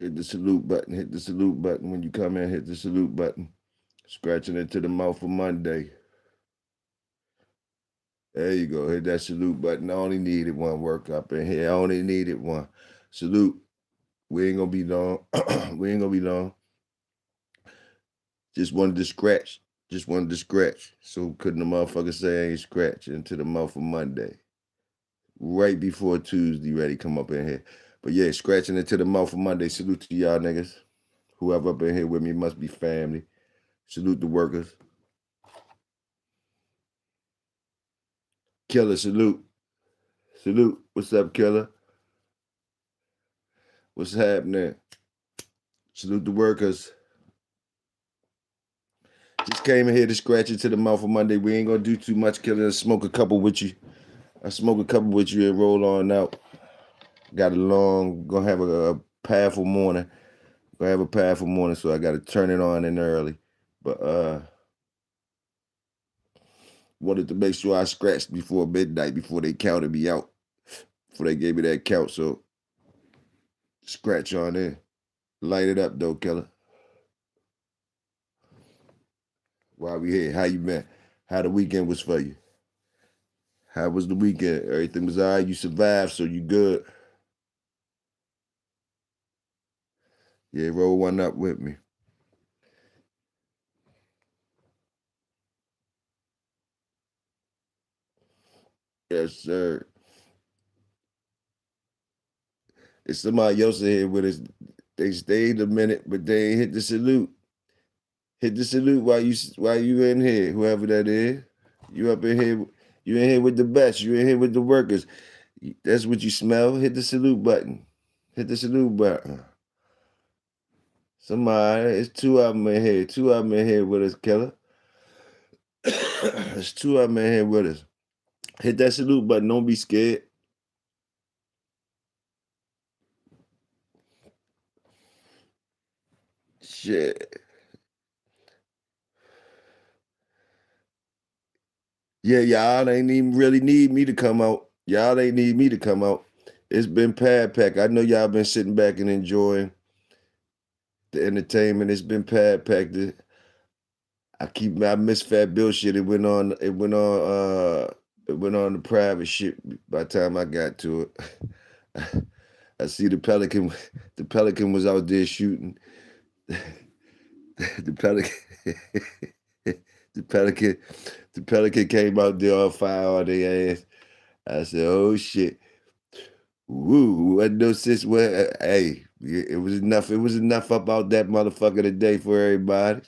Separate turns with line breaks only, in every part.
Hit the salute button. Hit the salute button when you come in. Hit the salute button. Scratching into the mouth for Monday. There you go. Hit that salute button. I only needed one work up in here. I only needed one. Salute. We ain't gonna be long. We ain't gonna be long. Just wanted to scratch. Just wanted to scratch. So couldn't the motherfucker say I ain't scratch into the mouth for Monday. Right before Tuesday ready come up in here. But yeah, scratching into the mouth for Monday. Salute to y'all niggas. Whoever up in here with me must be family. Salute the workers. Killer, salute. Salute. What's up, Killer? What's happening? Salute the workers. Just came in here to scratch into the mouth for Monday. We ain't gonna do too much, Killer. Smoke a couple with you. I smoke a couple with you and roll on out. Got a long, gonna have a powerful morning. Gonna have a powerful morning, so I gotta turn it on in early. But wanted to make sure I scratched before midnight, before they counted me out. Before they gave me that count, so scratch on in. Light it up though, Killer. While we here, how you been? How the weekend was for you? How was the weekend? Everything was all right. You survived, so you good. Yeah, roll one up with me. Yes, sir. It's somebody else in here with us. They stayed a minute, but they ain't hit the salute. Hit the salute while you in here, whoever that is. You up in here. You in here with the best. You in here with the workers. That's what you smell. Hit the salute button. Hit the salute button. Somebody, it's two of them in here. Two of them in here with us, Killer. There's two of them in here with us. Hit that salute button. Don't be scared. Shit. Yeah, y'all ain't even really need me to come out. Y'all ain't need me to come out. It's been pad pack. I know y'all been sitting back and enjoying the entertainment. It's been pad packed. I miss Fat Bill shit. It went on the private shit by the time I got to it. I see the Pelican was out there shooting. The Pelican the Pelican the Pelican came out there on fire on their ass. I said, oh shit. Woo, wasn't no sense where hey, it was enough. It was enough about that motherfucker today for everybody.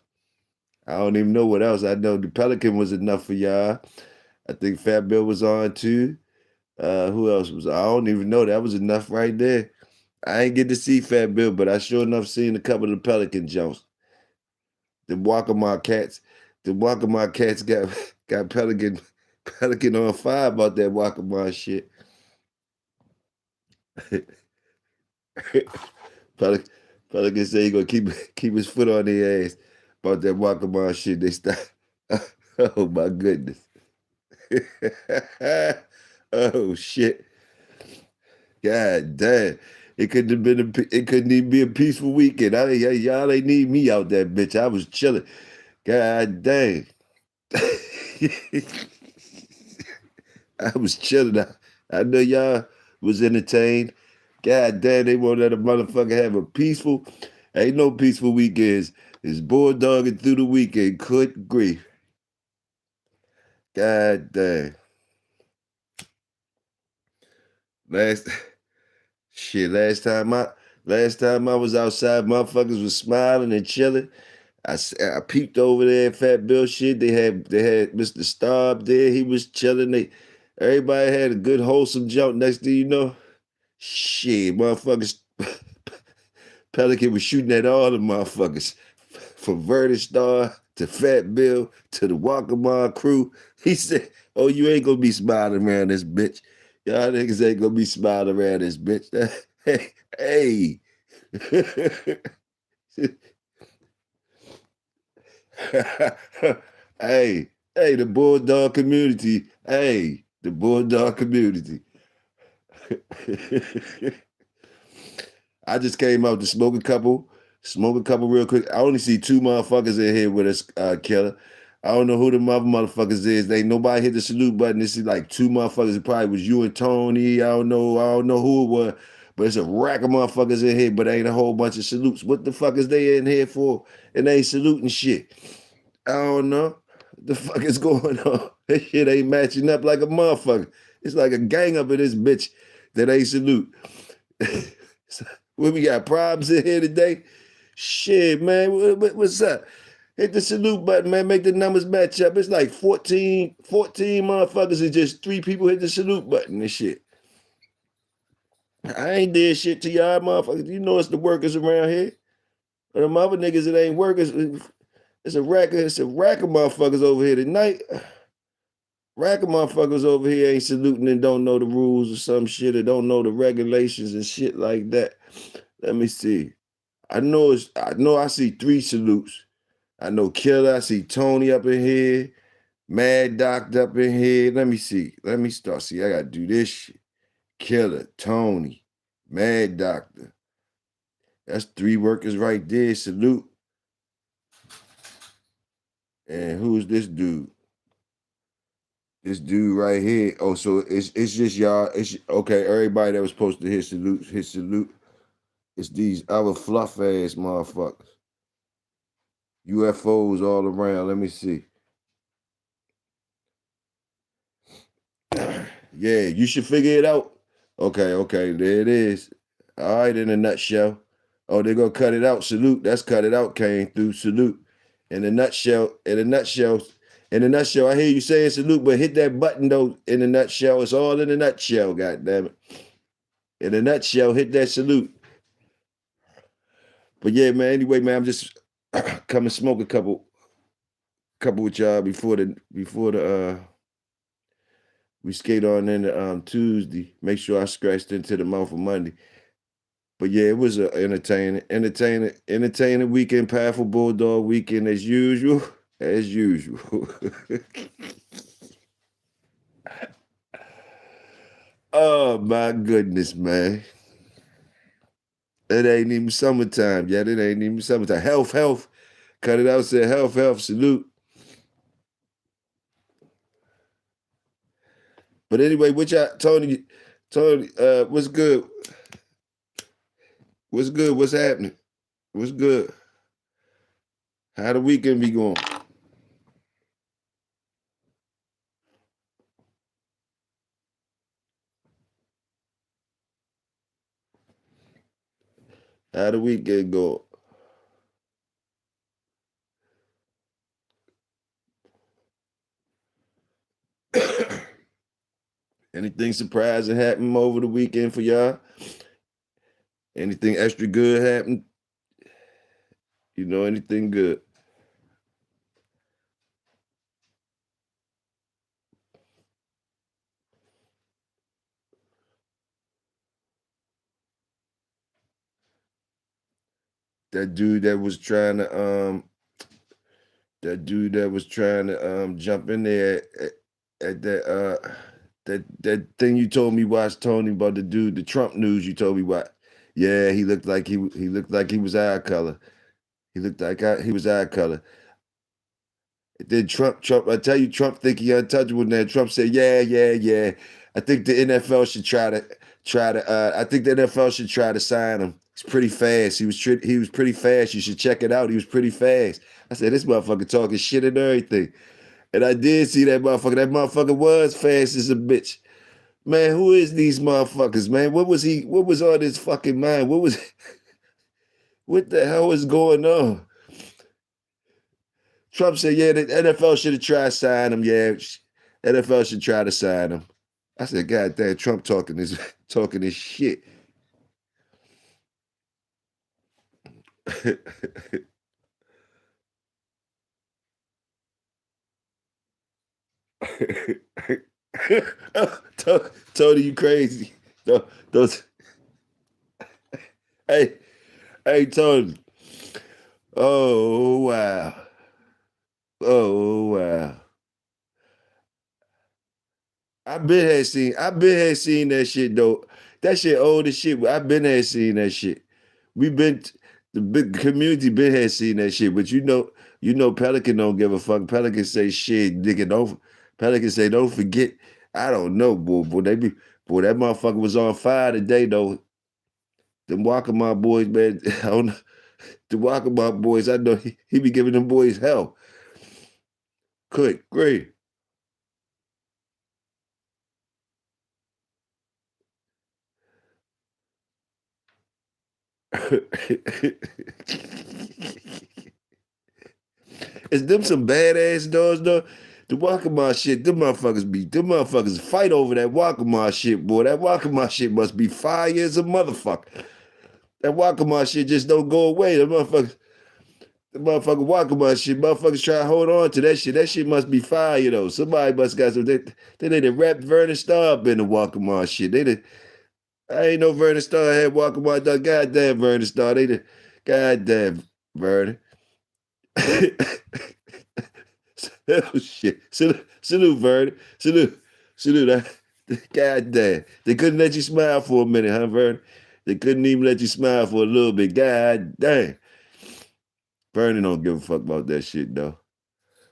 I don't even know what else. I know the Pelican was enough for y'all. I think Fat Bill was on too. Who else was? I don't even know. That was enough right there. I ain't get to see Fat Bill, but I sure enough seen a couple of the Pelican jumps. The Walkmart cats. The Walkmart cats got Pelican on fire about that Walkmart shit. Pelican, Pelican say he gonna keep his foot on their ass about that Walkmart shit. They stop. Oh my goodness. Oh shit. God damn. It couldn't even be a peaceful weekend. Y'all ain't need me out that bitch. I was chilling. God dang. I was chilling. I know y'all was entertained. God damn, they won't let a motherfucker have a peaceful. Ain't no peaceful weekends. It's bulldogging through the weekend. Good grief. God damn. Last shit. Last time I was outside, motherfuckers was smiling and chilling. I peeped over there at Fat Bill shit. They had Mr. Starb there. He was chilling. Everybody had a good wholesome jump. Next thing you know, shit, motherfuckers. Pelican was shooting at all the motherfuckers. From Verdi Star to Fat Bill to the Walkmart crew. He said, oh, you ain't gonna be smiling around this bitch. Y'all niggas ain't gonna be smiling around this bitch. Hey. Hey, the Bulldog community. Hey, the Bulldog community. I just came out to smoke a couple real quick. I only see two motherfuckers in here with us, Killer. I don't know who the motherfuckers is. They ain't nobody hit the salute button. This is like two motherfuckers. It probably was you and Tony. I don't know who it was. But it's a rack of motherfuckers in here, but ain't a whole bunch of salutes. What the fuck is they in here for? And they ain't saluting shit. I don't know. What the fuck is going on? This shit ain't matching up like a motherfucker. It's like a gang up in this bitch that ain't salute. When we got problems in here today, shit, man, what's up? Hit the salute button, man. Make the numbers match up. It's like 14 motherfuckers and just 3 people hit the salute button and shit. I ain't did shit to y'all motherfuckers. You know it's the workers around here. But them other niggas that ain't workers, it's a rack of motherfuckers over here tonight. Rack of motherfuckers over here ain't saluting and don't know the rules or some shit or don't know the regulations and shit like that. Let me see. I know I see 3 salutes. I know Killer, I see Tony up in here, Mad Doc up in here. Let me see. Let me start. See, I gotta do this shit. Killer, Tony, Mad Doctor. That's 3 workers right there. Salute. And who's this dude? This dude right here. Oh, so it's just y'all. It's okay. Everybody that was supposed to hit salute. It's these other fluff ass motherfuckers. UFOs all around. Let me see. Yeah, you should figure it out. Okay, there it is. All right, in a nutshell. Oh, they're gonna cut it out. Salute. That's cut it out. Came through. Salute. In a nutshell. In a nutshell. I hear you saying salute, but hit that button though. In a nutshell, it's all in a nutshell. God damn it. In a nutshell, hit that salute. But yeah, man. Anyway, man, I'm just come and smoke a couple with y'all before the we skate on into Tuesday. Make sure I scratched into the mouth for Monday. But yeah, it was an entertaining weekend, powerful Bulldog weekend as usual. As usual. Oh my goodness, man. It ain't even summertime yet. It ain't even summertime. Health. Cut it out, said health, salute. But anyway, which Tony, what's good? What's good? What's happening? What's good? How the weekend be going? How the weekend go? Anything surprising happened over the weekend for y'all? Anything extra good happened? You know, anything good? That dude that was trying to jump in there at that thing you told me watch, Tony, about the dude, the Trump news you told me what. Yeah, he looked like he was eye color. He looked like he was eye color. Then Trump, I tell you, Trump think he untouchable now. Trump said, yeah. I think the NFL should I think the NFL should try to sign him. He's pretty fast. He was pretty fast. You should check it out. He was pretty fast. I said, this motherfucker talking shit and everything. And I did see that motherfucker. That motherfucker was fast as a bitch. Man, who is these motherfuckers, man? What was on his fucking mind? What the hell is going on? Trump said, yeah, the NFL should have tried to sign him. Yeah, NFL should try to sign him. I said, God damn, Trump talking this talking this shit. Tony, you crazy. Those, hey, Tony. Oh wow. Oh wow. I been had seen that shit though. That shit old as shit. I been had seen that shit. we been the big community been had seen that shit, but Pelican don't give a fuck. Pelican say shit, nigga. Don't Pelican say don't forget. I don't know, boy. Boy, that motherfucker was on fire today though. Them Walkmart boys, man. I don't know. The Walkmart boys, I know he be giving them boys hell. Good, great. Is them some badass dogs though? The Walkmart shit, them motherfuckers fight over that Walkmart shit, boy. That Walkmart shit must be fire as a motherfucker. That Walkmart shit just don't go away. The motherfucker Walkmart shit, motherfuckers try to hold on to that shit. That shit must be fire though. Somebody must got some. They did wrap Vernon Starr up in the Walkmart shit. I ain't know Vernon Starr had Walkmart dog. Goddamn Vernon Starr. Goddamn Vernon. Oh shit. Salute, Vernon. Salute. God damn. They couldn't let you smile for a minute, huh, Vernon? They couldn't even let you smile for a little bit. God damn. Vernon don't give a fuck about that shit though.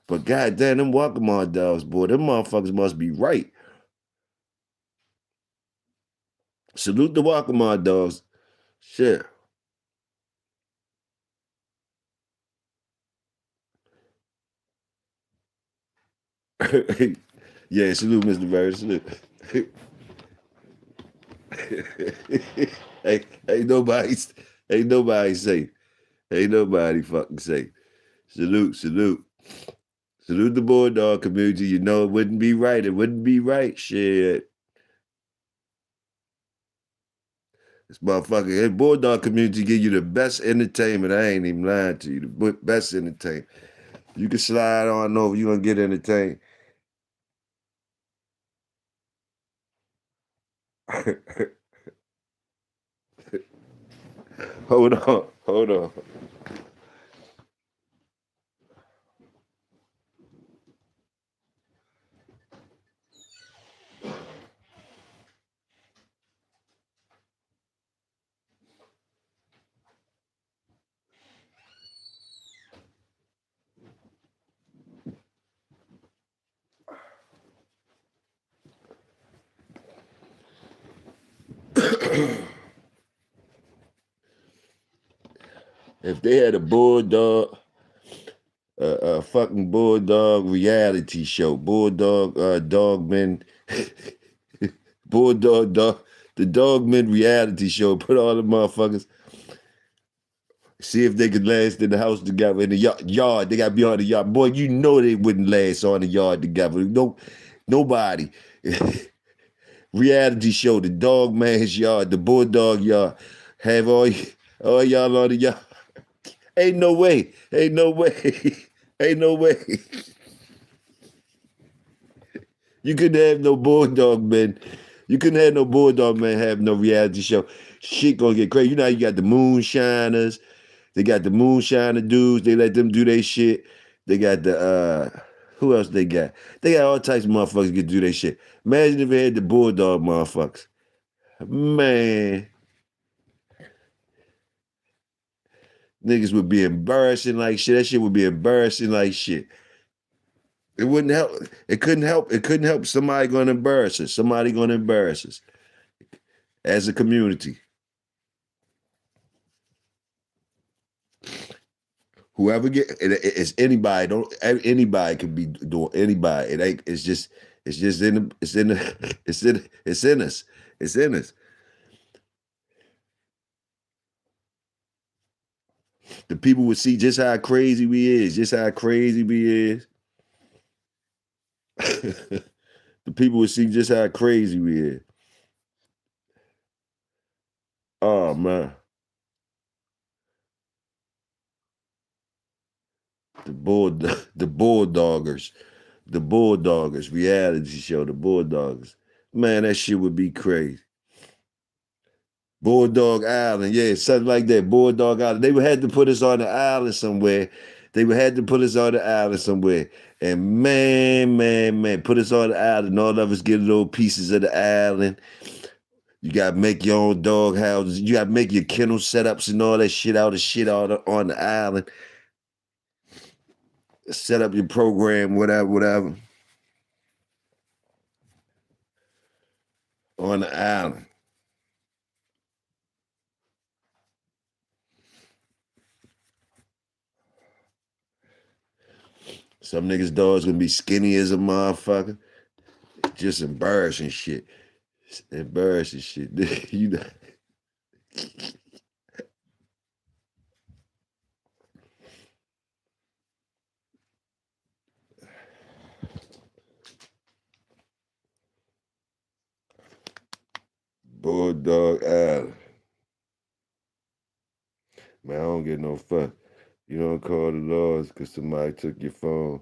But god damn, them Walkmart dogs, boy, them motherfuckers must be right. Salute the Walkmart dogs. Shit. Yeah, salute, Mr. Vernon. Salute. Ain't nobody safe. Ain't nobody fucking safe. Salute. Salute the Bulldog community. You know it wouldn't be right. It wouldn't be right. Shit. This motherfucker, this Bulldog community give you the best entertainment. I ain't even lying to you. The best entertainment. You can slide on over. You're gonna get entertained. Hold on. If they had a fucking Bulldog reality show, Bulldog Dogman, Bulldog Dog, the Dogman reality show, put all the motherfuckers, see if they could last in the house together in the yard. They got to be on the yard. Boy, you know they wouldn't last on the yard together. No, nobody. Reality show, the Dog Man's yard, the Bulldog yard. Have all y'all on the yard. Ain't no way. Ain't no way. Ain't no way. You couldn't have no Bulldog man. You couldn't have no Bulldog man have no reality show. Shit gonna get crazy. You know how you got the moonshiners. They got the moonshiner dudes. They let them do their shit. They got the who else they got? They got all types of motherfuckers get do their shit. Imagine if they had the Bulldog motherfuckers. Man, niggas would be embarrassing like shit. That shit would be embarrassing like shit. It wouldn't help. It couldn't help. It couldn't help. Somebody gonna embarrass us. Somebody gonna embarrass us as a community. Whoever it's anybody. Don't anybody could be doing anybody. It ain't. It's just in the. It's in the. It's in us. It's in us. The people would see just how crazy we is. Just how crazy we is. The people would see just how crazy we is. Oh man. The bull the bulldoggers. The Bulldoggers reality show, the Bulldoggers. Man, that shit would be crazy. Bulldog Island, yeah, something like that. Bulldog Island. They would have to put us on the island somewhere. They would have to put us on the island somewhere. And man, put us on the island. All of us get little pieces of the island. You gotta make your own dog houses. You gotta make your kennel setups and all that shit out of shit on the island. Set up your program, whatever, on the island. Some niggas' dogs gonna be skinny as a motherfucker. Just embarrassing shit. Embarrassing shit. You know. Bulldog Island. Man, I don't get no fuck. You don't call the laws because somebody took your phone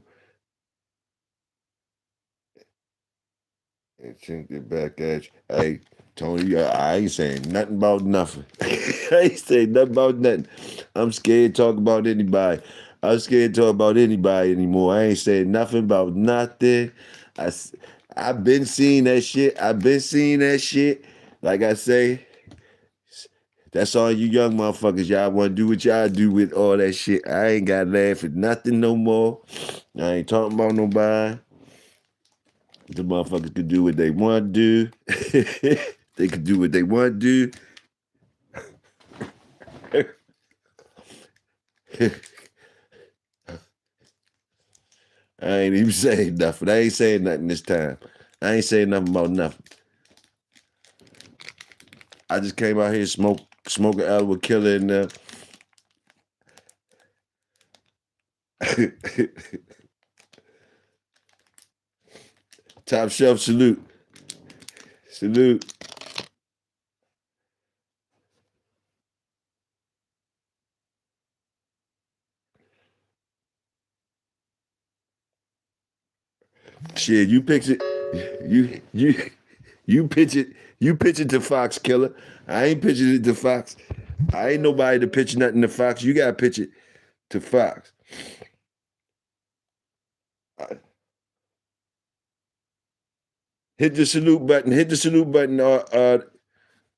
and chinked it back at you. Hey, Tony, I ain't saying nothing about nothing. I ain't saying nothing about nothing. I'm scared to talk about anybody. I'm scared to talk about anybody anymore. I ain't saying nothing about nothing. I, I've been seeing that shit. I've been seeing that shit. Like I say, that's all you young motherfuckers. Y'all want to do what y'all do with all that shit. I ain't got to laugh at nothing no more. I ain't talking about nobody. The motherfuckers can do what they want to do. They can do what they want to do. I ain't even saying nothing. I ain't saying nothing this time. I ain't saying nothing about nothing. I just came out here smoking Aloe Killer in there. Top shelf salute. Salute. Shit, you pitch it. You pitch it. You pitch it to Fox Killer. I ain't pitching it to Fox. I ain't nobody to pitch nothing to Fox. You gotta pitch it to Fox. Hit the salute button. Hit the salute button.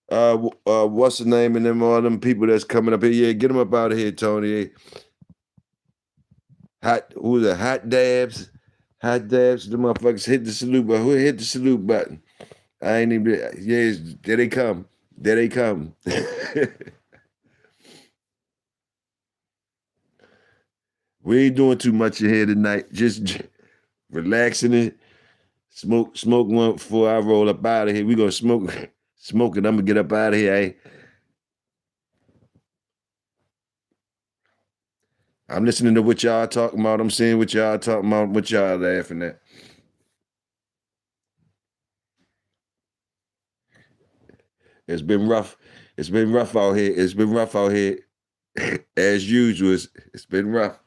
What's the name of them? All them people that's coming up here. Yeah, get them up out of here, Tony. Who's it? Hot dabs. Hot dabs. The motherfuckers hit the salute button. Who hit the salute button? I ain't even. Yeah, there they come. There they come. We ain't doing too much in here tonight. Just relaxing it. Smoke one before I roll up out of here. We gonna smoke it. I'm gonna get up out of here. I'm listening to what y'all talking about. I'm seeing what y'all talking about. What y'all laughing at. It's been rough. It's been rough out here. It's been rough out here. As usual, it's been rough.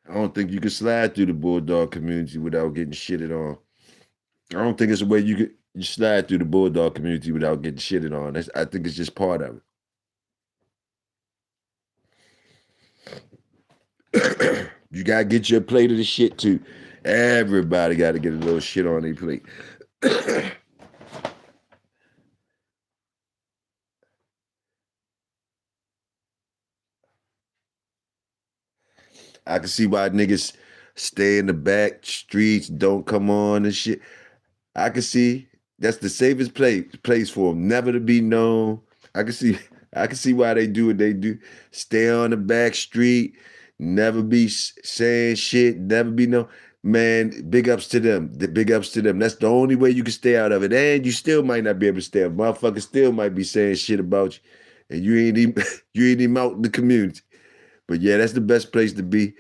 I don't think you can slide through the Bulldog community without getting shitted on. I don't think it's a way you slide through the Bulldog community without getting shitted on. I think it's just part of it. You gotta get your plate of the shit too. Everybody gotta get a little shit on their plate. I can see why niggas stay in the back streets, don't come on and shit. I can see that's the safest place for them, never to be known. I can see I can see why they do what they do. Stay on the back street, never be saying shit, never be known. Man, big ups to them. The big ups to them. That's the only way you can stay out of it. And you still might not be able to stay out. Motherfuckers still might be saying shit about you. And you ain't even you ain't even out in the community. But yeah, that's the best place to be.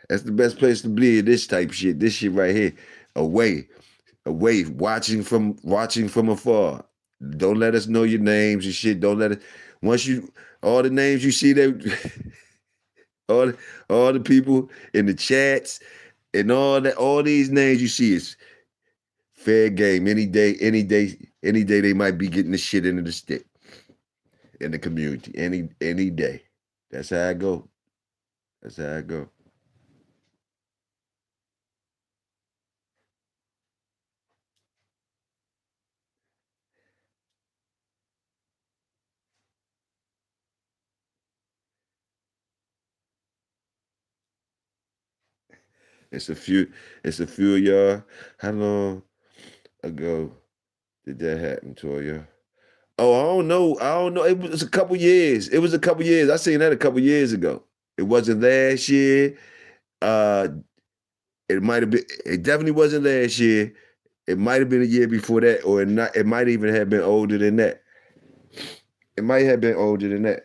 That's the best place to be in this type shit. This shit right here. Away, watching from afar. Don't let us know your names and shit. Don't let it once you all the names you see that all all the people in the chats and all these names you see is fair game. Any day they might be getting the shit into the stick. in the community any day. That's how I go. That's how I go. It's a few. It's a few of y'all. How long ago did that happen, Toya? Oh, I don't know. I don't know. It was a couple years. It was a couple years. I seen that a couple years ago. It wasn't last year. Uh, it might have been. It definitely wasn't last year. It might have been a year before that, or it not. It might even have been older than that. It might have been older than that.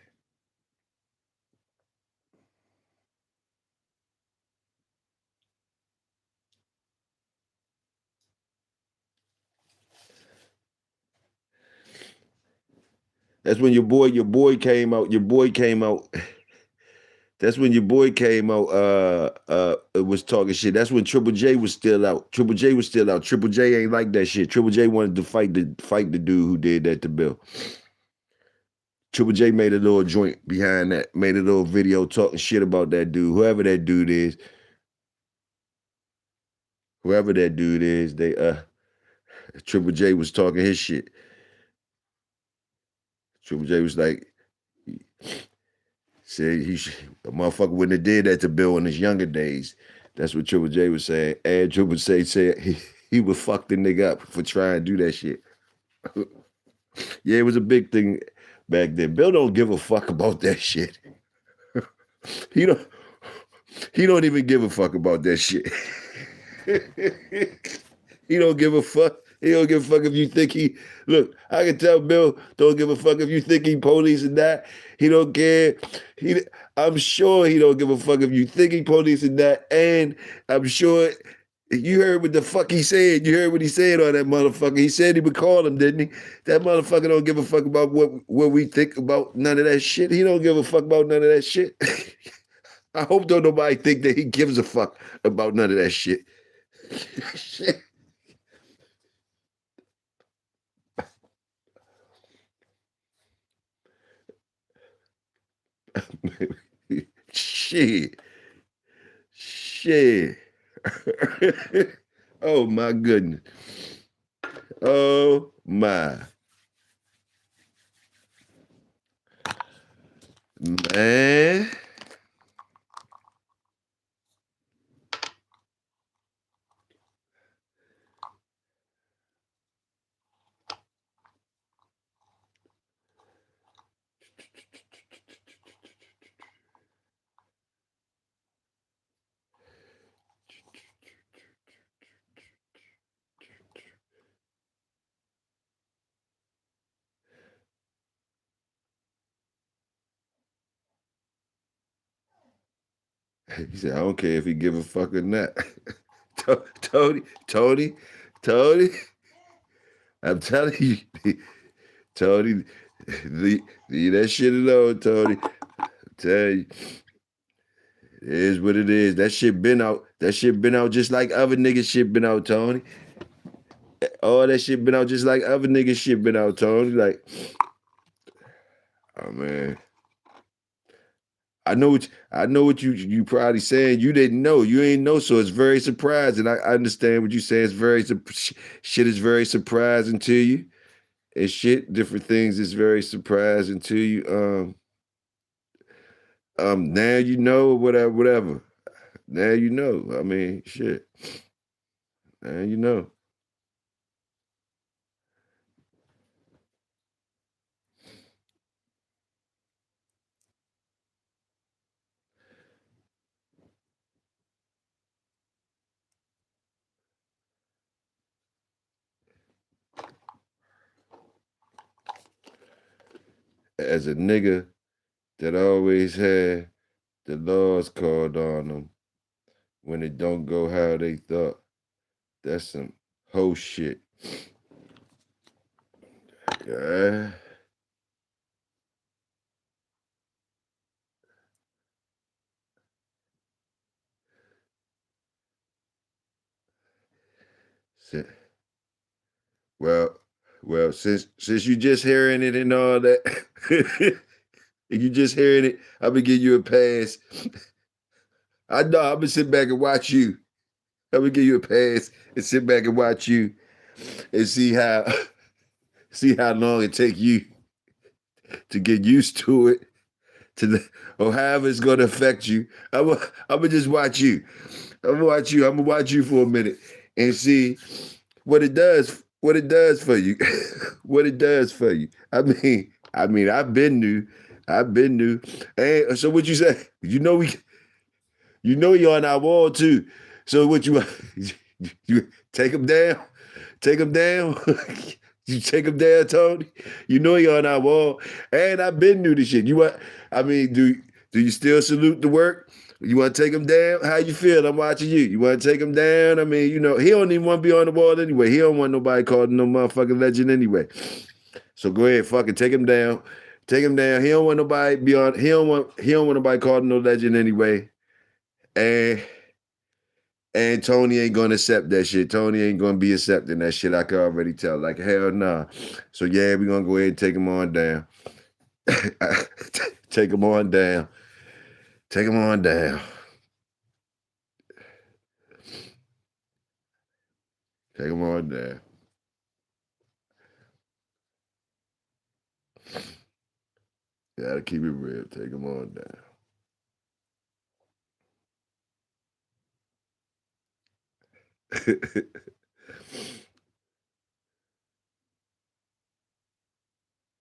That's when your boy came out. Your boy came out. That's when your boy came out. Was talking shit. That's when Triple J was still out. Triple J was still out. Triple J ain't like that shit. Triple J wanted to fight the dude who did that to Bill. Triple J made a little joint behind that. Made a little video talking shit about that dude. Whoever that dude is. Whoever that dude is. They Triple J was talking his shit. Triple J was like, said a motherfucker wouldn't have did that to Bill in his younger days. That's what Triple J was saying. And Triple J said he would fuck the nigga up for trying to do that shit. Yeah, it was a big thing back then. Bill don't give a fuck about that shit. He don't he don't even give a fuck about that shit. He don't give a fuck. He don't give a fuck if you think he look. I can tell Bill don't give a fuck if you think he police and that. He don't care. I'm sure he don't give a fuck if you think he police and that. And I'm sure you heard what the fuck he said. You heard what he said on that motherfucker. He said he would call him, didn't he? That motherfucker don't give a fuck about what we think about none of that shit. He don't give a fuck about none of that shit. I hope don't nobody think that he gives a fuck about none of that shit. Shit. Shit. Shit. Oh my goodness. Oh my. Man. He said, I don't care if he give a fuck or not. Tony, Tony, I'm telling you, Tony, leave that shit alone, Tony. Tell you, it is what it is. That shit been out. That shit been out just like other niggas shit been out, Tony. All that shit been out just like other niggas shit been out, Tony. Like, oh man. I know what you probably saying. You didn't know. You ain't know, so it's very surprising. I understand what you say. It's shit is very surprising to you. And shit, different things is very surprising to you. Now you know, whatever. Now you know. I mean, shit. Now you know. As a nigga that always had the laws called on them when it don't go how they thought, that's some whole shit. Yeah. Well, Well, since you just hearing it and all that, you just hearing it, I'm gonna give you a pass. I know I'm gonna sit back and watch you. I'm gonna give you a pass and sit back and watch you and see how see how long it take you to get used to it, to the, or however it's gonna affect you. I'm gonna just watch you. I'm gonna watch you. I'm gonna watch you for a minute and see what it does. What it does for you. What it does for you. I mean, I've been new. I've been new. And so what you say? You know you're on our wall too. So what you take them down? Take them down? You take them down, Tony? You know you're on our wall. And I've been new to shit. I mean, do you still salute the work? You want to take him down? How you feel? I'm watching you. You want to take him down? I mean, he don't even want to be on the wall anyway. He don't want nobody calling no motherfucking legend anyway. So go ahead, fucking take him down. Take him down. He don't want nobody be on. He don't want nobody calling no legend anyway. And and Tony ain't gonna accept that shit. Tony ain't gonna be accepting that shit. I can already tell. Like hell nah. So yeah, we gonna go ahead and take him on down. Take him on down. Take him on down. Take him on down. Gotta keep it real. Take him on down.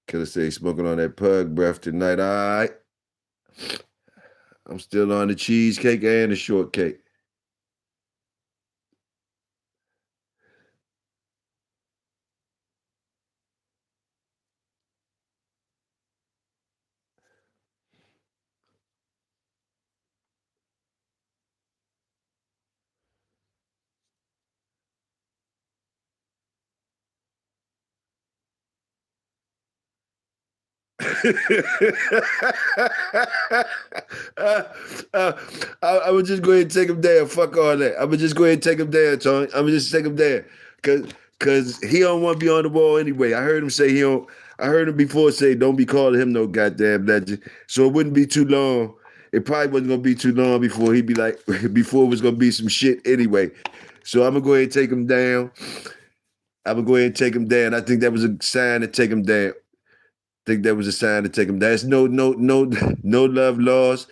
Killer say he's smoking on that pug breath tonight. All right. I'm still on the cheesecake and the shortcake. uh, uh, I would just go ahead and take him there. Fuck all that. I would just go ahead and take him there, Tony. I would just take him there, cause he don't want to be on the wall anyway. I heard him say he don't. I heard him before say don't be calling him no goddamn legend. So it wouldn't be too long. It probably wasn't gonna be too long before he'd be like, before it was gonna be some shit anyway. So I'm gonna go ahead and take him down. I'm gonna go ahead and take him down. I think that was a sign to take him down. Think that was a sign to take him. That's no love lost.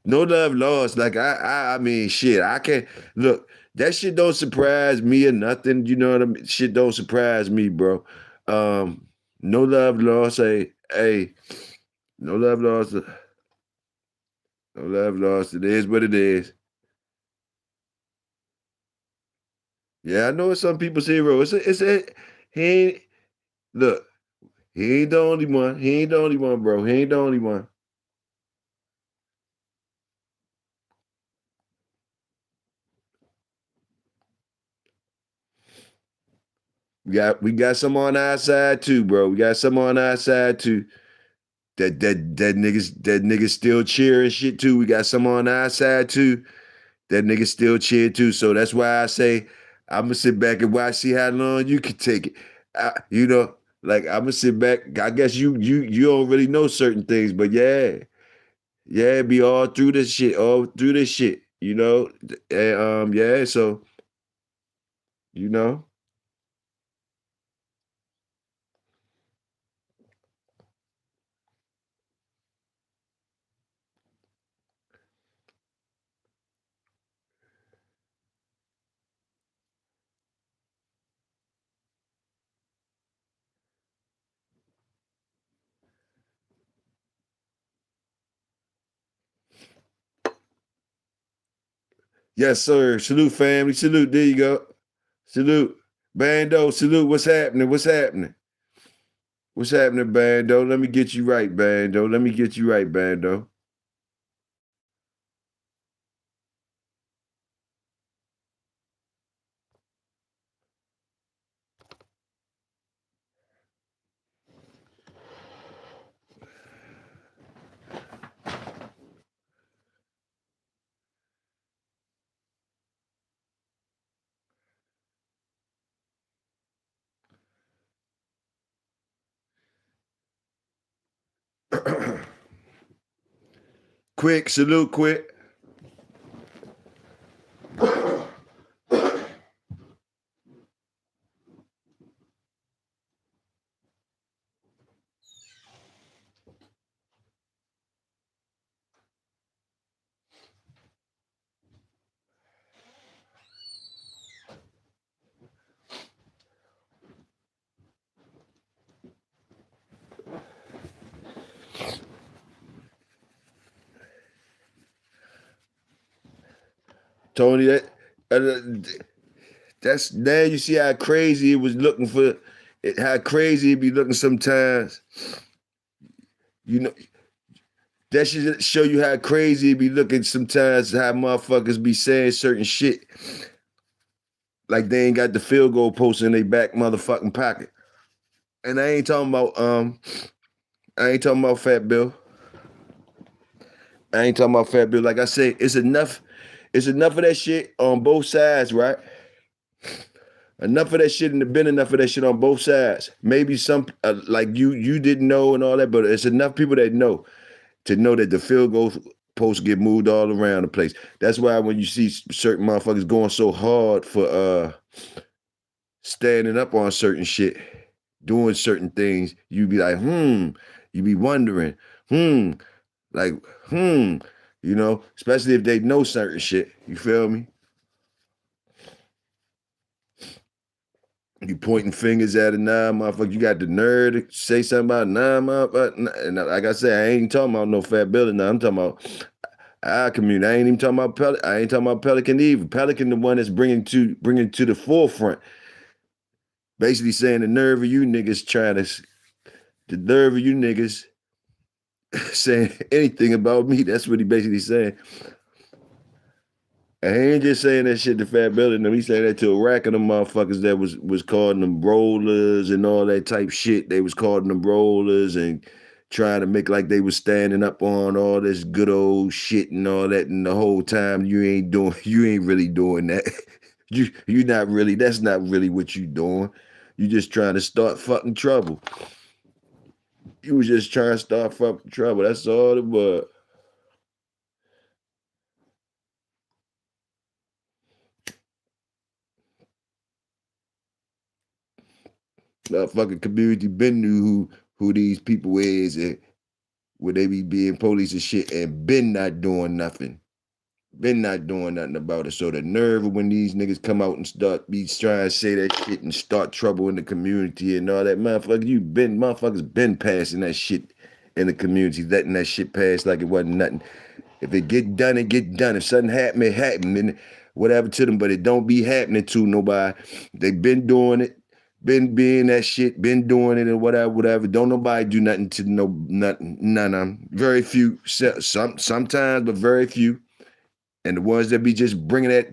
No love lost. Like I mean shit. I can't look, that shit don't surprise me or nothing. You know what I mean? Shit don't surprise me, bro. No love lost. Hey, no love lost. No love lost. It is what it is. Yeah, I know it's some people's hero. He ain't look, he ain't the only one. He ain't the only one, bro. He ain't the only one. We got some on our side too, bro. We got some on our side too. That niggas still cheering shit too. We got some on our side too. That niggas still cheer too. So that's why I say I'm gonna sit back and watch, see how long you can take it. Like I'm gonna sit back. I guess you don't really know certain things, but yeah, be all through this shit, all through this shit. And yeah. So you know. Yes, sir. Salute, family. Salute. There you go. Salute. Bando, salute. What's happening? What's happening? What's happening, Bando? Let me get you right, Bando. Let me get you right, Bando. Quick, salute, quick. Tony, that's now you see how crazy it was looking for it, how crazy it be looking sometimes. You know, that should show you how crazy it be looking sometimes, how motherfuckers be saying certain shit like they ain't got the field goal post in their back motherfucking pocket. And I ain't talking about Fat Bill. I ain't talking about Fat Bill. Like I say, it's enough of that shit on both sides, right? Enough of that shit, and there been enough of that shit on both sides. Maybe some like you didn't know and all that, but it's enough people that know to know that the field goal posts get moved all around the place. That's why when you see certain motherfuckers going so hard for standing up on certain shit, doing certain things, you be like, you be wondering, like, you know, especially if they know certain shit. You feel me? You pointing fingers at a motherfucker. You got the nerve to say something about motherfucker. And like I said, I ain't talking about no Fat Billy now. I'm talking about our community. I ain't even talking about I ain't talking about Pelican either. Pelican, the one that's bringing to the forefront, basically saying the nerve of you niggas the nerve of you niggas saying anything about me. That's what he basically saying. And he ain't just saying that shit to Fat Billy. No, he saying that to a rack of them motherfuckers that was calling them rollers and all that type shit. They was calling them rollers and trying to make like they was standing up on all this good old shit and all that. And the whole time you ain't really doing that. you not really. That's not really what you doing. You just trying to start fucking trouble. You was just trying to start fucking trouble. That's all it was. The fucking community been knew who these people is and where they be being police and shit and been not doing nothing. Been not doing nothing about it. So the nerve of when these niggas come out and start be trying to say that shit and start trouble in the community and all that, motherfuckers been passing that shit in the community, letting that shit pass like it wasn't nothing. If it get done, it get done. If something happen, it happen. And whatever to them, but it don't be happening to nobody. They been doing it, been being that shit, been doing it and whatever. Don't nobody do nothing to nothing. None of them. Very few. Sometimes, but very few. And the ones that be just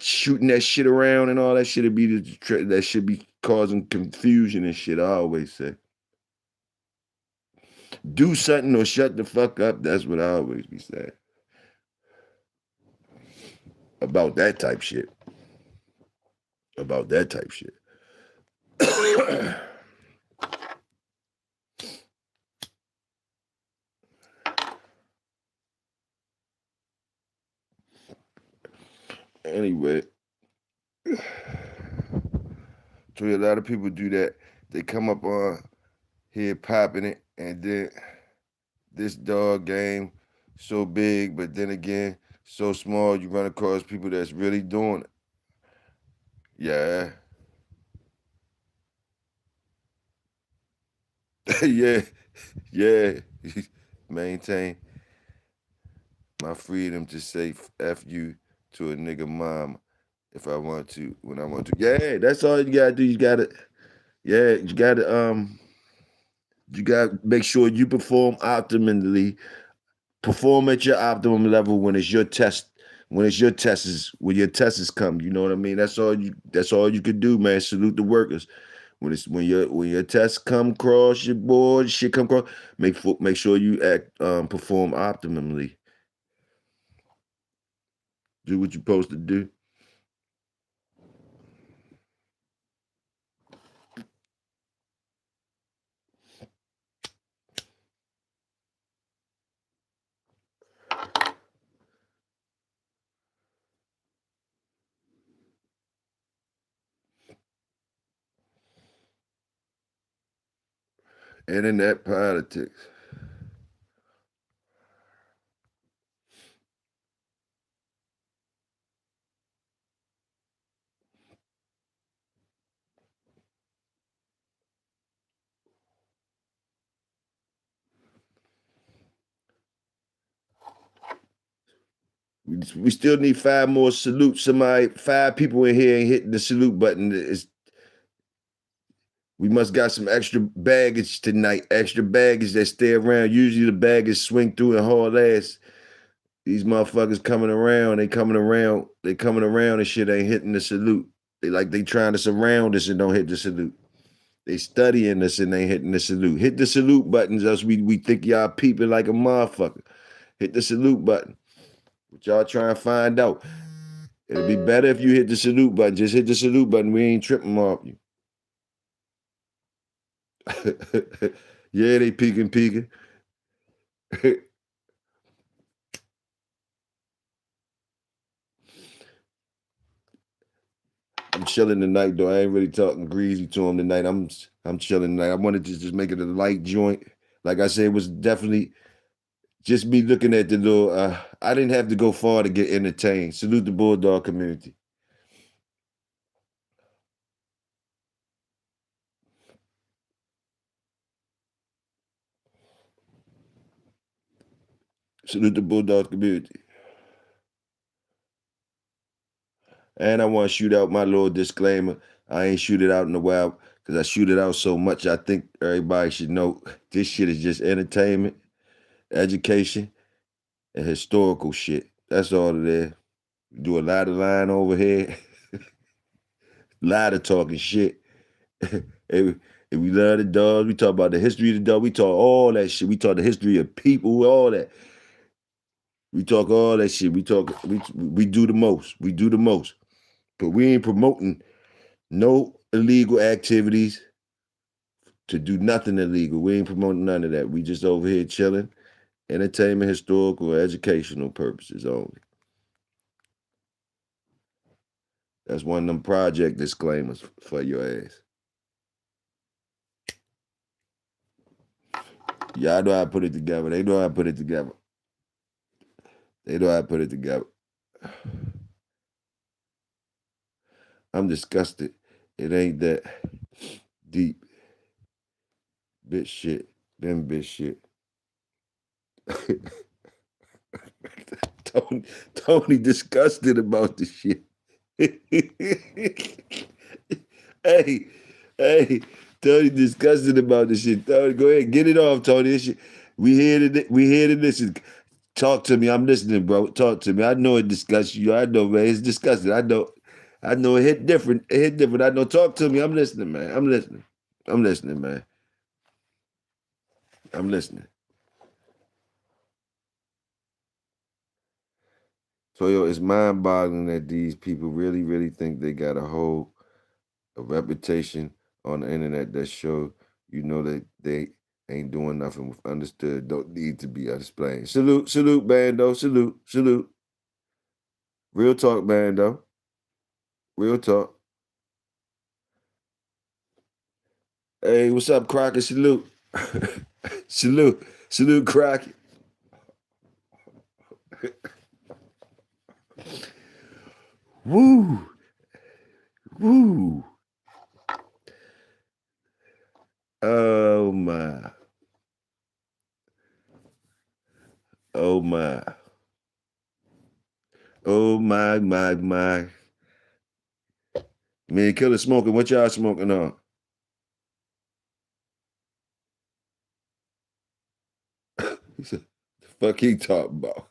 shooting that shit around and all that shit, that should be causing confusion and shit. I always say, do something or shut the fuck up. That's what I always be saying about that type shit. About that type shit. Anyway, so a lot of people do that. They come up on here popping it, and then this dog game so big, but then again so small. You run across people that's really doing it. Yeah, yeah, yeah. Maintain my freedom to say F you to a nigga mom if I want to, when I want to. Yeah, that's all you gotta do. You gotta make sure you perform optimally. Perform at your optimum level when it's your test. When your tests come. You know what I mean? That's all you could do, man. Salute the workers. When your tests come across your board, shit come across, make sure you perform optimally. Do what you're supposed to do. Internet politics. We still need 5 more salute. Somebody, 5 people in here ain't hitting the salute button. We must got some extra baggage tonight. Extra baggage that stay around. Usually the baggage swing through and haul ass. These motherfuckers coming around. They coming around. They coming around and shit ain't hitting the salute. They trying to surround us and don't hit the salute. They studying us and ain't hitting the salute. Hit the salute buttons, else we think y'all peeping like a motherfucker. Hit the salute button. What y'all trying to find out? It'd be better if you hit the salute button. Just hit the salute button. We ain't tripping off you. Yeah, they peeking. I'm chilling tonight, though. I ain't really talking greasy to him tonight. I'm chilling tonight. I wanted to just make it a light joint. Like I said, it was definitely just me looking at the little. I didn't have to go far to get entertained. Salute the Bulldog community. Salute the Bulldog community. And I want to shoot out my little disclaimer. I ain't shoot it out in a while because I shoot it out so much. I think everybody should know this shit is just entertainment, education, and historical shit. That's all it is. We do a lot of lying over here, a lot of talking shit. And we love the dogs. We talk about the history of the dog. We talk all that shit. We talk the history of people, all that. We talk all that shit. We do the most. We do the most. But we ain't promoting no illegal activities to do nothing illegal. We ain't promoting none of that. We just over here chilling, entertainment, historical, educational purposes only. That's one of them project disclaimers for your ass. Y'all know how to put it together. They know how to put it together. They know how to put it together. I'm disgusted. It ain't that deep. Bitch shit. Them bitch shit. Tony disgusted about the shit. hey, hey, Tony disgusted about the shit. Tony, go ahead, get it off, Tony. This shit, we here to listen. Talk to me. I'm listening, bro. Talk to me. I know it disgusts you. I know, man. It's disgusting. I know it hit different. It hit different. I know. Talk to me. I'm listening, man. I'm listening. I'm listening, man. I'm listening. So yo, it's mind-boggling that these people really, really think they got a reputation on the internet that show that they ain't doing nothing with understood, don't need to be explained. Salute, Bando. Salute. Real talk, Bando. Real talk. Hey, what's up, Crockett? Salute. Salute, Crockett. Woo. Woo. Oh my. Oh my. Oh my. Man, Killer smoking. What y'all smoking on? He said, the fuck he talking about?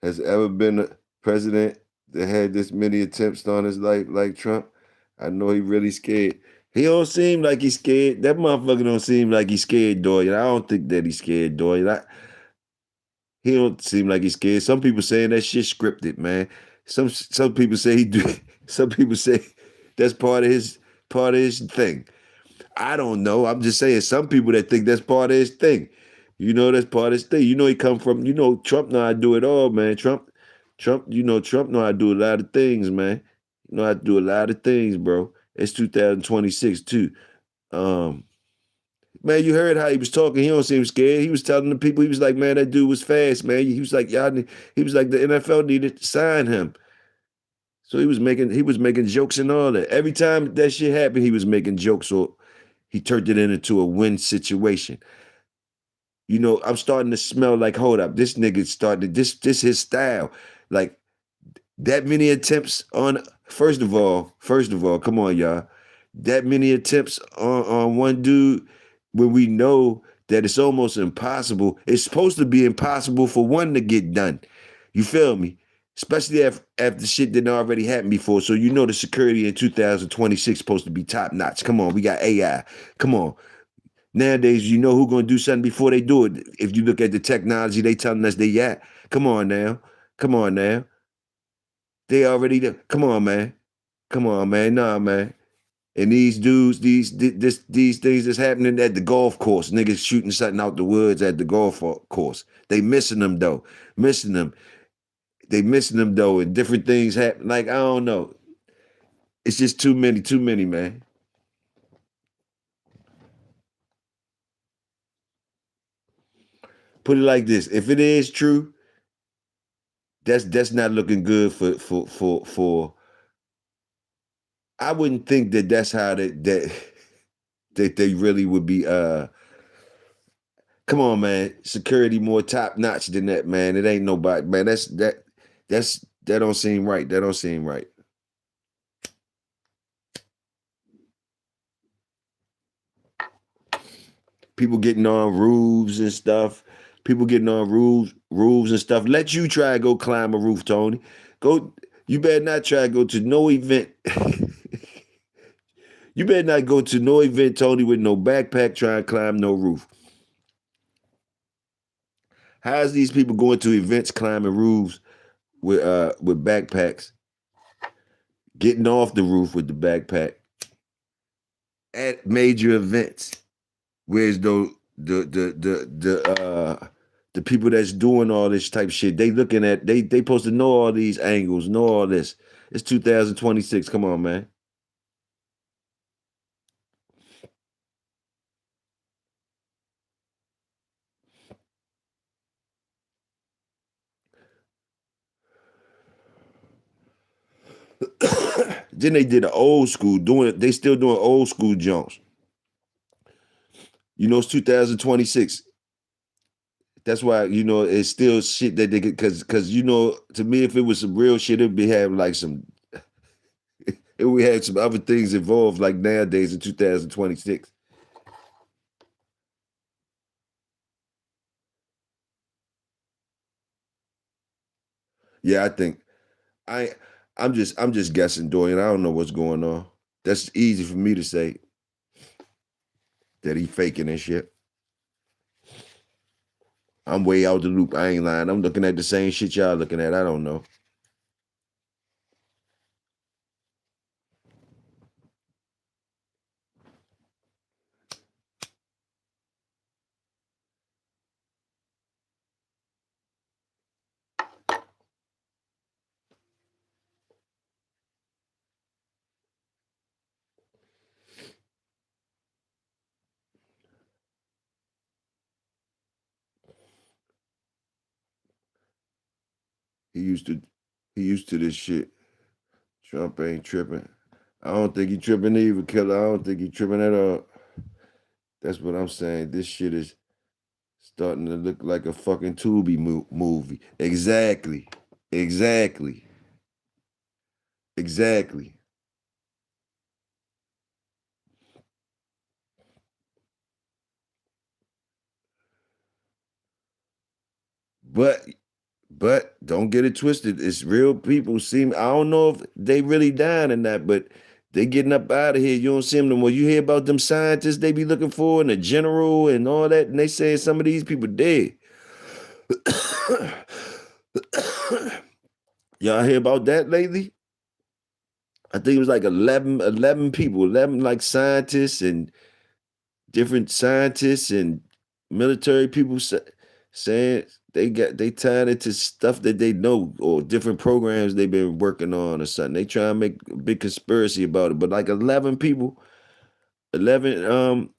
Has ever been a president that had this many attempts on his life like Trump? I know he really scared. He don't seem like he's scared. That motherfucker don't seem like he's scared, Dorian. I don't think that he's scared, Dorian. He don't seem like he's scared. Some people saying that shit scripted, man. Some people say he do. Some people say that's part of his thing. I don't know. I'm just saying some people that think that's part of his thing. That's part of his thing. He come from, Trump know how to do it all, man. Trump Trump know how to do a lot of things, man. You know how to do a lot of things, bro. It's 2026 too. Um, Man, you heard how he was talking. He don't seem scared. He was telling the people, he was like, man, that dude was fast, man. He was like, he was like, the NFL needed to sign him. So he was making jokes and all that. Every time that shit happened, he was making jokes, so he turned it into a win situation. I'm starting to smell like, hold up, this nigga started this his style. Like that many attempts on first of all, come on, y'all. That many attempts on one dude when we know that it's almost impossible. It's supposed to be impossible for one to get done. You feel me? Especially after shit that already happened before. So the security in 2026 supposed to be top notch. Come on, we got AI. Come on. Nowadays, you know who gonna do something before they do it. If you look at the technology they telling us they at. Come on now. Come on now. They already there. Come on, man. Come on, man. Nah, man. And these dudes, these things that's happening at the golf course, niggas shooting something out the woods at the golf course. They missing them though, missing them. They missing them though, and different things happen. Like I don't know, it's just too many, man. Put it like this: if it is true, that's not looking good for. I wouldn't think that that's how that they really would be. Come on, man. Security more top notch than that, man. It ain't nobody, man. That don't seem right. That don't seem right. People getting on roofs and stuff. People getting on roofs and stuff. Let you try to go climb a roof, Tony. Go. You better not try to go to no event. You better not go to no event, Tony, with no backpack trying to climb no roof. How's these people going to events climbing roofs with backpacks, getting off the roof with the backpack at major events? Whereas though the people that's doing all this type of shit, they looking at they supposed to know all these angles, know all this. It's 2026. Come on, man. Then they did an old school doing. They still doing old school jumps. It's 2026. That's why it's still shit that they get because to me if it was some real shit it'd be having like some if we had some other things involved like nowadays in 2026. Yeah, I think I I'm just guessing, Dorian. I don't know what's going on. That's easy for me to say that he faking and shit. I'm way out the loop. I ain't lying. I'm looking at the same shit y'all looking at. I don't know. He used to he used to this shit. Trump ain't tripping. I don't think he tripping either, killer. I don't think he tripping at all. That's what I'm saying. This shit is starting to look like a fucking Tubi movie. Exactly. Exactly. Exactly. But don't get it twisted. It's real people. I don't know if they really dying or not, but they getting up out of here. You don't see them no more. You hear about them scientists they be looking for and the general and all that, and they saying some of these people dead. Y'all hear about that lately? I think it was like 11 people, 11 like scientists and different scientists and military people saying they tied it to stuff that they know or different programs they've been working on or something. They try and make a big conspiracy about it. But like 11 people, 11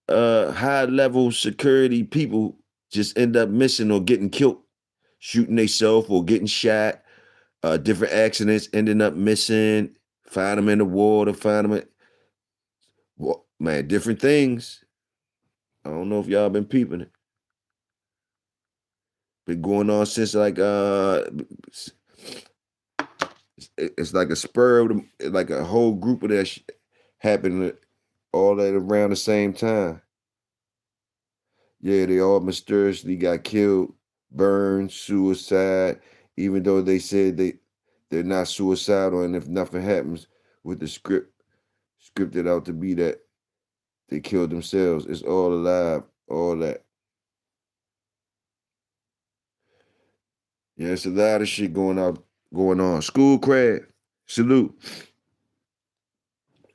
high level security people just end up missing or getting killed, shooting themselves or getting shot, different accidents, ending up missing, find them in the water, find them well, man, different things. I don't know if y'all been peeping it. Been going on since like it's like a spur of them, like a whole group of that happened all at around the same time. Yeah, they all mysteriously got killed, burned, suicide, even though they said they're not suicidal, and if nothing happens with the scripted out to be that they killed themselves. It's all alive, all that. Yeah, it's a lot of shit going on. School crab, salute.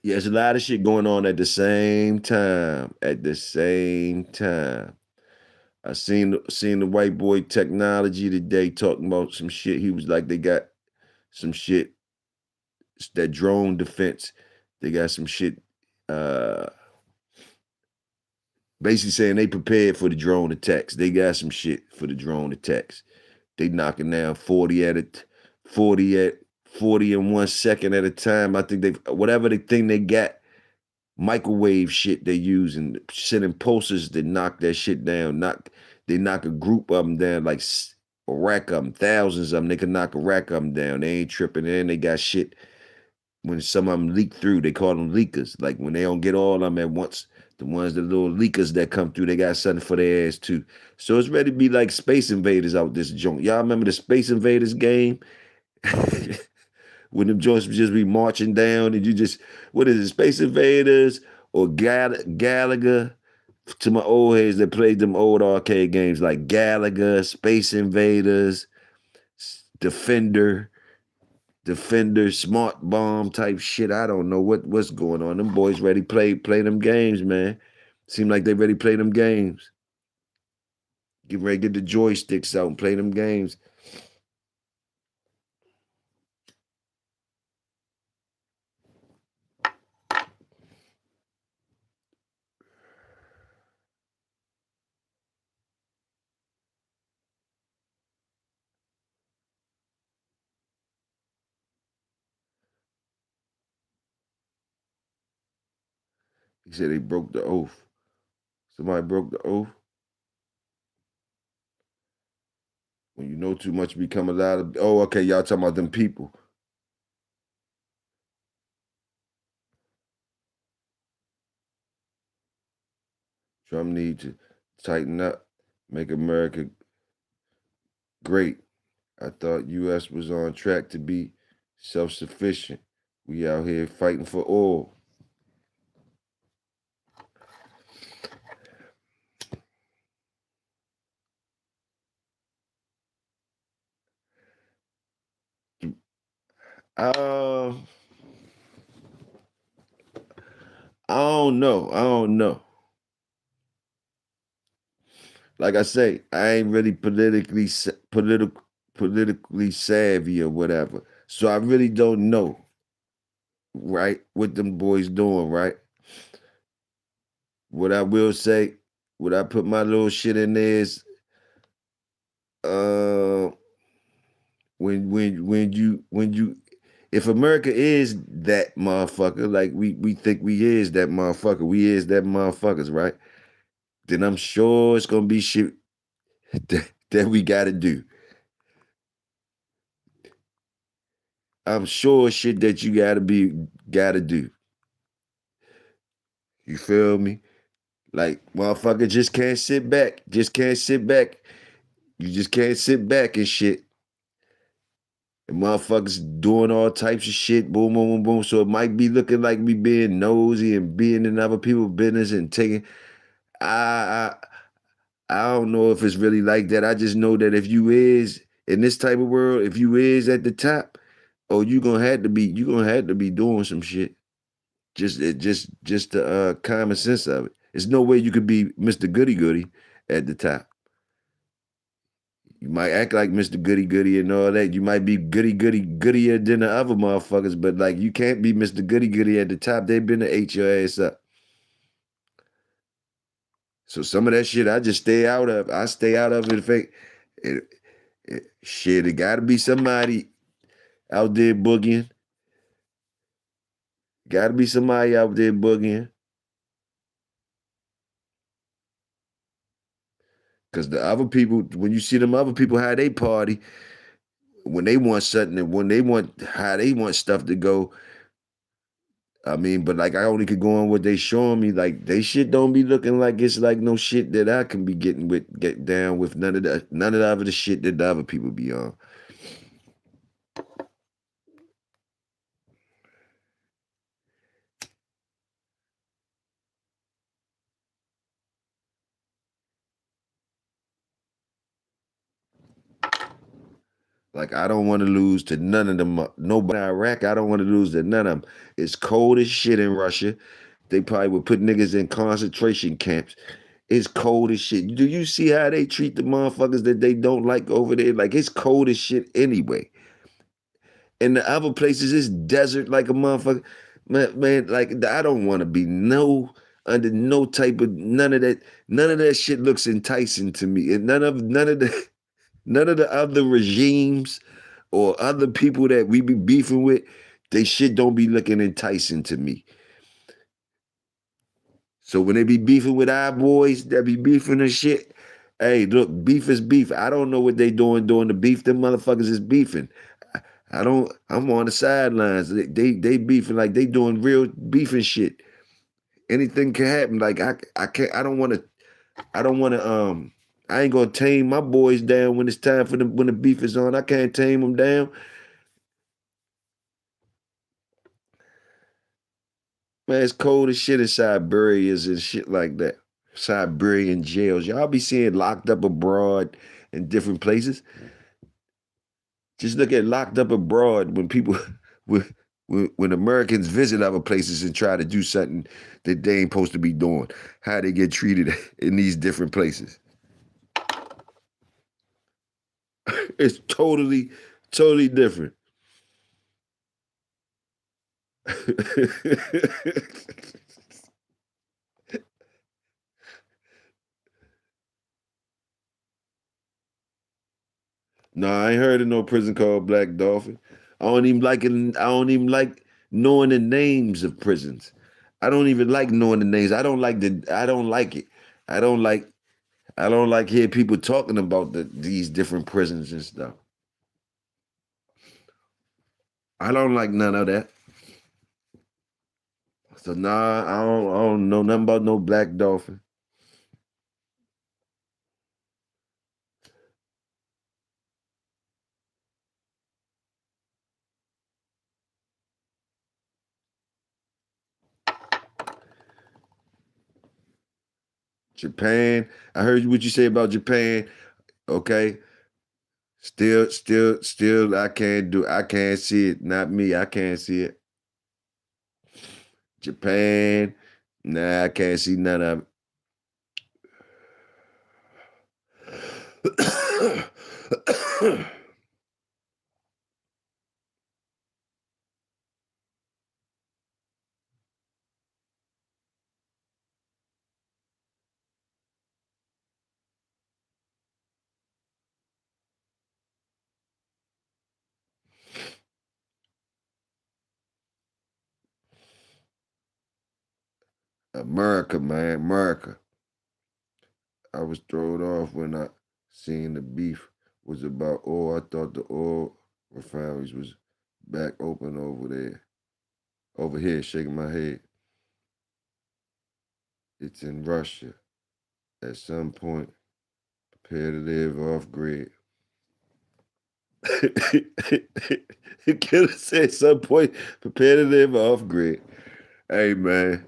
Yeah, it's a lot of shit going on at the same time. At the same time. I seen the white boy technology today talking about some shit. He was like, they got some shit, it's that drone defense. They got some shit uh basically saying they prepared for the drone attacks. They got some shit for the drone attacks. They knocking down 40 at 40 in 1 second at a time. I think they whatever they think they got, microwave shit they using, sending pulses that knock that shit down. They knock a group of them down, like a rack of them, thousands of them. They can knock a rack of them down. They ain't tripping. And they got shit. When some of them leak through, they call them leakers. Like when they don't get all of them at once, the ones, the little leakers that come through, they got something for their ass too. So it's ready to be like Space Invaders out this joint. Y'all remember the Space Invaders game? When them joints would just be marching down and you just, what is it, Space Invaders or Galaga? To my old heads that played them old arcade games like Galaga, Space Invaders, Defender, Smart Bomb type shit. I don't know what's going on. Them boys ready play them games, man. Seem like they ready play them games. Get ready, get the joysticks out and play them games. He said they broke the oath. Somebody broke the oath. When you know too much, you become a lot of. Oh, okay, y'all talking about them people. Trump need to tighten up, make America great. I thought U.S. was on track to be self-sufficient. We out here fighting for oil. Uh, I don't know. I don't know. Like I say, I ain't really politically savvy or whatever. So I really don't know, right, what them boys doing, right? What I will say, what I put my little shit in there is uh when you if America is that motherfucker, like we think we is that motherfucker, we is that motherfuckers, right? Then I'm sure it's gonna be shit that we gotta do. I'm sure shit that you gotta do. You feel me? Like motherfucker just can't sit back. Just can't sit back. You just can't sit back and shit. And motherfuckers doing all types of shit, boom, boom, boom, boom. So it might be looking like me being nosy and being in other people's business and taking. I I don't know if it's really like that. I just know that if you is in this type of world, if you is at the top, oh, you gonna have to be doing some shit. Just the common sense of it. There's no way you could be Mr. Goody Goody at the top. You might act like Mr. Goody Goody and all that. You might be goodier than the other motherfuckers, but like you can't be Mr. Goody Goody at the top. They've been to ate your ass up. So some of that shit I just stay out of. I stay out of it. Shit, it gotta be somebody out there boogieing. Gotta be somebody out there boogieing. Cause the other people, when you see them other people how they party, when they want something and when they want how they want stuff to go, I mean, but like I only could go on what they showing me. Like they shit don't be looking like it's like no shit that I can be get down with none of the other shit that the other people be on. Like I don't want to lose to none of them. Nobody in Iraq, I don't want to lose to none of them. It's cold as shit in Russia. They probably would put niggas in concentration camps. It's cold as shit. Do you see how they treat the motherfuckers that they don't like over there? Like it's cold as shit anyway. In the other places, it's desert like a motherfucker. Man, like I don't want to be under no type of none of that. None of that shit looks enticing to me. And none of the other regimes or other people that we be beefing with, they shit don't be looking enticing to me. So when they be beefing with our boys that be beefing and shit, hey, look, beef is beef. I don't know what they doing during the beef. Them motherfuckers is beefing. I don't. I'm on the sidelines. They beefing like they doing real beefing shit. Anything can happen. Like I can't. I don't want to. I don't want to. I ain't gonna tame my boys down when it's time for them when the beef is on. I can't tame them down. Man, it's cold as shit in Siberias and shit like that. Siberian jails. Y'all be seeing locked up abroad in different places. Just look at locked up abroad when people when Americans visit other places and try to do something that they ain't supposed to be doing. How they get treated in these different places. It's totally different. No, I ain't heard of no prison called Black Dolphin. I don't even like it. I don't even like knowing the names of prisons. I don't even like knowing the names. I don't like it. I don't like I don't like hear people talking about these different prisons and stuff. I don't like none of that. So nah, I don't know nothing about no Black Dolphin. Japan. I heard what you say about Japan. Okay. Still I can't see it. Not me. I can't see it. Japan. Nah, I can't see none of it. America, man, America. I was thrown off when I seen the beef was about oil. I thought the oil refineries was back open over there. Over here, shaking my head. It's in Russia. At some point, prepare to live off grid. Killer said at some point, prepare to live off grid. Hey man,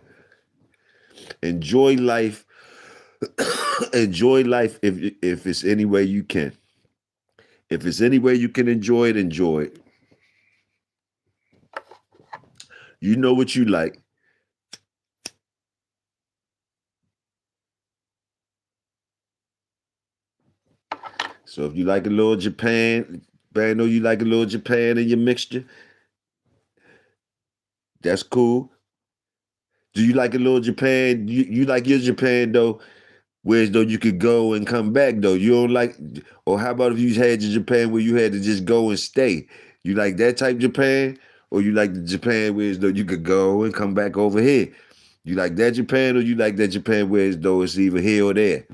enjoy life. Enjoy life if it's any way you can. If it's any way you can enjoy it, enjoy it. You know what you like. So So if you like a little Japan, Bando, you like a little Japan in your mixture, that's cool. Do you like a little Japan? You like your Japan though, whereas though you could go and come back though. You don't like, or how about if you had your Japan where you had to just go and stay? You like that type Japan, or you like the Japan where as though you could go and come back over here? You like that Japan, or you like that Japan where as though it's either here or there?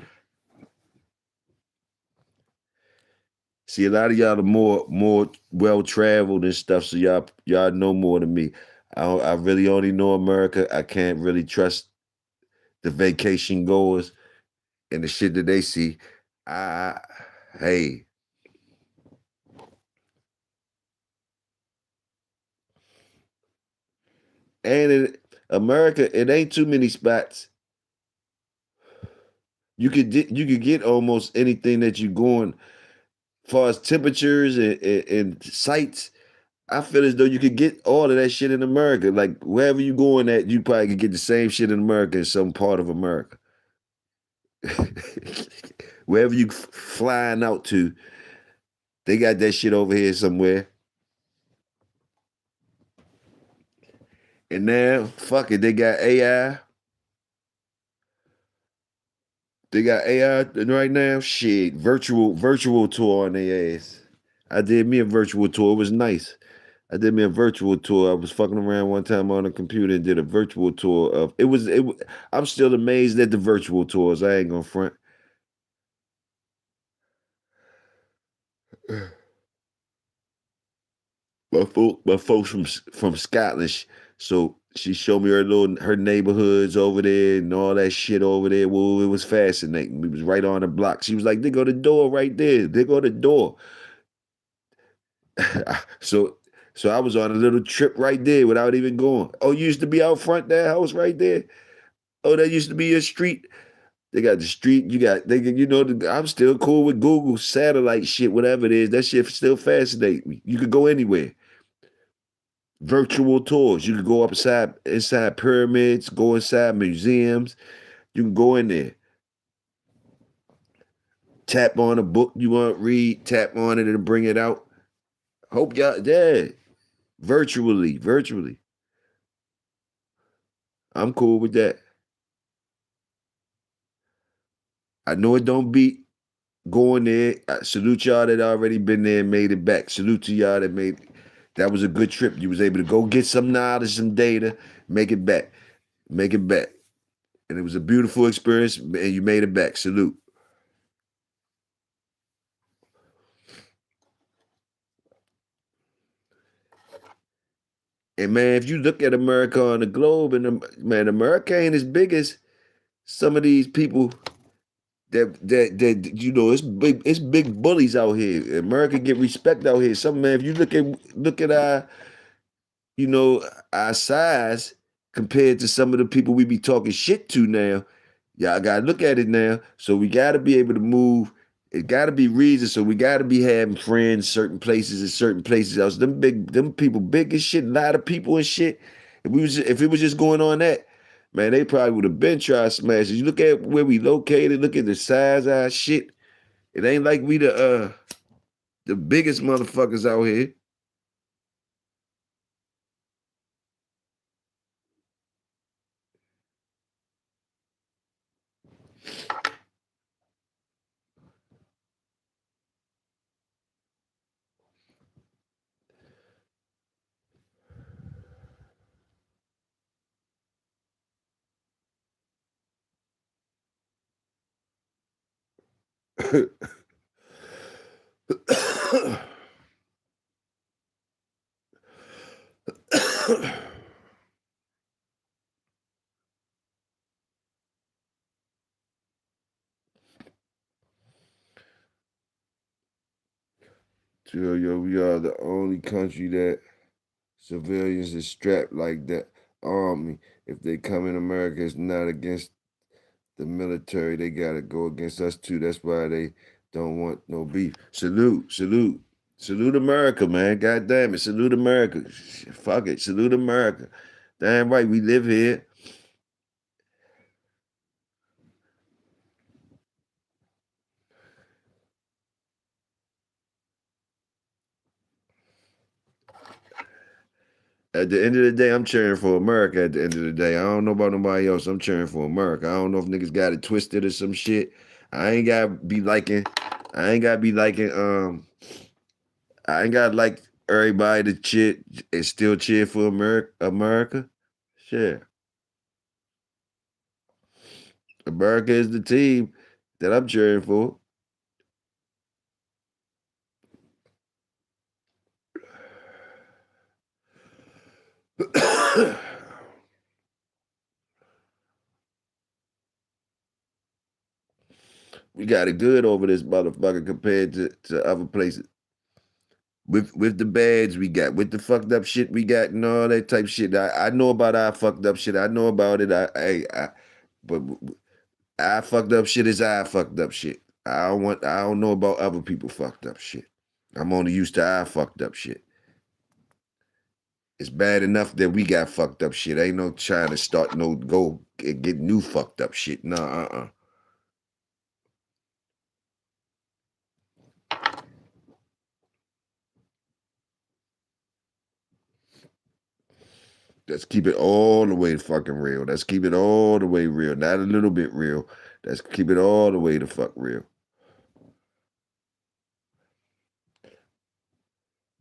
See, a lot of y'all are more well traveled and stuff, so y'all know more than me. I really only know America. I can't really trust the vacation goers and the shit that they see. I hey, and in America, it ain't too many spots. You could get almost anything that you going. Far as temperatures and sights, I feel as though you could get all of that shit in America. Like wherever you going at, you probably could get the same shit in America in some part of America. Wherever you flying out to, they got that shit over here somewhere. And now, fuck it, they got AI. They got AI right now. Shit, virtual tour on their ass. I did me a virtual tour. It was nice. I did me a virtual tour. I was fucking around one time on a computer and did a virtual tour of it was it. I'm still amazed at the virtual tours. I ain't gonna front. My folks from Scotland, so she showed me her neighborhoods over there and all that shit over there. Well, it was fascinating. We was right on the block. She was like, "They go the door right there. They go the door." so so I was on a little trip right there without even going. Oh, you used to be out front that house right there. Oh, that used to be your street. They got the street. You got I'm still cool with Google satellite shit, whatever it is. That shit still fascinates me. You could go anywhere. Virtual tours. You can go inside pyramids, go inside museums. You can go in there, tap on a book you want to read, tap on it and bring it out. Hope y'all, yeah, virtually. I'm cool with that. I know it don't beat going there. I salute y'all that already been there and made it back. Salute to y'all that made that was a good trip. You was able to go get some knowledge, some data, make it back, make it back, and it was a beautiful experience. And you made it back. Salute. And man, if you look at America on the globe, and man, America ain't as big as some of these people that it's big bullies out here. America get respect out here. Some man, if you look at our you know, our size compared to some of the people we be talking shit to now. Y'all gotta look at it now. So we gotta be able to move. It gotta be reason. So we gotta be having friends certain places and certain places else. Them people big as shit, a lot of people and shit. If it was just going on that, man, they probably would have been trying to smash it. You look at where we located, look at the size of our shit. It ain't like we the biggest motherfuckers out here. Yo, we are the only country that civilians is strapped like that. Army, if they come in America, it's not against the military. They gotta go against us too. That's why they don't want no beef. Salute America, man. God damn it, salute America. Fuck it, salute America. Damn right, we live here. At the end of the day, I'm cheering for America. At the end of the day, I don't know about nobody else. I'm cheering for America. I don't know if niggas got it twisted or some shit. I ain't gotta be liking. I ain't gotta be liking. I ain't gotta like everybody to cheer and still cheer for America. America, sure. America is the team that I'm cheering for. We got it good over this motherfucker compared to other places. With the bads we got, with the fucked up shit we got, and all that type shit. I know about our fucked up shit. I know about it. But I fucked up shit is I fucked up shit. I don't know about other people fucked up shit. I'm only used to our fucked up shit. It's bad enough that we got fucked up shit. Ain't no trying to start no go get new fucked up shit. No, Let's keep it all the way fucking real. Let's keep it all the way real. Not a little bit real. Let's keep it all the way the fuck real.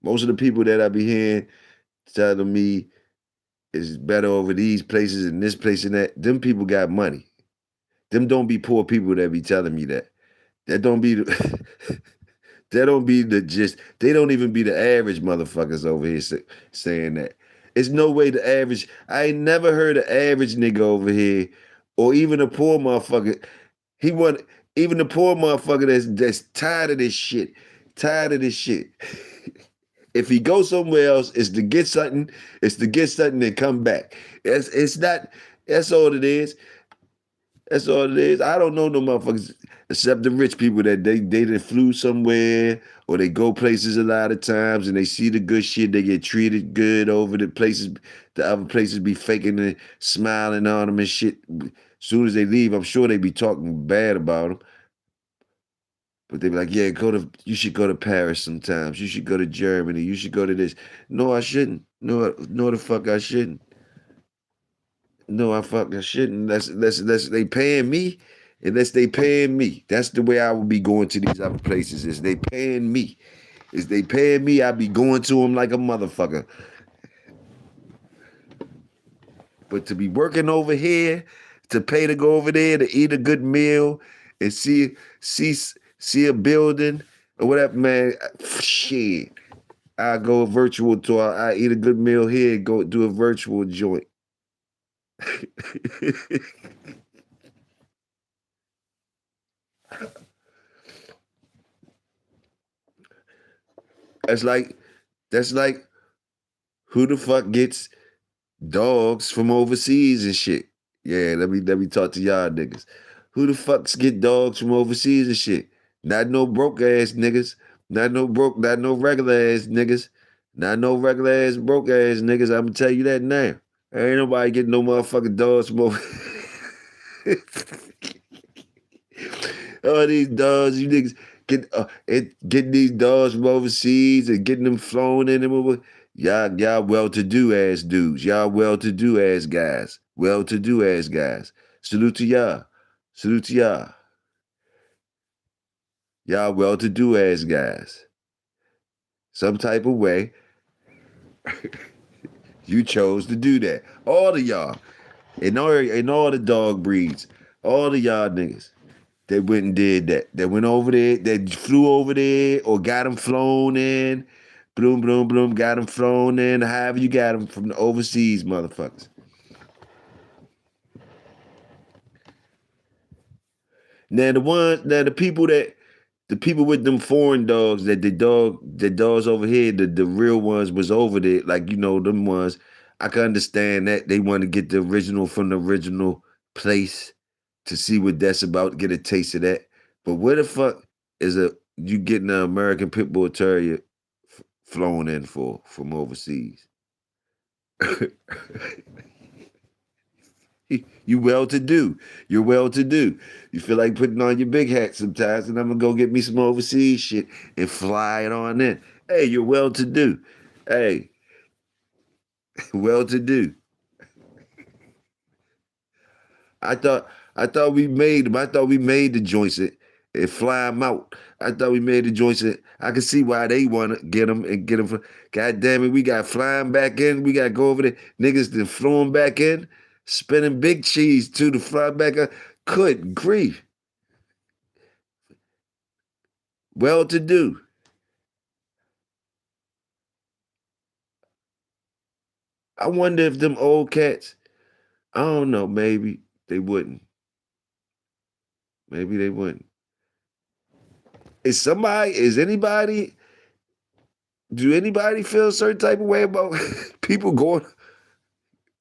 Most of the people that I be hearing telling me it's better over these places and this place and that, them people got money. Them don't be poor people that be telling me that. That don't be the that don't be the just. They don't even be the average motherfuckers over here saying that. It's no way the average. I ain't never heard an average nigga over here, or even a poor motherfucker. He want even the poor motherfucker that's tired of this shit. Tired of this shit. If he goes somewhere else, it's to get something. It's to get something and come back. It's not. That's all it is. That's all it is. I don't know no motherfuckers except the rich people that they done flew somewhere or they go places a lot of times and they see the good shit. They get treated good over the places. The other places be faking and smiling on them and shit. As soon as they leave, I'm sure they be talking bad about them. But they be like, yeah, you should go to Paris sometimes. You should go to Germany. You should go to this. No, I shouldn't. No, the fuck I shouldn't. No, I fucking shouldn't. That's they paying me. Unless they paying me. That's the way I would be going to these other places. Is they paying me. Is they paying me, I'd be going to them like a motherfucker. But to be working over here, to pay to go over there to eat a good meal and see see a building or whatever, man, shit. I go virtual to I eat a good meal here, go do a virtual joint. That's like that's like who the fuck gets dogs from overseas and shit? Yeah, let me talk to y'all niggas. Who the fucks get dogs from overseas and shit? Not no broke ass niggas. Not no regular ass niggas. Not no regular ass broke ass niggas. I'm gonna tell you that now. Ain't nobody getting no motherfucking dogs from over. All these dogs, you niggas getting these dogs from overseas and getting them flown in them. Y'all well-to-do ass dudes. Y'all well-to-do ass guys. Well-to-do ass guys. Salute to y'all. Salute to y'all. Y'all well-to-do ass guys. Some type of way, you chose to do that. All of y'all. In all the dog breeds. All of y'all niggas. They went and did that. They went over there, they flew over there or got them flown in. Bloom, bloom, bloom, got them flown in. However you got them from the overseas motherfuckers. Now the people the people with them foreign dogs the dogs over here, the real ones was over there, like them ones. I can understand that they want to get the original from the original place to see what that's about, get a taste of that. But where the fuck is you getting an American Pit Bull Terrier flown in for from overseas? You well to do. You're well to do. You feel like putting on your big hat sometimes, and I'm gonna go get me some overseas shit and fly it on in. Hey, you're well to do. Hey, Well-to-do. I thought I thought we made them. I thought we made the joints and fly them out. I thought we made the joints. I can see why they want to get them and get them. God damn it, we got flying back in. We got to go over there. Niggas then flew them back in, spinning big cheese to the fly back up. Good grief. Well to do. I wonder if them old cats, I don't know, maybe they wouldn't. Maybe they wouldn't. Is anybody, do anybody feel a certain type of way about people going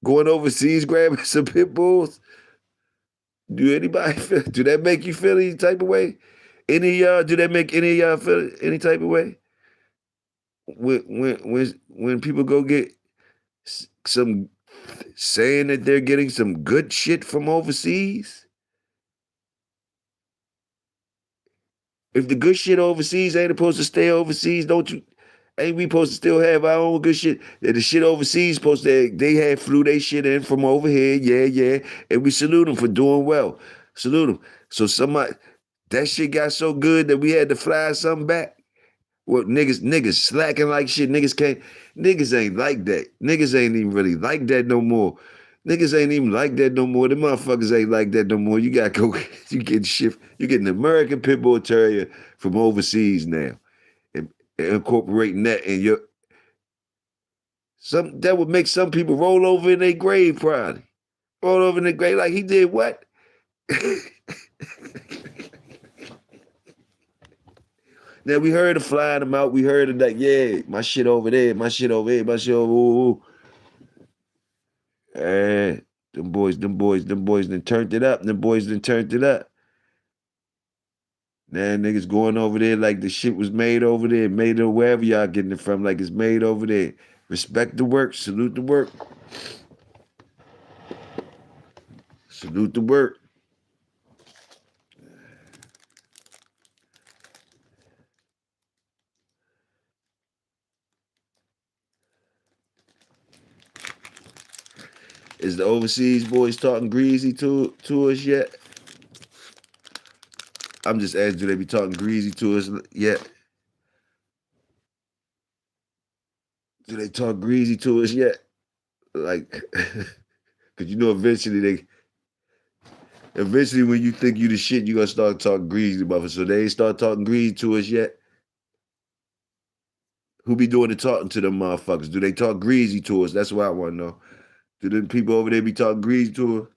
overseas grabbing some pit bulls? Do anybody feel, do that make you feel any type of way? Any of y'all, do that make any of y'all feel any type of way? When people go get some saying that they're getting some good shit from overseas? If the good shit overseas ain't supposed to stay overseas, don't you? Ain't we supposed to still have our own good shit? That the shit overseas supposed to they had flew they shit in from over here, yeah, yeah, and we salute them for doing well. Salute them. So somebody that shit got so good that we had to fly something back. Well, niggas slacking like shit. Niggas ain't like that. Niggas ain't even really like that no more. Niggas ain't even like that no more. The motherfuckers ain't like that no more. You gotta go, you get shit. You get an American Pit Bull Terrier from overseas now. And incorporating that in your, some that would make some people roll over in their grave probably. Roll over in their grave like he did what? Now we heard of flying them out. We heard of that. Yeah, my shit over there. My shit over here. My shit over. Ooh, ooh. Them boys done turned it up. Them boys done turned it up. Now niggas going over there like the shit was made over there, made it wherever y'all getting it from, like it's made over there. Respect the work. Salute the work. Salute the work. Is the overseas boys talking greasy to us yet? I'm just asking, do they be talking greasy to us yet? Do they talk greasy to us yet? Like, cause you know eventually when you think you the shit, you gonna start talking greasy about it. So they ain't start talking greasy to us yet. Who be doing the talking to them motherfuckers? Do they talk greasy to us? That's what I want to know. Do them people over there be talking greasy to us?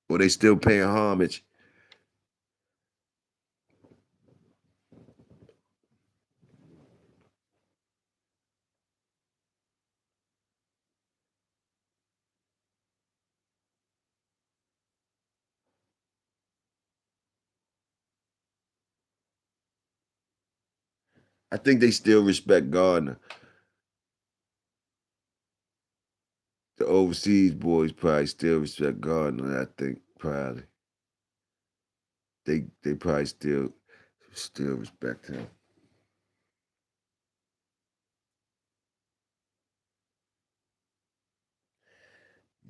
Or they still paying homage? I think they still respect Gardner. The overseas boys probably still respect Gardner, I think, probably. They probably still respect him.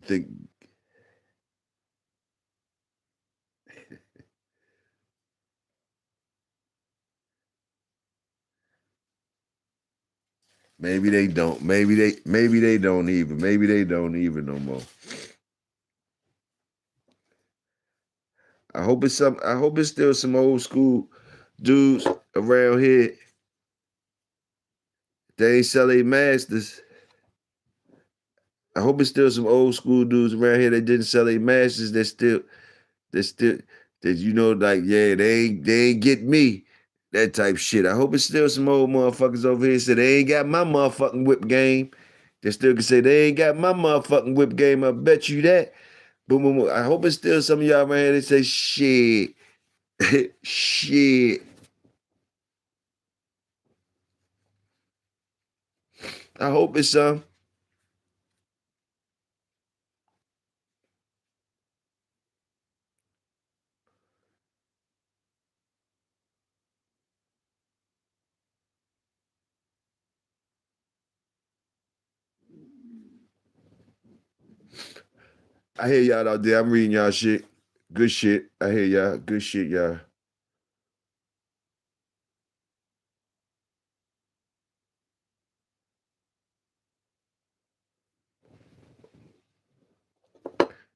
Think maybe they don't. Maybe they don't even. Maybe they don't even no more. I hope it's still some old school dudes around here. They ain't sell their masters. I hope it's still some old school dudes around here that didn't sell their masters that still that you know, like, yeah, they ain't get me. That type shit. I hope it's still some old motherfuckers over here say they ain't got my motherfucking whip game. They still can say they ain't got my motherfucking whip game. I bet you that. Boom, boom, boom. I hope it's still some of y'all around here that say shit. Shit. I hope it's some. I hear y'all out there. I'm reading y'all shit. Good shit. I hear y'all. Good shit, y'all.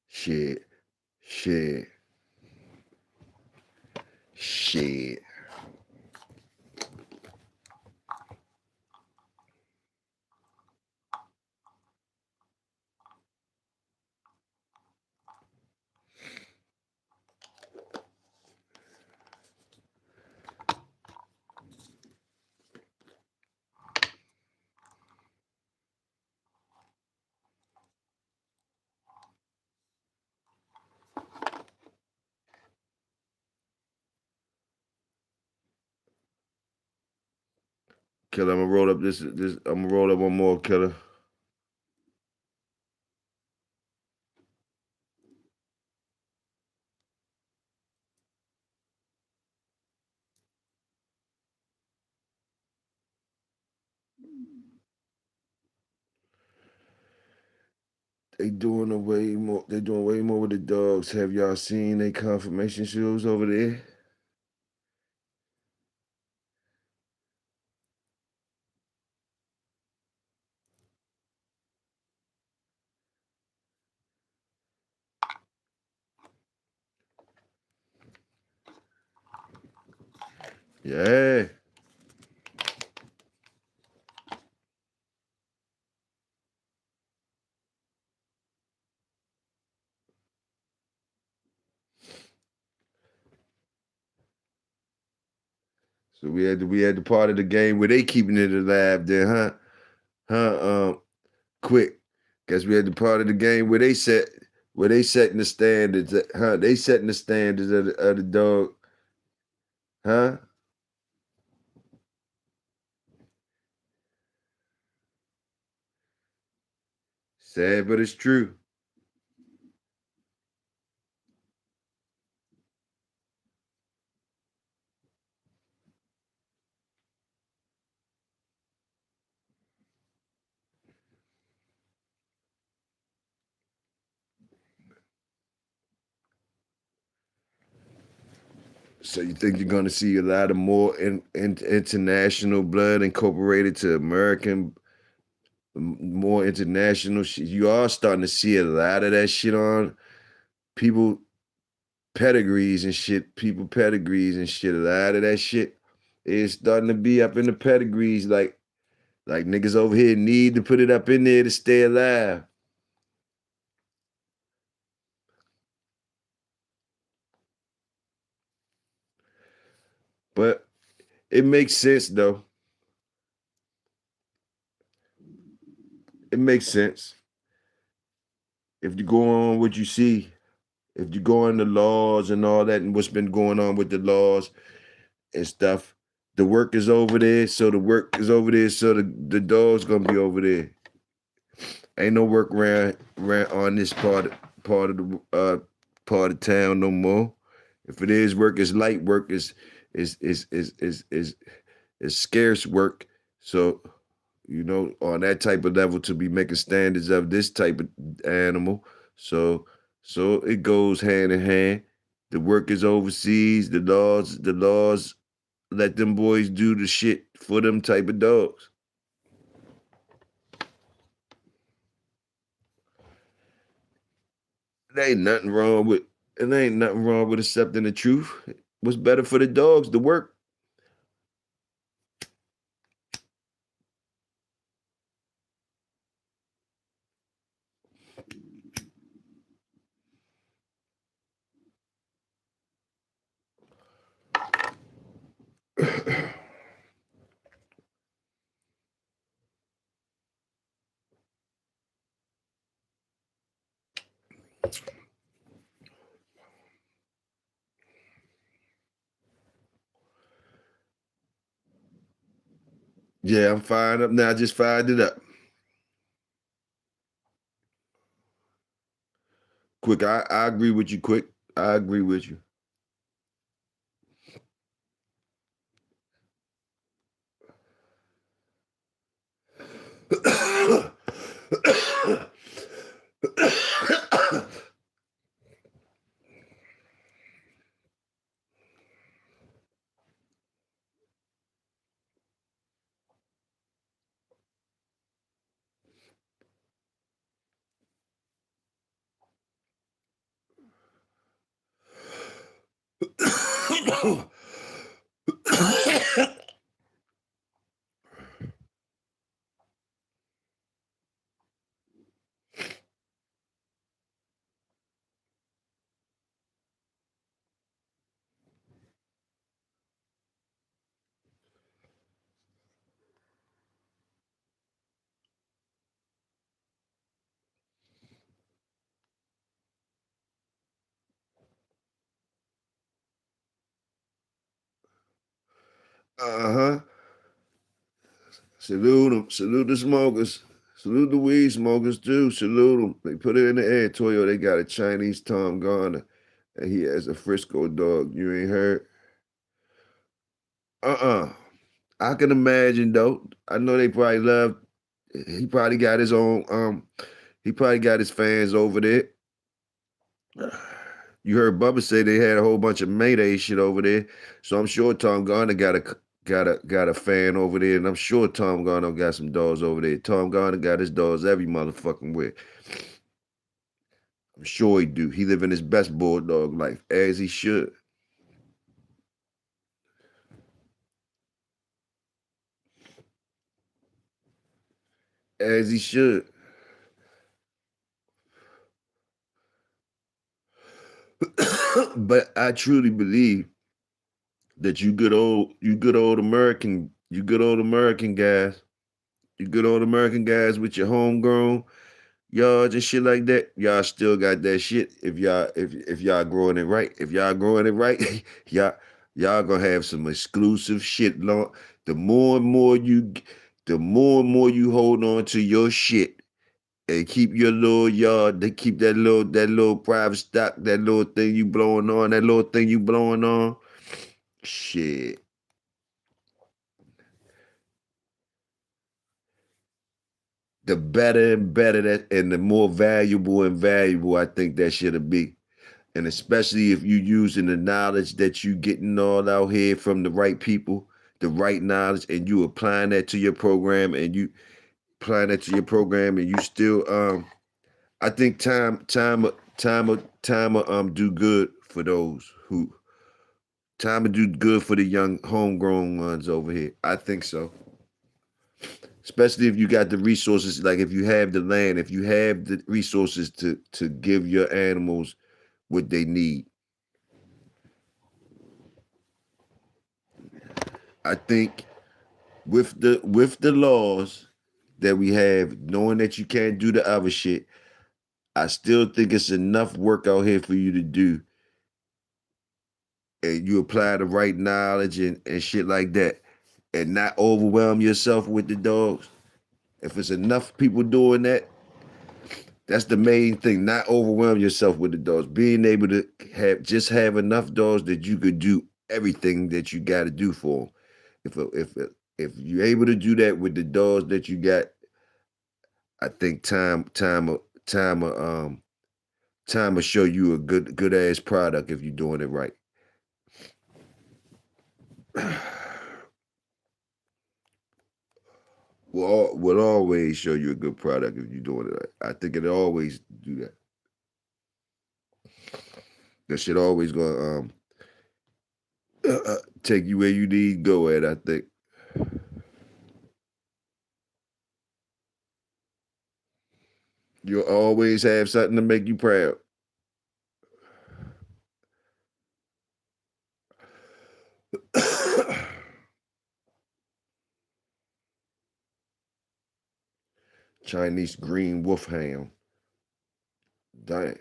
Shit. Shit. Shit. Killer, I'm gonna roll up this. I'm gonna roll up one more, Killer. They doing a way more. They doing way more with the dogs. Have y'all seen they confirmation shows over there? Yeah. So we had the part of the game where they keeping it alive there, huh? Quick. Guess we had the part of the game where they setting the standards, huh? They setting the standards of the dog, huh? Sad, but it's true. So you think you're gonna see a lot of more international blood incorporated to American, more international shit? You are starting to see a lot of that shit on people pedigrees and shit. People pedigrees and shit. A lot of that shit is starting to be up in the pedigrees. Like niggas over here need to put it up in there to stay alive. But it makes sense though. It makes sense. If you go on what you see, if you go on the laws and all that and what's been going on with the laws and stuff, the work is over there, so the work is over there, so the dog's gonna be over there. Ain't no work around on this part of the part of town no more. If it is work, it's light work, is scarce work. So on that type of level to be making standards of this type of animal. So so it goes hand in hand. The work is overseas. The laws let them boys do the shit for them type of dogs. There ain't nothing wrong with There ain't nothing wrong with accepting the truth. What's better for the dogs? The work. Yeah, I'm fired up now. I just fired it up. Quick, I agree with you, quick. I agree with you. Uh-huh. Salute them. Salute the smokers. Salute the weed smokers too. Salute them. They put it in the air. Toyo, they got a Chinese Tom Garner. And he has a Frisco dog. You ain't heard? Uh-uh. I can imagine though. I know they probably love. He probably got his own. He probably got his fans over there. You heard Bubba say they had a whole bunch of Mayday shit over there, so I'm sure Tom Garner got a fan over there, and I'm sure Tom Garner got some dogs over there. Tom Garner got his dogs every motherfucking way. I'm sure he do. He living his best bulldog life as he should. As he should. But I truly believe that you good old American guys, you good old American guys with your homegrown yards and shit like that, y'all still got that shit if y'all growing it right. If y'all growing it right, y'all gonna have some exclusive shit. The more and more you the more and more you hold on to your shit and keep your little yard, they keep that little private stock, that little thing you blowing on, that little thing you blowing on. Shit. The better and better that and the more valuable and valuable I think that should be. And especially if you using the knowledge that you getting all out here from the right people, the right knowledge, and you applying that to your program and you applying that to your program and you still I think time do good for those who time will do good for the young homegrown ones over here. I think so. Especially if you got the resources, like if you have the land, if you have the resources to give your animals what they need. I think with the laws that we have, knowing that you can't do the other shit, I still think it's enough work out here for you to do. And you apply the right knowledge and shit like that. And not overwhelm yourself with the dogs. If it's enough people doing that, that's the main thing. Not overwhelm yourself with the dogs. Being able to have enough dogs that you could do everything that you got to do for them. If you're able to do that with the dogs that you got, I think time will show you a good ass product if you're doing it right. Will always show you a good product if you're doing it right. I think it always do that. That shit always gonna take you where you need to go at. I think you'll always have something to make you proud. Chinese green wolfhound. Damn.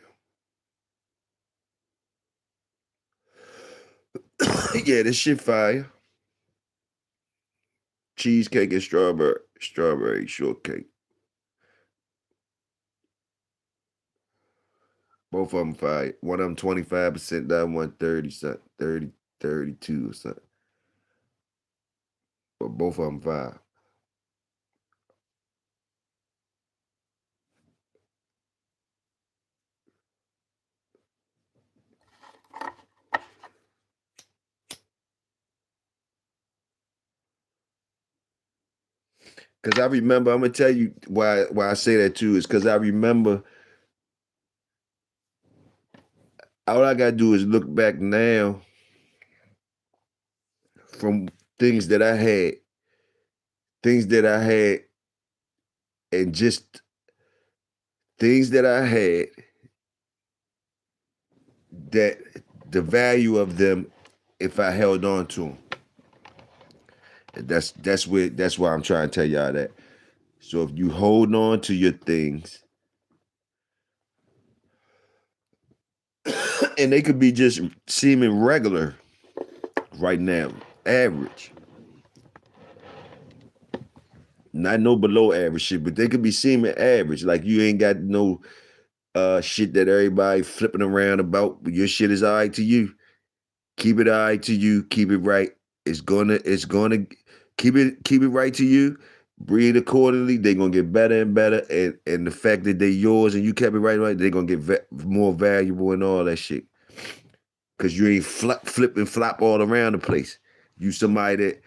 Yeah, this shit fire. Cheesecake and strawberry shortcake. Both of them fire. One of them 25%, that one 30 something, 30, 32 or something. But both of them fire. Cause I remember, I'm gonna tell you why I say that too, is cause I remember all I gotta do is look back now from things that I had, things that I had, and just things that I had that the value of them if I held on to them. That's why I'm trying to tell y'all that. So if you hold on to your things, and they could be just seeming regular right now, average, not no below average shit, but they could be seeming average. Like you ain't got no shit that everybody flipping around about, but your shit is all right to you. Keep it all right to you. Keep it right. It's gonna keep it right to you. Breathe accordingly. They're gonna get better and better. And the fact that they're yours and you kept it right, they're gonna get more valuable and all that shit. Cause you ain't flip and flop all around the place. You somebody that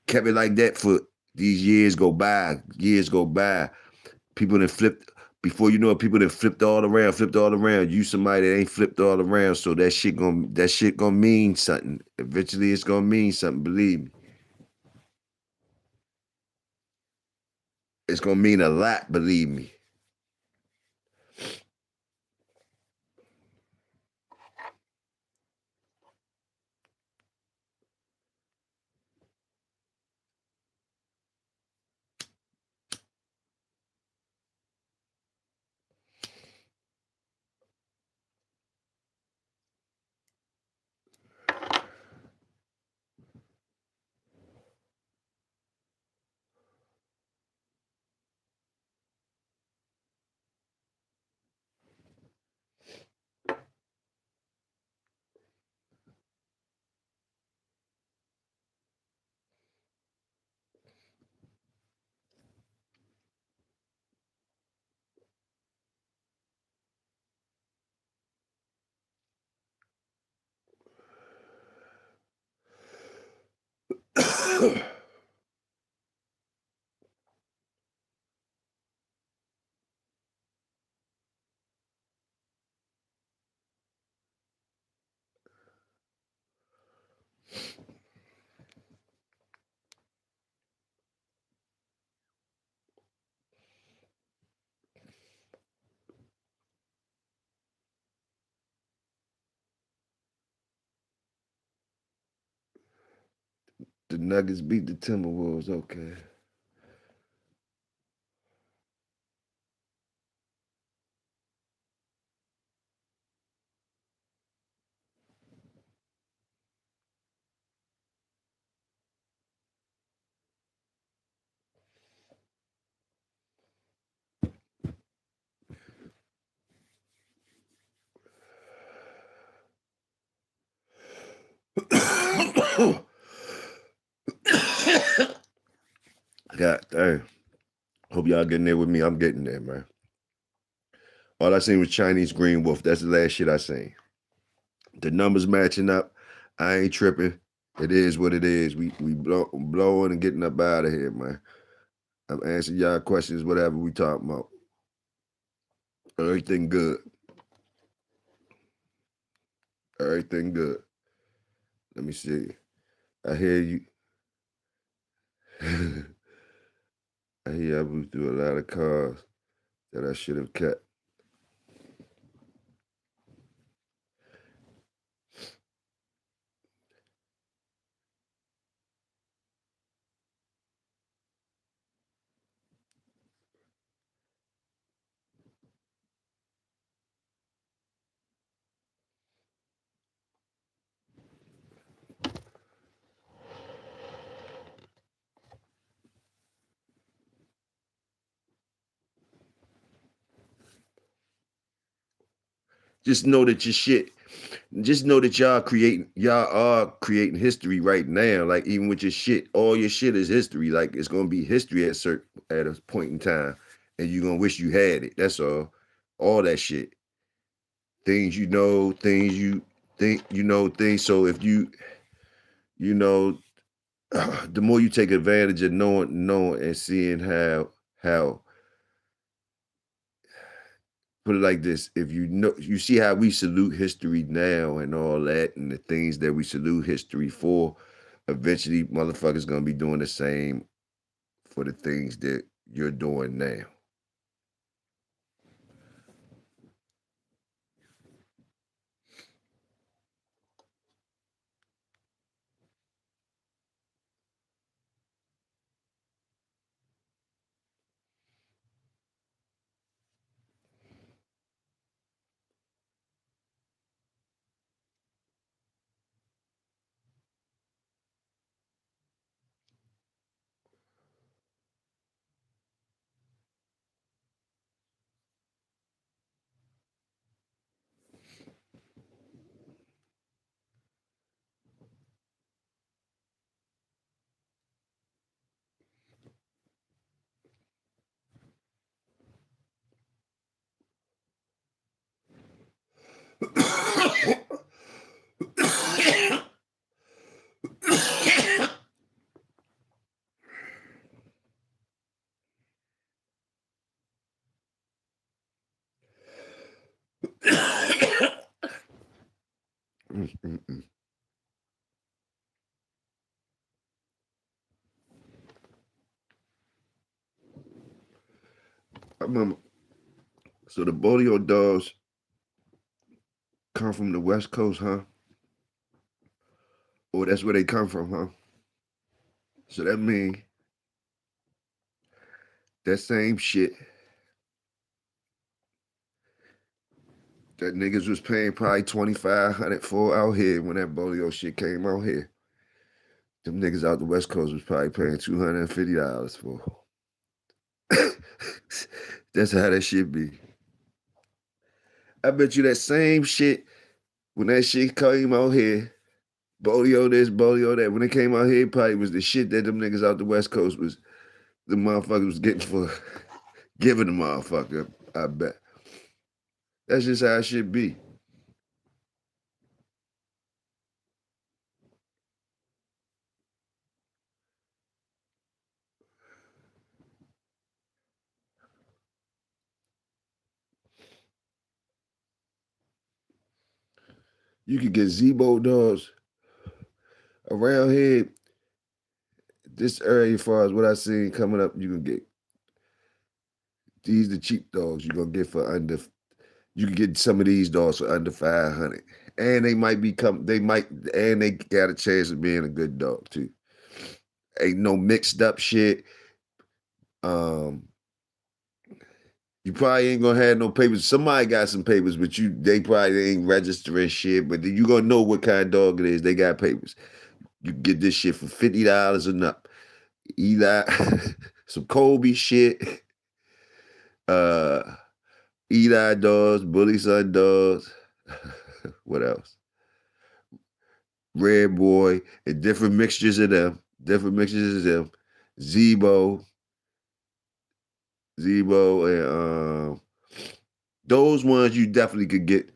kept it like that for these years go by. People that flipped before you know it, people that flipped all around. You somebody that ain't flipped all around, so that shit gonna mean something. Eventually it's gonna mean something, believe me. It's gonna mean a lot, believe me. The Nuggets beat the Timberwolves. Okay. God damn. Hope y'all getting there with me. I'm getting there, man. All I seen was Chinese Green Wolf. That's the last shit I seen. The numbers matching up. I ain't tripping. It is what it is. We blowing and getting up out of here, man. I'm answering y'all questions, whatever we talking about. Everything good. Everything good. Let me see. I hear you. I hear I blew through a lot of cars that I should have kept. Just know that your shit. Just know that y'all are creating history right now. Like even with your shit, all your shit is history. Like it's gonna be history at a point in time, and you're gonna wish you had it. That's all. All that shit. Things you know, things you think you know, things. So if you know, the more you take advantage of knowing and seeing how put it like this, if you know you see how we salute history now and all that and the things that we salute history for, eventually motherfuckers gonna be doing the same for the things that you're doing now. I remember. So the Bolio dogs come from the West Coast, huh? Or that's where they come from, huh? So that means that same shit that niggas was paying probably 2,500 for out here when that Bolio shit came out here. Them niggas out the West Coast was probably paying $250 for. That's how that shit be. I bet you that same shit when that shit came out here, Bolio this, Bolio that. When it came out here, it probably was the shit that them niggas out the West Coast was the motherfuckers was getting for giving the motherfucker. I bet. That's just how it should be. You could get Zebo dogs around here. This area, as far as what I seen coming up, you can get these the cheap dogs you gonna get for under. You can get some of these dogs for under 500, and they might become. They might, and they got a chance of being a good dog too. Ain't no mixed up shit. Um, you probably ain't gonna have no papers. Somebody got some papers, but they probably ain't registering shit. But you gonna know what kind of dog it is. They got papers. You can get this shit for $50 and up. Eli, some Kobe shit. Uh, Eli dogs, Bully Son dogs. What else? Red Boy, and different mixtures of them. Different mixtures of them. Zebo, and those ones you definitely could get.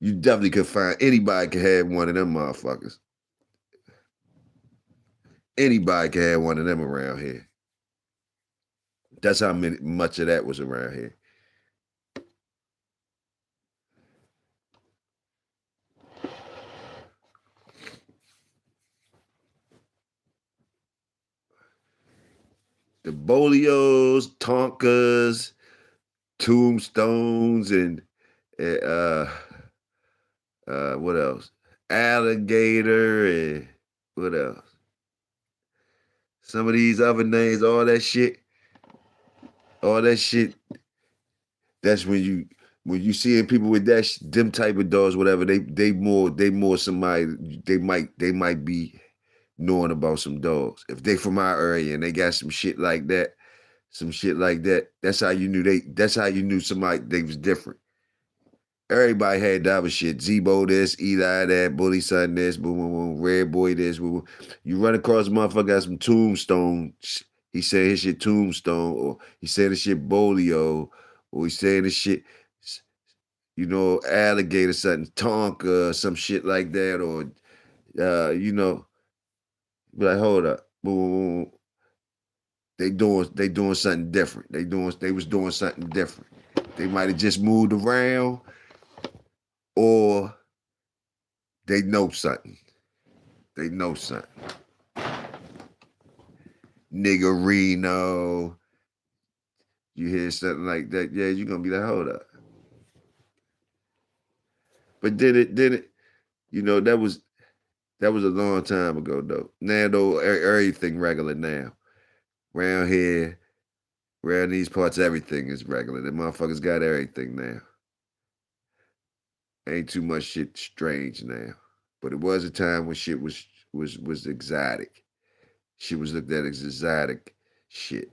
You definitely could find. Anybody could have one of them motherfuckers. Anybody could have one of them around here. That's how much of that was around here. The Bolios, Tonkas, Tombstones, and what else? Alligator, and what else? Some of these other names, all that shit. That's when you seeing people with them type of dogs, whatever. They more somebody. They might be knowing about some dogs if they from our area and they got some shit like that. Some shit like that. That's how you knew That's how you knew somebody they was different. Everybody had that other shit. Zebo this, Eli that, Bully Son this, boom, boom, boom, Red Boy this, boom, boom. You run across a motherfucker got some Tombstone. He said his shit Tombstone, or he said his shit Bolio, or he said his shit, Alligator something, Tonka, some shit like that, or be like, hold up, boom, boom, boom. They doing something different. They was doing something different. They might have just moved around, or they know something. They know something. Niggerino. You hear something like that, yeah, you're gonna be like, hold up. But then it, that was a long time ago though. Now though, everything regular now. Around here, around these parts, everything is regular. The motherfuckers got everything now. Ain't too much shit strange now. But it was a time when shit was exotic. Shit was looked at as exotic shit.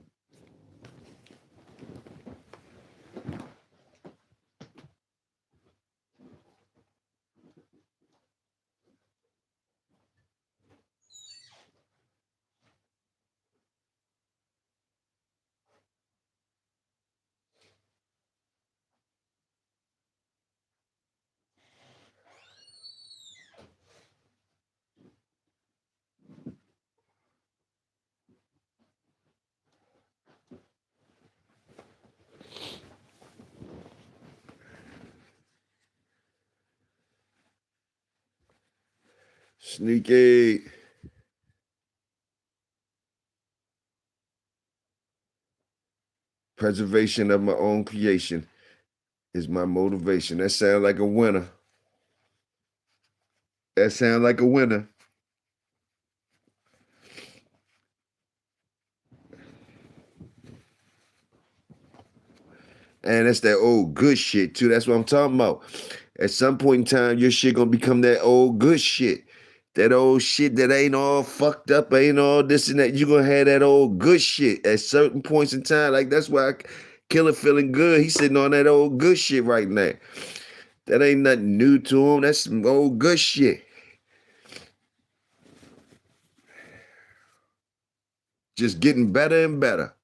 Sneaky. Preservation of my own creation is my motivation. That sounds like a winner. That sounds like a winner. And that's that old good shit too. That's what I'm talking about. At some point in time, your shit gonna become that old good shit. That old shit that ain't all fucked up, ain't all this and that. You gonna have that old good shit at certain points in time. Like that's why Killer feeling good. He's sitting on that old good shit right now. That ain't nothing new to him. That's some old good shit. Just getting better and better.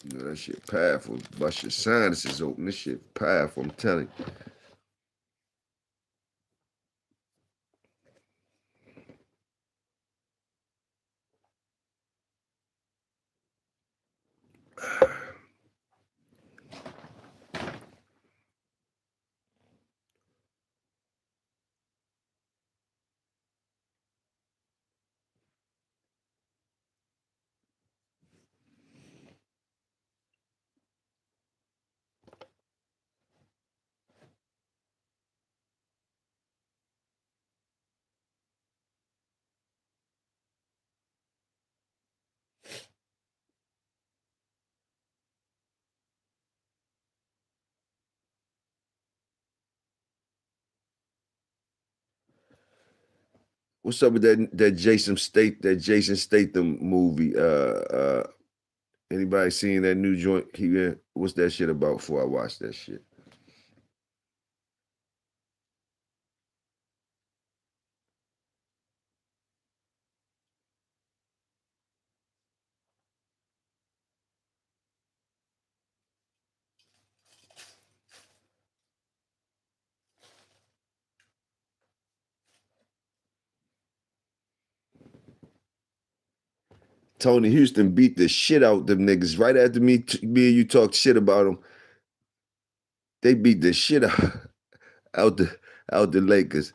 That shit powerful. Bust your sinuses open. This shit powerful, I'm telling you. What's up with that Jason Statham movie? Anybody seen that new joint? What's that shit about before I watch that shit? Tony Houston beat the shit out them niggas right after me and you talked shit about them. They beat the shit out the out the Lakers.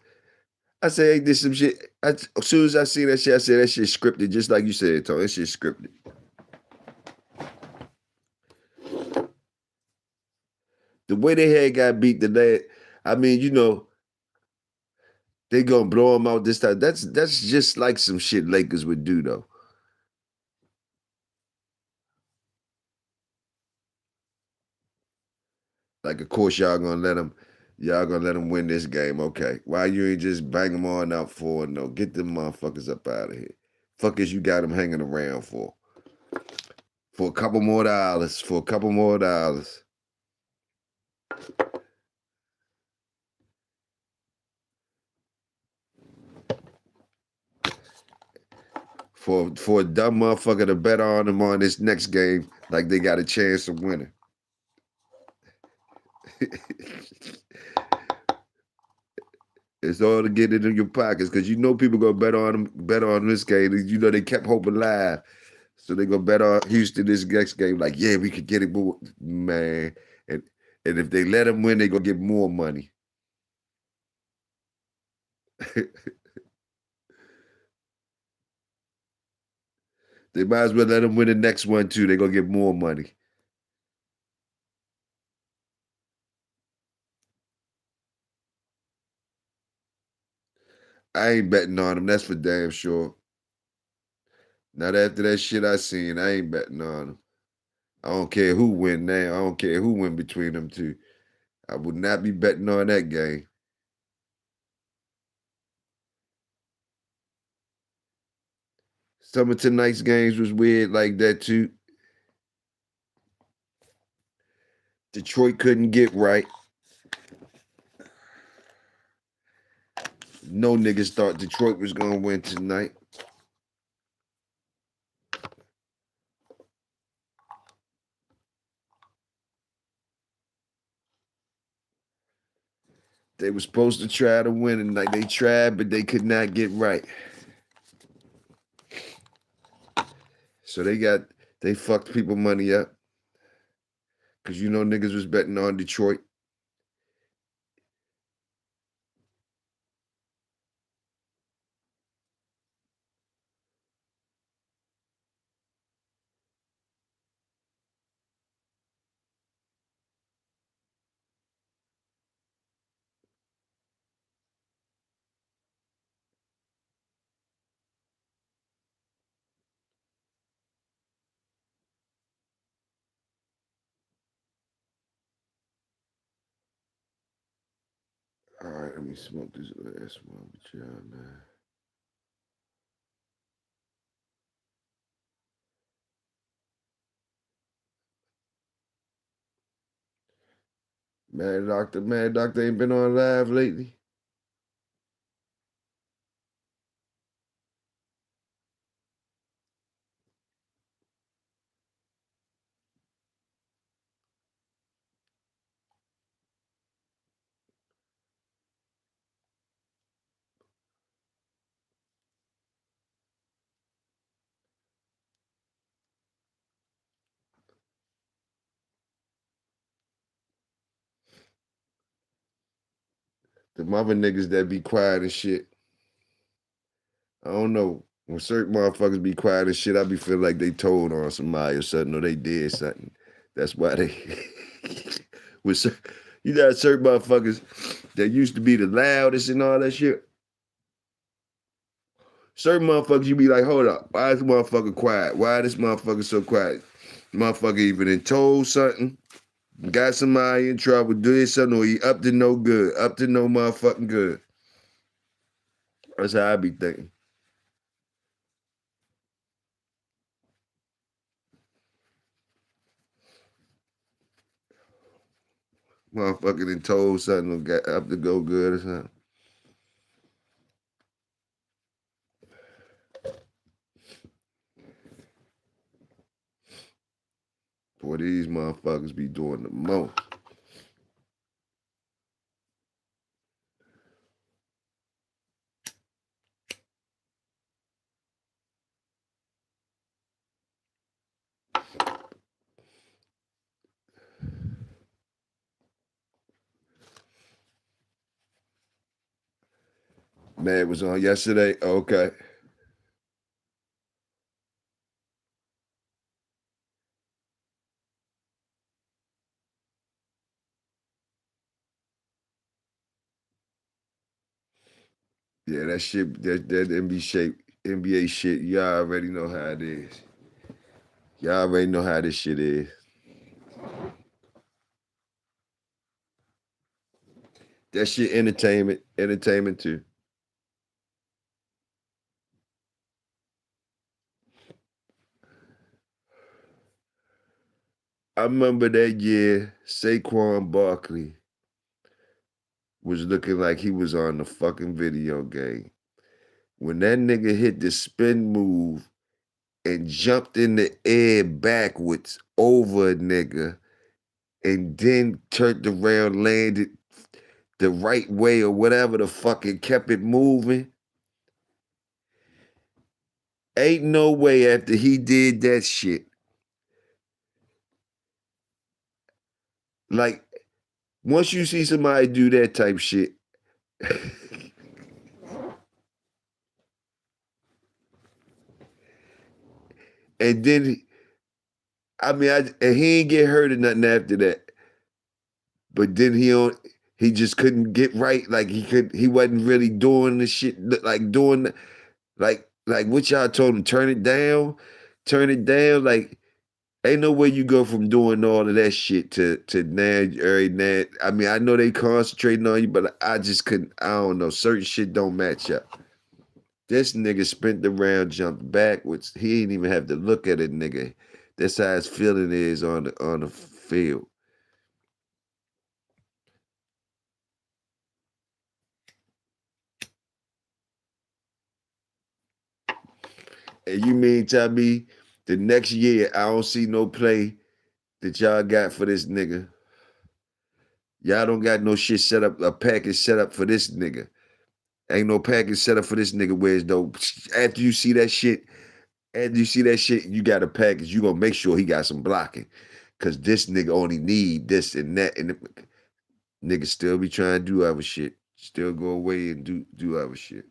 I said, hey, this some shit. As soon as I see that shit, I said that shit scripted, just like you said, Tony. That shit scripted. The way they had got beat the last, I mean, they gonna blow them out this time. That's just like some shit Lakers would do though. Like, of course, y'all gonna let them win this game. Okay. Why you ain't just bang them on out for no? Get them motherfuckers up out of here. Fuck is you got them hanging around for? For a couple more dollars. For a couple more dollars. for a dumb motherfucker to bet on them on this next game like they got a chance of winning. It's all to get it in your pockets because you know people gonna bet on this game. You know they kept hope alive. So they gonna bet on Houston this next game, like, yeah, we could get it more, man. And and if they let them win, they gonna get more money. They might as well let them win the next one too. They gonna get more money. I ain't betting on them. That's for damn sure. Not after that shit I seen, I ain't betting on them. I don't care who win now. I don't care who win between them two. I would not be betting on that game. Some of tonight's games was weird like that too. Detroit couldn't get right. No niggas thought Detroit was gonna win tonight. They were supposed to try to win, and like they tried, but they could not get right. So they fucked people money up. Cause you know niggas was betting on Detroit. All right, let me smoke this last one with y'all, man. Mad Doctor ain't been on live lately. The mother niggas that be quiet and shit. I don't know. When certain motherfuckers be quiet and shit, I be feeling like they told on somebody or something, or they did something. That's why they with you got certain motherfuckers that used to be the loudest and all that shit. Certain motherfuckers, you be like, hold up, why is this motherfucker quiet? Why this motherfucker so quiet? Motherfucker even done told something, got somebody in trouble, did something, or he up to no good, up to no motherfucking good. That's how I be thinking. Motherfucker done told something or got up to go good or something. Boy, these motherfuckers be doing the most. Man, was on yesterday. Okay. Yeah, that shit, that NBA shit, y'all already know how it is. Y'all already know how this shit is. That shit entertainment too. I remember that year Saquon Barkley was looking like he was on the fucking video game. When that nigga hit the spin move and jumped in the air backwards over a nigga and then turned around, landed the right way or whatever the fuck and kept it moving. Ain't no way after he did that shit. Like, once you see somebody do that type shit, and then I mean, and he ain't get hurt or nothing after that. But then he just couldn't get right. Like he wasn't really doing the shit like doing like what y'all told him, turn it down. Like ain't no way you go from doing all of that shit to now. I mean, I know they concentrating on you, but I just couldn't. I don't know. Certain shit don't match up. This nigga spent the round, jumped backwards. He didn't even have to look at it, nigga. That's how his feeling is on the field. And you mean tell me the next year I don't see no play that y'all got for this nigga? Y'all don't got no shit set up, a package set up for this nigga. Ain't no package set up for this nigga where it's no after you see that shit, you got a package, you gonna make sure he got some blocking. Cause this nigga only need this and that, and the nigga still be trying to do other shit. Still go away and do other shit.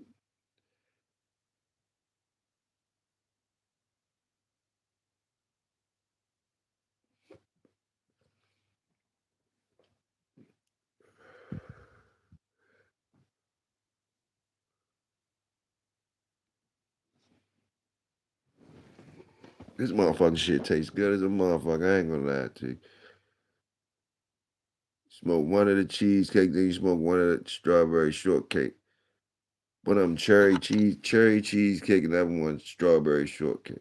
This motherfucking shit tastes good as a motherfucker. I ain't gonna lie to you. Smoke one of the cheesecake, then you smoke one of the strawberry shortcake. One of them cherry cheesecake, and that one strawberry shortcake.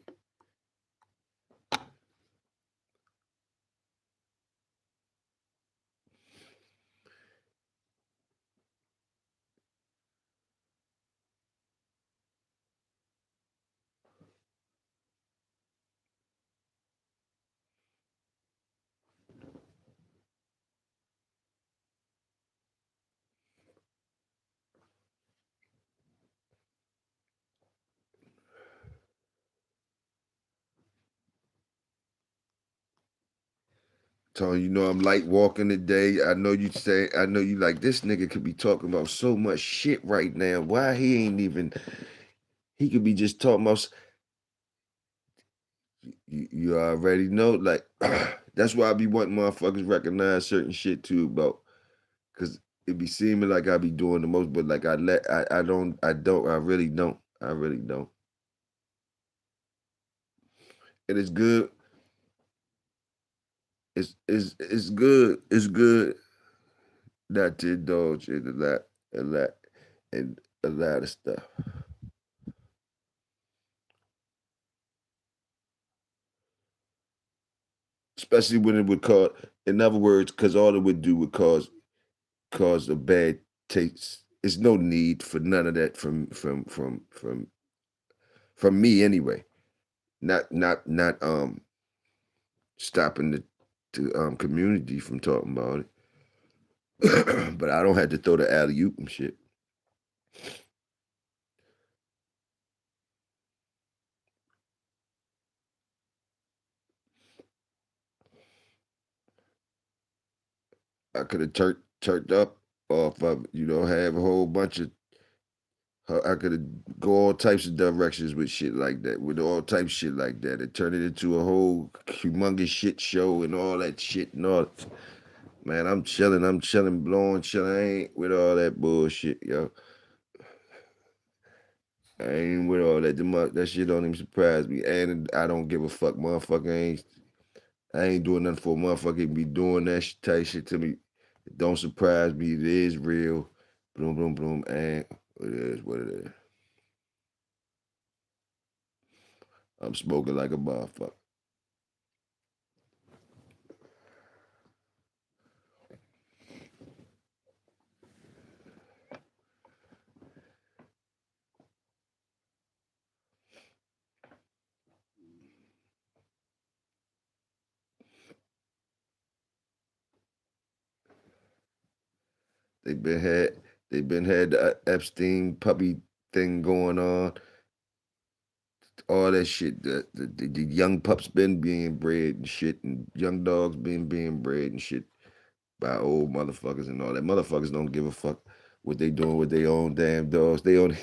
Tony, you know I'm light walking today. I know you like this nigga could be talking about so much shit right now. Why he ain't even he could be just talking about you already know, like that's why I be wanting motherfuckers recognize certain shit too about cause it be seeming like I be doing the most, but like I really don't. I really don't. And it's good. It's good. It's good not to indulge in a lot, and a lot of stuff. Especially when it would cause, in other words, because all it would do would cause a bad taste. There's no need for none of that from me anyway. Not stopping the community from talking about it. But I don't have to throw the alley oop and shit. I could have turned up off of have a whole bunch of I could have go all types of directions with shit like that, with all types of shit like that, and turn it into a whole humongous shit show and all that shit and all. Man, I'm chilling, blowing, chilling. I ain't with all that bullshit, yo. I ain't with all that. That shit don't even surprise me, and I don't give a fuck, motherfucker. I ain't doing nothing for a motherfucker to be doing that type shit to me. It don't surprise me. It is real. Boom, boom, boom, and it is what it is. I'm smoking like a motherfucker. They been had they been had the Epstein puppy thing going on, all that shit. The young pups been being bred and shit, and young dogs been being bred and shit by old motherfuckers and all that. Motherfuckers don't give a fuck what they doing with their own damn dogs. They only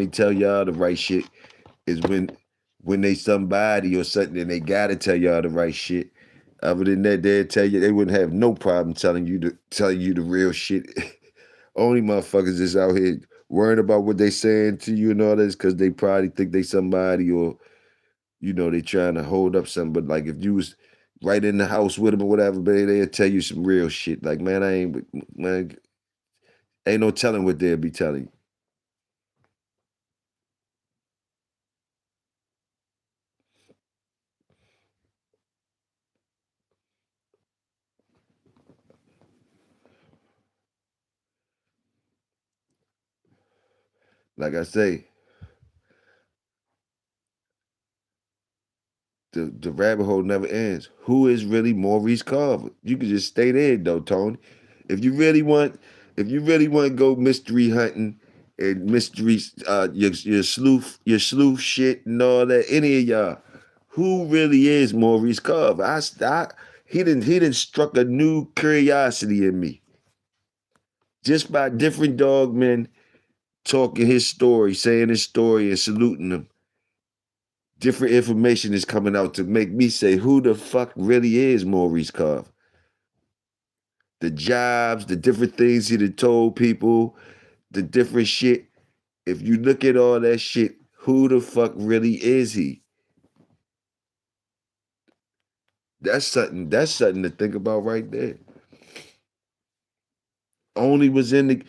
tell y'all the right shit is when they somebody or something and they gotta tell y'all the right shit. Other than that, they'd tell you they wouldn't have no problem telling you the real shit. Only motherfuckers is out here worrying about what they saying to you and all this because they probably think they somebody or they trying to hold up something. But like if you was right in the house with them or whatever, but they'll tell you some real shit. Like man, ain't no telling what they'll be telling you. Like I say, the rabbit hole never ends. Who is really Maurice Carver? You can just stay there though, Tony. If you really want, if you really want to go mystery hunting and mystery, your sleuth shit and all that, any of y'all, who really is Maurice Carver? He didn't struck a new curiosity in me just by different dog men talking his story, saying his story, and saluting him. Different information is coming out to make me say, who the fuck really is Maurice Carver? The jobs, the different things he'd have told people, the different shit. If you look at all that shit, who the fuck really is he? That's something to think about right there. Only was in the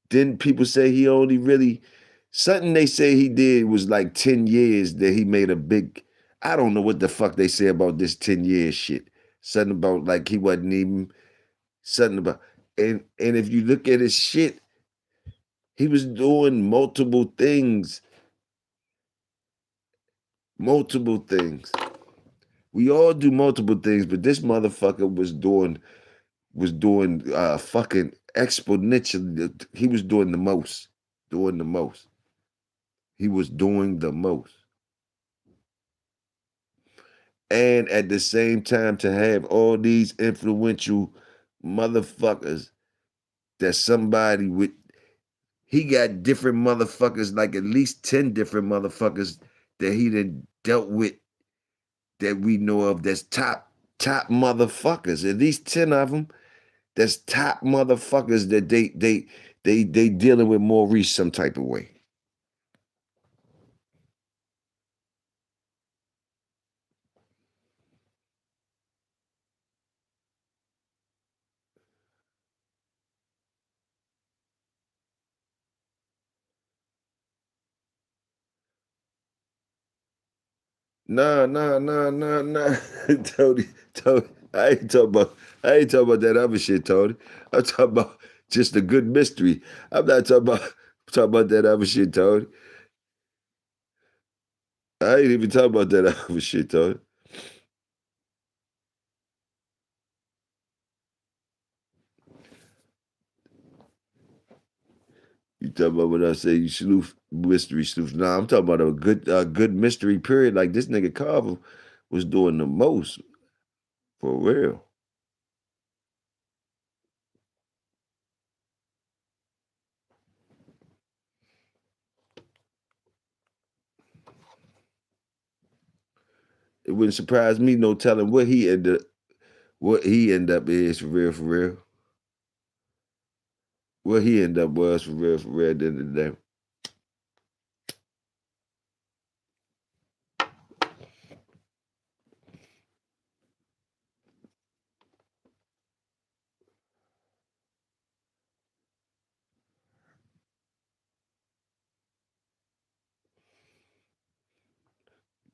Didn't people say he only really something they say he did was like 10 years that he made a big I don't know what the fuck they say about this 10 years shit. Something about like he wasn't even something about and if you look at his shit, he was doing multiple things. We all do multiple things, but this motherfucker was doing fucking exponentially. He was doing the most, doing the most. He was doing the most, and at the same time to have all these influential motherfuckers that somebody with he got different motherfuckers, like at least 10 different motherfuckers that he done dealt with that we know of that's top motherfuckers. At least 10 of them that's top motherfuckers that they dealing with Maurice some type of way. Nah, nah, nah, nah, nah. Tony, I ain't talking about that other shit, Tony. I'm talking about just a good mystery. I'm not talking about that other shit, Tony. I ain't even talking about that other shit, Tony. You talking about when I say you mystery sleuth. Nah, I'm talking about a good mystery period. Like this nigga Carver was doing the most for real. It wouldn't surprise me no telling what he ended up is for real, for real. What he ended up was for real at the end of the day.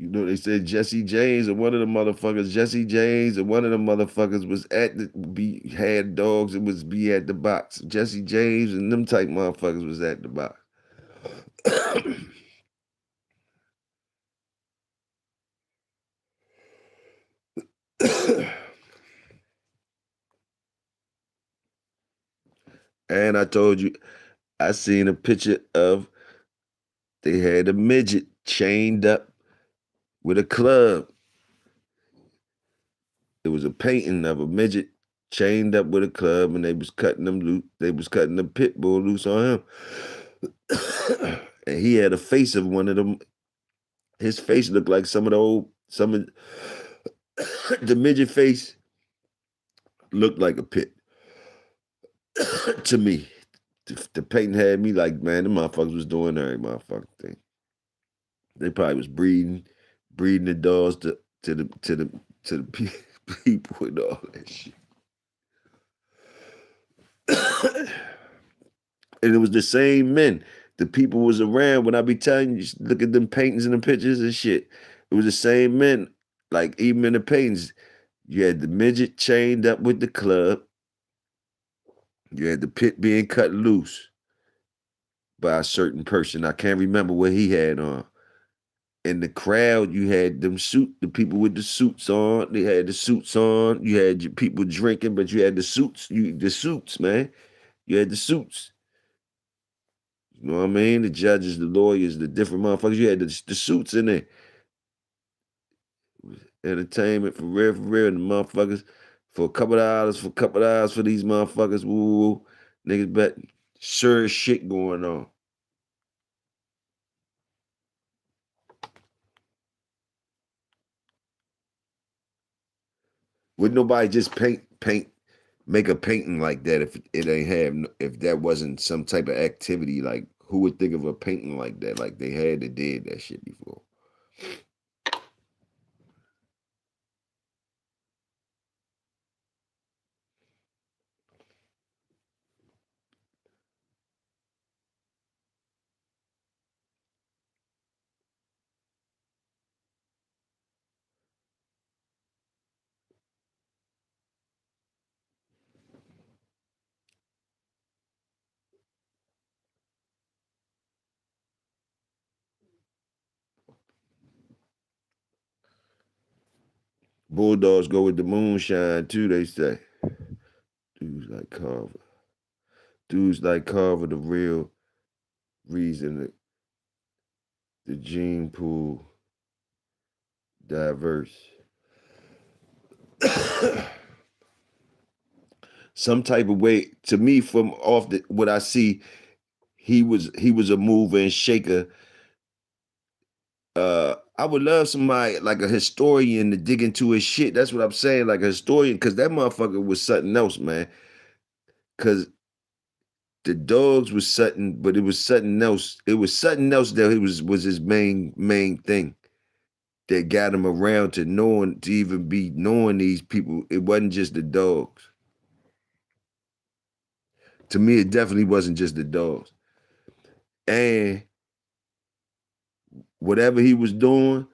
They said Jesse James and one of the motherfuckers was had dogs and was be at the box. Jesse James and them type motherfuckers was at the box. And I told you, I seen a picture of they had a midget chained up with a club. It was a painting of a midget chained up with a club, and they was cutting them loose. They was cutting the pit bull loose on him, and he had a face of one of them. His face looked like some of the midget face looked like a pit to me. The painting had me like, man, the motherfuckers was doing every motherfucking thing. They probably was breeding the dogs to the people and all that shit. And it was the same men. The people was around when I be telling you, look at them paintings and the pictures and shit. It was the same men. Like even in the paintings, you had the midget chained up with the club. You had the pit being cut loose by a certain person. I can't remember what he had on. In the crowd, you had the people with the suits on. They had the suits on. You had your people drinking, but you had the suits. The suits, man. You had the suits. You know what I mean? The judges, the lawyers, the different motherfuckers. You had the suits in there. Entertainment for real, for real. And the motherfuckers for a couple of dollars for these motherfuckers. Woo, woo, woo. Niggas bet sure as shit going on. Would nobody just make a painting like that if it ain't if that wasn't some type of activity? Like who would think of a painting like that? Like they had to did that shit before. Bulldogs go with the moonshine too, they say. Dudes like Carver. Dudes like Carver, the real reason that the gene pool diverse. Some type of way, to me, from off what I see, he was a mover and shaker. I would love somebody like a historian to dig into his shit. That's what I'm saying, like a historian, because that motherfucker was something else, man. Because the dogs was something, but it was something else. It was something else that was his main thing that got him around to knowing to even be knowing these people. It wasn't just the dogs. To me, it definitely wasn't just the dogs. And whatever he was doing,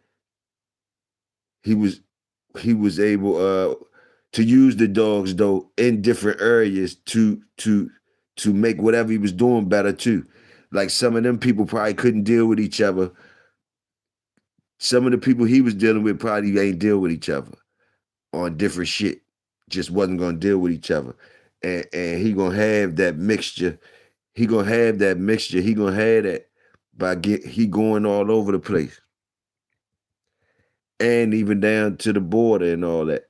he was he was able to use the dogs though in different areas to make whatever he was doing better too. Like some of them people probably couldn't deal with each other. Some of the people he was dealing with probably ain't deal with each other on different shit. Just wasn't gonna deal with each other. And he gonna have that mixture. He gonna have that mixture. He gonna have that he going all over the place. And even down to the border and all that.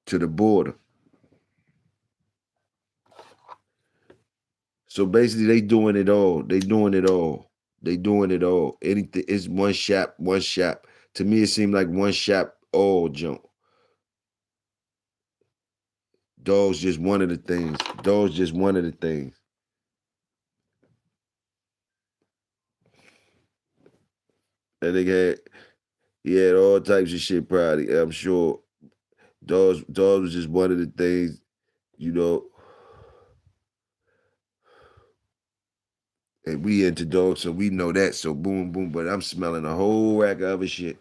To the border. So basically, they doing it all. They doing it all. They doing it all. Anything it's one shop, one shop. To me, it seemed like one shop all junk. Dogs just one of the things. Dogs just one of the things. And he had all types of shit. Probably, I'm sure. Dogs was just one of the things. You know, and we into dogs, so we know that. So boom, boom. But I'm smelling a whole rack of other shit.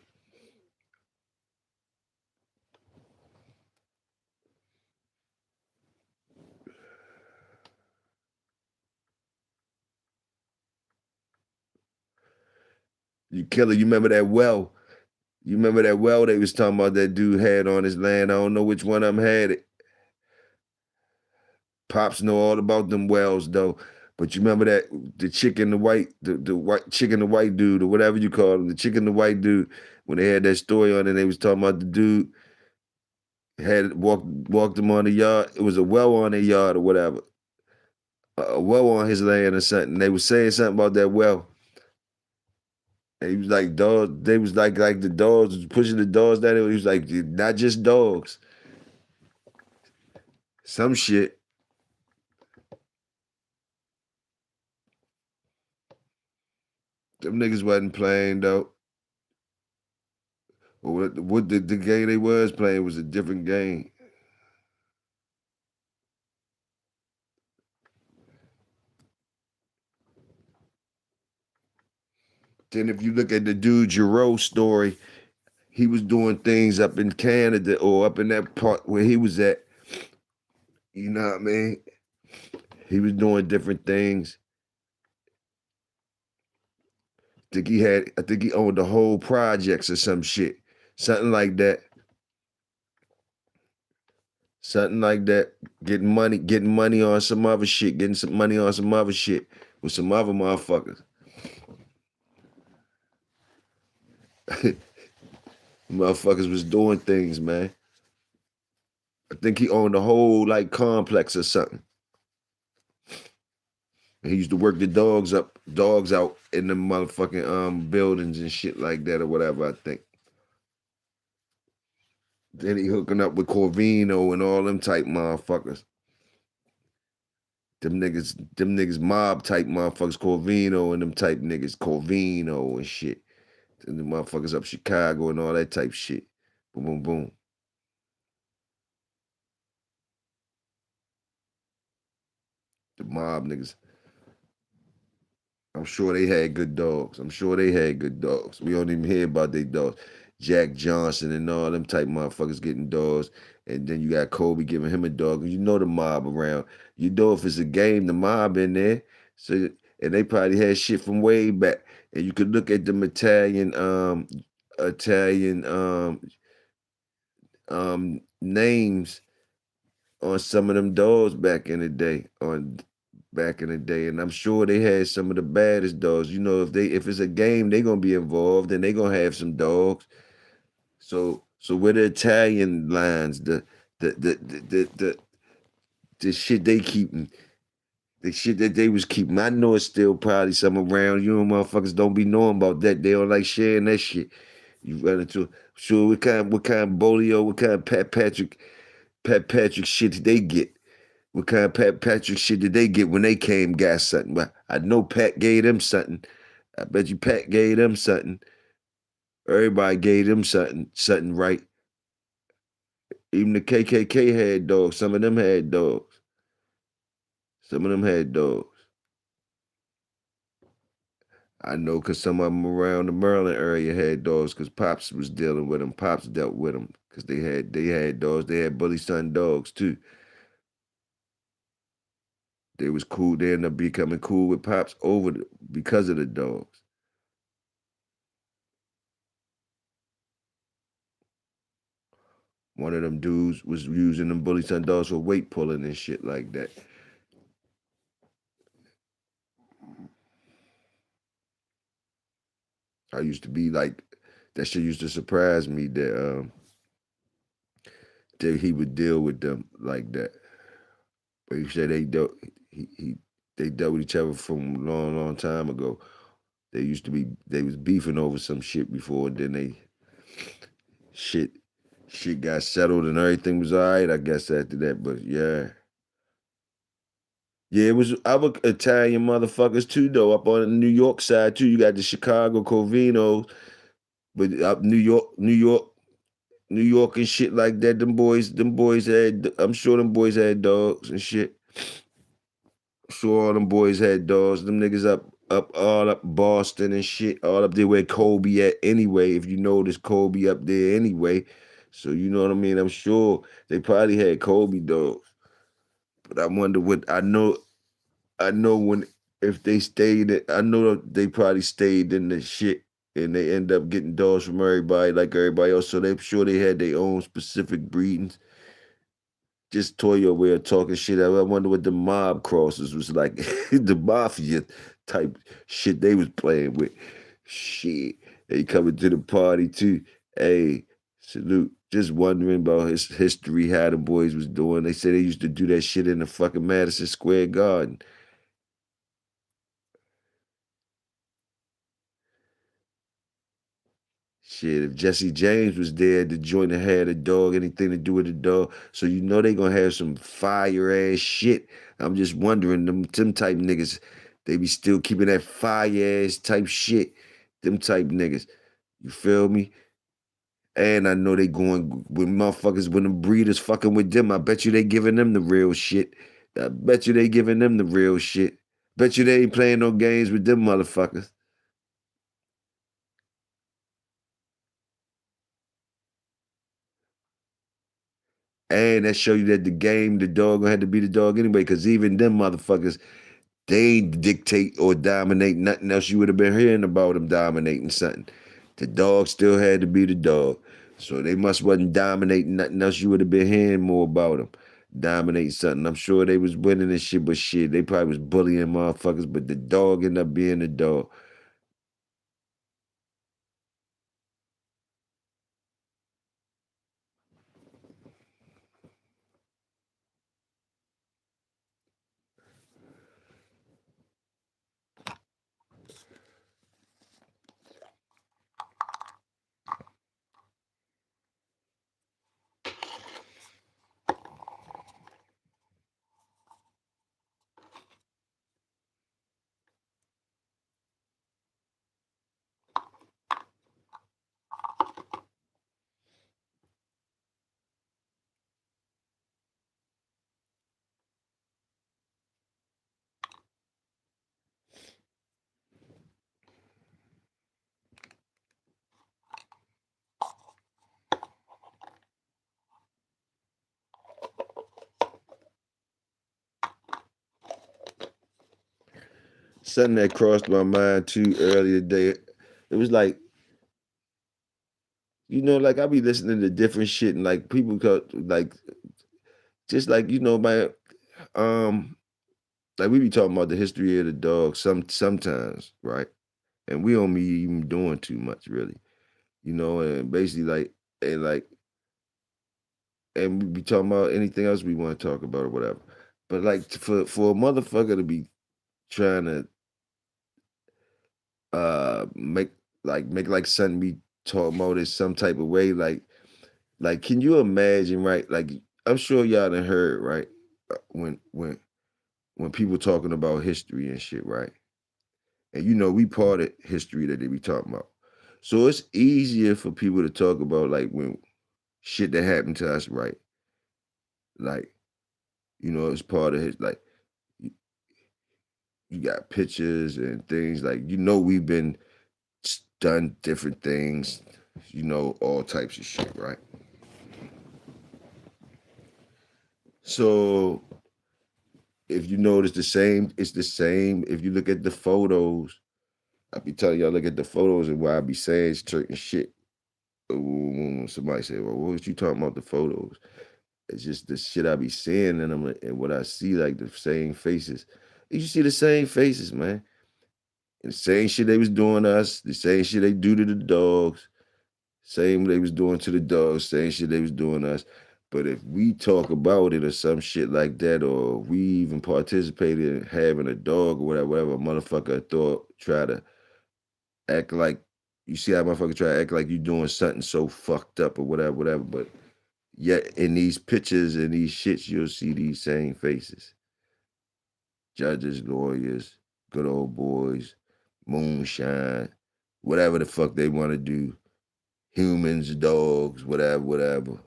You killer. You remember that well? You remember that well they was talking about that dude had on his land? I don't know which one of them had it. Pops know all about them wells though. But you remember that the chick and the white, the white chick and the white dude, or whatever you call him, the chick and the white dude, when they had that story on and they was talking about the dude had walked him on the yard. It was a well on their yard or whatever. A well on his land or something. They was saying something about that well. And he was like dogs. They was like the dogs was pushing the dogs down there. He was like, not just dogs. Some shit. Them niggas wasn't playing though. Or what the game they was playing was a different game. Then if you look at the dude Giroux story, he was doing things up in Canada or up in that part where he was at. You know what I mean? He was doing different things. I think he owned the whole projects or some shit. Something like that. Something like that. Getting money on some other shit, getting some money on some other shit with some other motherfuckers. Motherfuckers was doing things, man. I think he owned the whole like complex or something. And he used to work the dogs out in the motherfucking buildings and shit like that or whatever, I think. Then he hooking up with Corvino and all them type motherfuckers. Them niggas mob type motherfuckers, Corvino and them type niggas, Corvino and shit. And the motherfuckers up Chicago and all that type shit. Boom, boom, boom. The mob niggas. I'm sure they had good dogs. I'm sure they had good dogs. We don't even hear about their dogs. Jack Johnson and all them type motherfuckers getting dogs. And then you got Kobe giving him a dog. You know the mob around. You know if it's a game, the mob in there. So and they probably had shit from way back. And you could look at them Italian names on some of them dogs back in the day, and I'm sure they had some of the baddest dogs. You know, if it's a game, they gonna be involved and they gonna have some dogs. So where the Italian lines, the shit they keeping, the shit that they was keeping. I know it's still probably some around. You know, motherfuckers don't be knowing about that. They don't like sharing that shit. You run into sure what kind of Bolio, what kind of Pat Patrick shit did they get? What kind of Pat Patrick shit did they get when they came got something? Well, I know Pat gave them something. I bet you Pat gave them something. Everybody gave them something right. Even the KKK had dogs. Some of them had dogs. Some of them had dogs. I know because some of them around the Maryland area had dogs because Pops was dealing with them. Pops dealt with them because they had dogs. They had Bully Son dogs too. They was cool. They ended up becoming cool with Pops because of the dogs. One of them dudes was using them Bully Son dogs for weight pulling and shit like that. I used to be like, that shit used to surprise me that he would deal with them like that. But he said they dealt with each other from a long, long time ago. They was beefing over some shit before, then shit shit got settled and everything was all right, I guess, after that. But yeah. Yeah, it was other Italian motherfuckers too, though. Up on the New York side too, you got the Chicago Covino, but up New York and shit like that. Them boys had. I'm sure them boys had dogs and shit. Sure, all them boys had dogs. Them niggas all up Boston and shit, all up there where Kobe at anyway. If you notice, Kobe up there anyway. So you know what I mean. I'm sure they probably had Kobe dogs, but I wonder what I know. I know when if they I know they probably stayed in the shit and they end up getting dogs from everybody like everybody else. So they sure they had their own specific breedings. just Toya way of talking shit. I wonder what the mob crosses was like. The mafia type shit they was playing with. Shit. They coming to the party too. Hey, salute. Just wondering about his history, how the boys was doing. They said they used to do that shit in the fucking Madison Square Garden. Shit, if Jesse James was there, the joint that had a dog, anything to do with the dog. So you know they gonna have some fire ass shit. I'm just wondering, them type niggas, they be still keeping that fire ass type shit. Them type niggas. You feel me? And I know they going with motherfuckers when the breeders fucking with them. I bet you they giving them the real shit. I bet you they giving them the real shit. Bet you they ain't playing no games with them motherfuckers. And that show you that the game, the dog gonna have to be the dog anyway, because even them motherfuckers, they ain't dictate or dominate nothing else you would have been hearing about them dominating something. The dog still had to be the dog. So they must wasn't dominating nothing else you would have been hearing more about them. Dominate something. I'm sure they was winning and shit, but shit, they probably was bullying motherfuckers, but the dog ended up being the dog. Something that crossed my mind too earlier today. It was like, like I be listening to different shit and like people like just like, man, um, like we be talking about the history of the dog sometimes, right? And we don't be even doing too much really, and basically and like and we be talking about anything else we want to talk about or whatever. But like for a motherfucker to be trying to make like something we talk about it some type of way, like can you imagine, right? Like I'm sure y'all done heard, right? When people talking about history and shit, right? And we part of history that they be talking about. So it's easier for people to talk about like when shit that happened to us, right? Like, it's part of his like you, you got pictures and things like we've been done different things, all types of shit, right? So if you notice it's the same. If you look at the photos, I be telling y'all look at the photos and why I be saying certain shit. When somebody say, "Well, what was you talking about the photos?" It's just the shit I be seeing and and what I see, like the same faces. You see the same faces, man. And the same shit they was doing to us, the same shit they do to the dogs, same they was doing to the dogs, same shit they was doing to us. But if we talk about it or some shit like that, or we even participated in having a dog or whatever, motherfucker thought try to act like you see how motherfucker try to act like you doing something so fucked up or whatever. But yet in these pictures and these shits, you'll see these same faces. Judges, lawyers, good old boys, moonshine, whatever the fuck they want to do. Humans, dogs, whatever.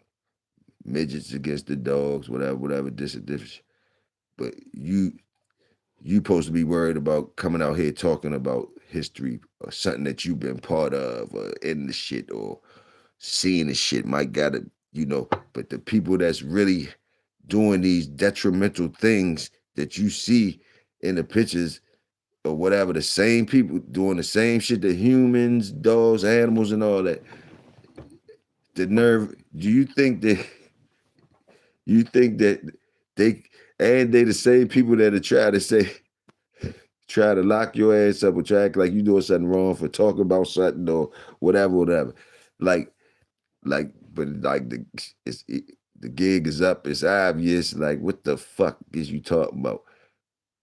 Midgets against the dogs, whatever, this and this. But you supposed to be worried about coming out here talking about history or something that you've been part of or in the shit or seeing the shit might gotta, but the people that's really doing these detrimental things that you see in the pictures or whatever, the same people doing the same shit to humans, dogs, animals, and all that. The nerve, do you think that You think that they the same people that are trying to say try to lock your ass up or try to act like you doing something wrong for talking about something or whatever, whatever. Like, but like the gig is up. It's obvious. Like, what the fuck is you talking about?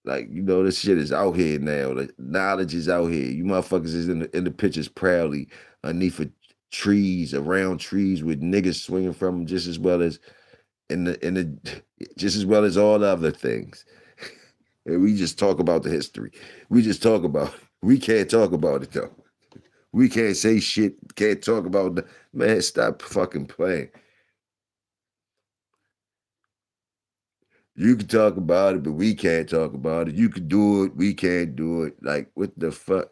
Like, this shit is out here now. The knowledge is out here. You motherfuckers is in the pictures proudly underneath of trees, around trees with niggas swinging from them just as well as in the just as well as all the other things. And we just talk about the history. We just talk about it. We can't talk about it though. We can't say shit. Can't talk about the man. Stop fucking playing. You can talk about it, but we can't talk about it. You can do it. We can't do it. Like what the fuck?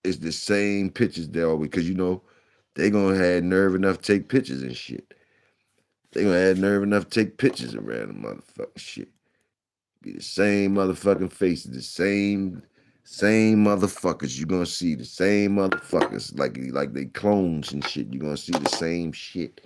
It's the same pictures there because they gonna have nerve enough to take pictures and shit. They gonna have nerve enough to take pictures around the motherfucking shit. Be the same motherfucking faces, the same motherfuckers. You gonna see the same motherfuckers like they clones and shit. You gonna see the same shit.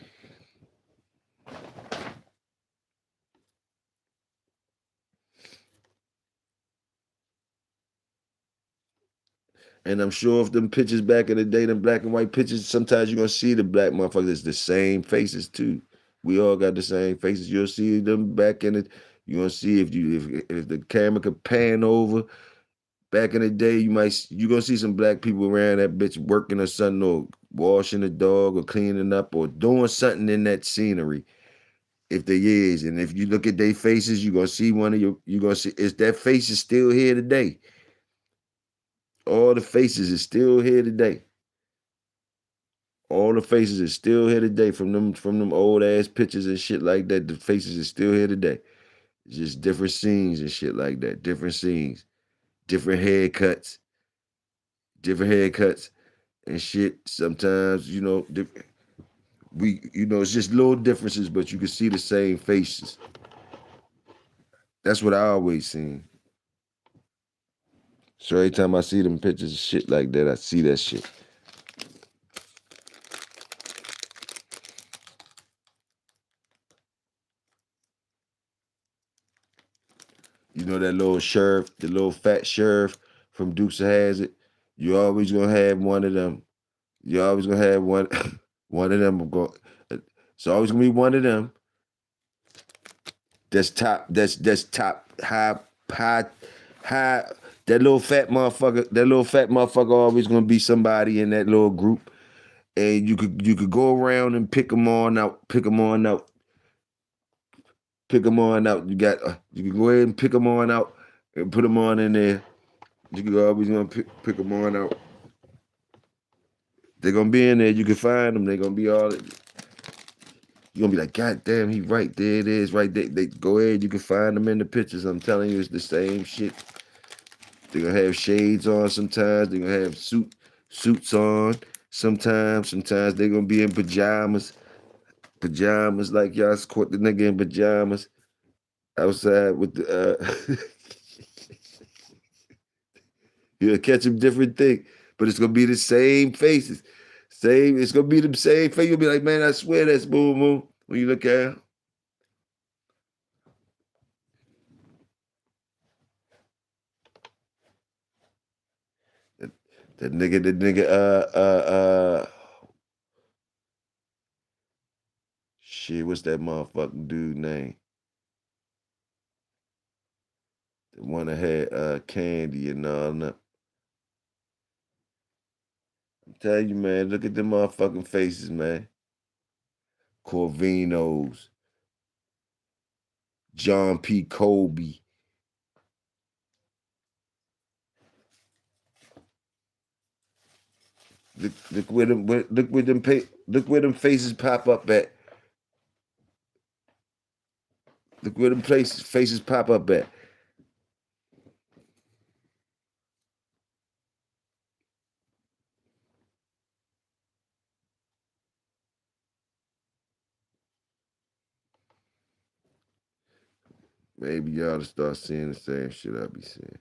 And I'm sure if them pictures back in the day, them black and white pictures, sometimes you're gonna see the black motherfuckers the same faces too. We all got the same faces. You'll see them back in it. You're gonna see if the camera could pan over back in the day, you gonna see some black people around that bitch working or something, or washing the dog, or cleaning up, or doing something in that scenery. If they is, and if you look at their faces, you gonna see you gonna see is that face is still here today. All the faces is still here today. All the faces is still here today from them old ass pictures and shit like that. The faces is still here today. It's just different scenes and shit like that. Different scenes, different haircuts and shit. Sometimes it's just little differences, but you can see the same faces. That's what I always seen. So every time I see them pictures of shit like that, I see that shit. You know that little sheriff, the little fat sheriff from Dukes of Hazzard. You always gonna have one of them. You always gonna have one, one of them. It's always gonna be one of them. That's top. That's top high high. That little fat motherfucker. That little fat motherfucker always gonna be somebody in that little group, and you could go around and pick them on out. Pick them on out. Pick them on out. You can go ahead and pick them on out and put them on in there. You can always gonna pick them on out. They're gonna be in there. You can find them. They're gonna be all. You're gonna be like, God damn, he right there. It is right there. They go ahead. You can find them in the pictures. I'm telling you, it's the same shit. They're gonna have shades on sometimes. They're gonna have suits on sometimes. Sometimes they're gonna be in pajamas. Pajamas like y'all caught the nigga in pajamas outside with the you'll catch them different thing, but it's gonna be the same faces. It's gonna be the same face. You'll be like, man, I swear that's Boom Boom when you look at him. That, that nigga, shit, what's that motherfucking dude name? The one that had candy and all that. I'm telling you, man, look at them motherfucking faces, man. Corvinos, John P. Colby. Look where them faces pop up at. Look where them faces pop up at. Maybe y'all to start seeing the same shit I be seeing.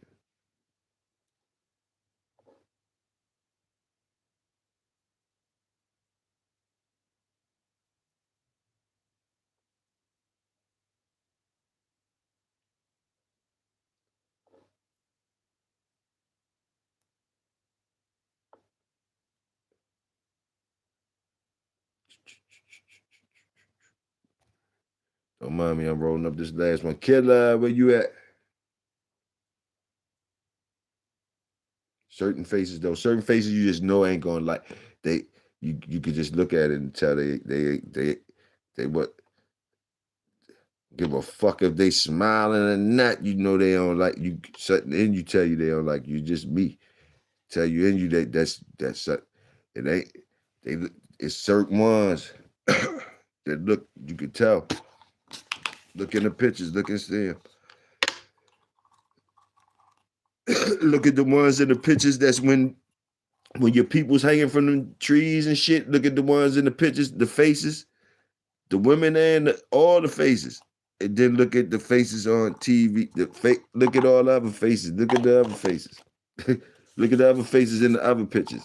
Don't mind me, I'm rolling up this last one. Killer, where you at? Certain faces though, certain faces you just know ain't gonna like. They you could just look at it and tell they what give a fuck if they smiling or not. You know they don't like you. Something in you tell you they don't like you. Just me tell you in you that that's it ain't they. It's certain ones that look you can tell. Look in the pictures. Look and see 'em. Look at the ones in the pictures. That's when your people's hanging from the trees and shit. Look at the ones in the pictures. The faces, the women and all the faces. And then look at the faces on TV. Look at all the other faces. Look at the other faces. Look at the other faces in the other pictures.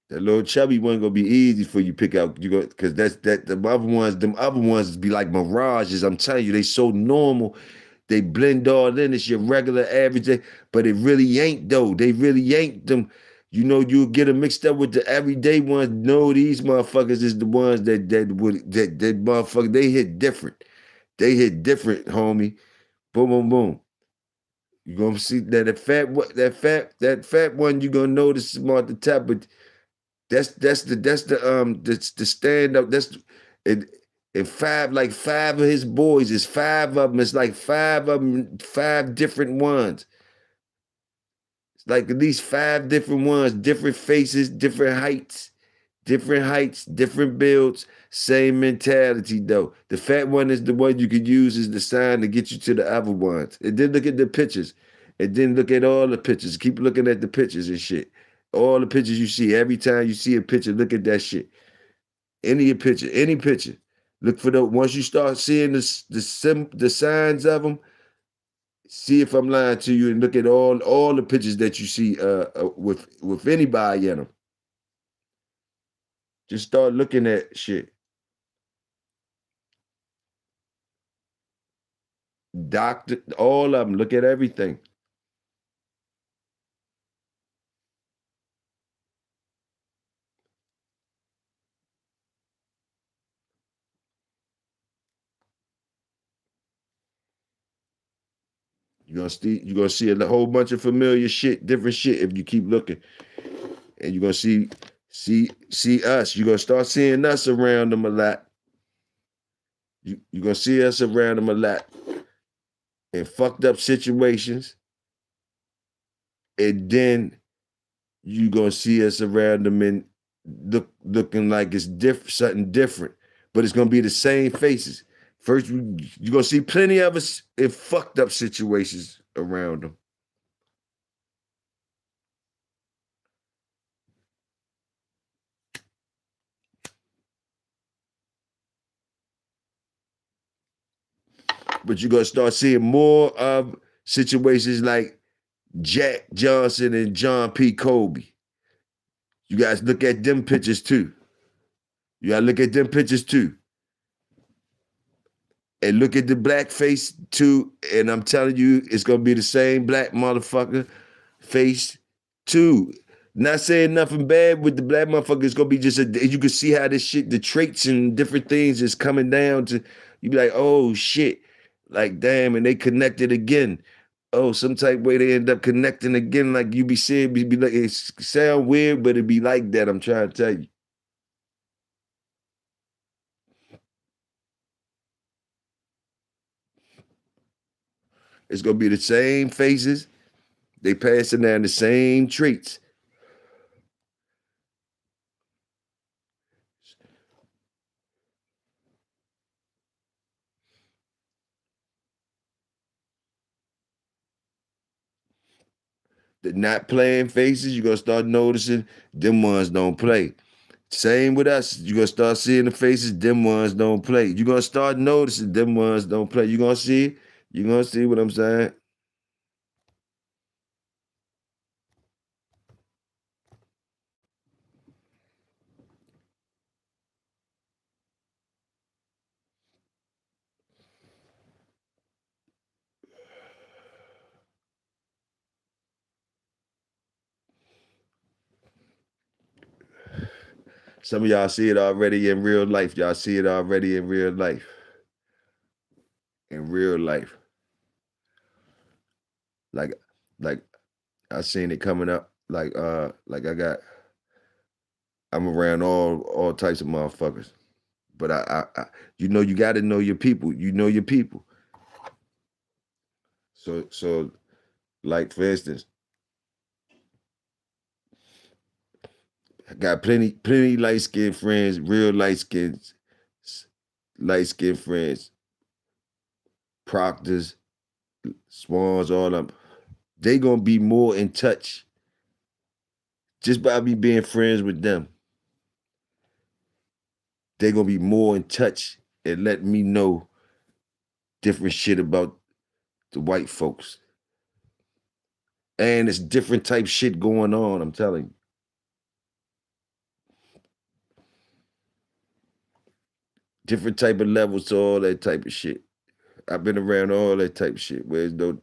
That little chubby one gonna be easy for you to pick out. You go because that's that the other ones. Them other ones be like mirages. I'm telling you, they so normal. They blend all in. It's your regular average day, but it really ain't though. They really ain't them. You know, you get them mixed up with the everyday ones. No, these motherfuckers is the ones that motherfucker. They hit different. They hit different, homie. Boom, boom, boom. You gonna see that that fat one. You gonna notice more at the top, but that's the stand up. That's it. And five of his boys, it's five of them. It's like five of them, five different ones. It's like at least five different ones, different faces, different heights, different builds, same mentality though. The fat one is the one you could use as the sign to get you to the other ones. And then look at the pictures. And then look at all the pictures. Keep looking at the pictures and shit. All the pictures you see. Every time you see a picture, look at that shit. Any picture. Look for the once you start seeing the signs of them. See if I'm lying to you, and look at all the pictures that you see with anybody in them. Just start looking at shit. Doctor, all of them. Look at everything. You're gonna see a whole bunch of familiar shit, different shit if you keep looking, and you're gonna see us. You're gonna start seeing us around them a lot. You're gonna see us around them a lot in fucked up situations, and then you gonna see us around them and looking like it's different, something different, but it's gonna be the same faces. First, you're gonna see plenty of us in fucked up situations around them. But you're gonna start seeing more of situations like Jack Johnson and John P. Kobe. You guys look at them pictures too. You gotta look at them pictures too. And look at the black face too. And I'm telling you, it's gonna be the same black motherfucker face too. Not saying nothing bad with the black motherfucker. It's gonna be just you can see how this shit, the traits and different things is coming down to you be like, oh shit. Like damn, and they connected again. Oh, some type way they end up connecting again. Like you be saying, be like it sound weird, but it be like that. I'm trying to tell you. It's gonna be the same faces. They passing down the same traits. The not playing faces, you're gonna start noticing them ones don't play. Same with us. You're gonna start seeing the faces, them ones don't play. You're gonna start noticing them ones don't play. You're gonna see, you're gonna see what I'm saying. Some of y'all see it already in real life. Y'all see it already in real life. In real life. Like, like I seen it coming up. Like I'm around all types of motherfuckers. But you know, you got to know your people. You know your people. So like for instance, I got plenty light skinned friends, real light skinned friends, proctors, swans, all of them. They gonna be more in touch just by me being friends with them. They gonna be more in touch and let me know different shit about the white folks. And it's different type shit going on, I'm telling you. Different type of levels to all that type of shit. I've been around all that type of shit. Where's no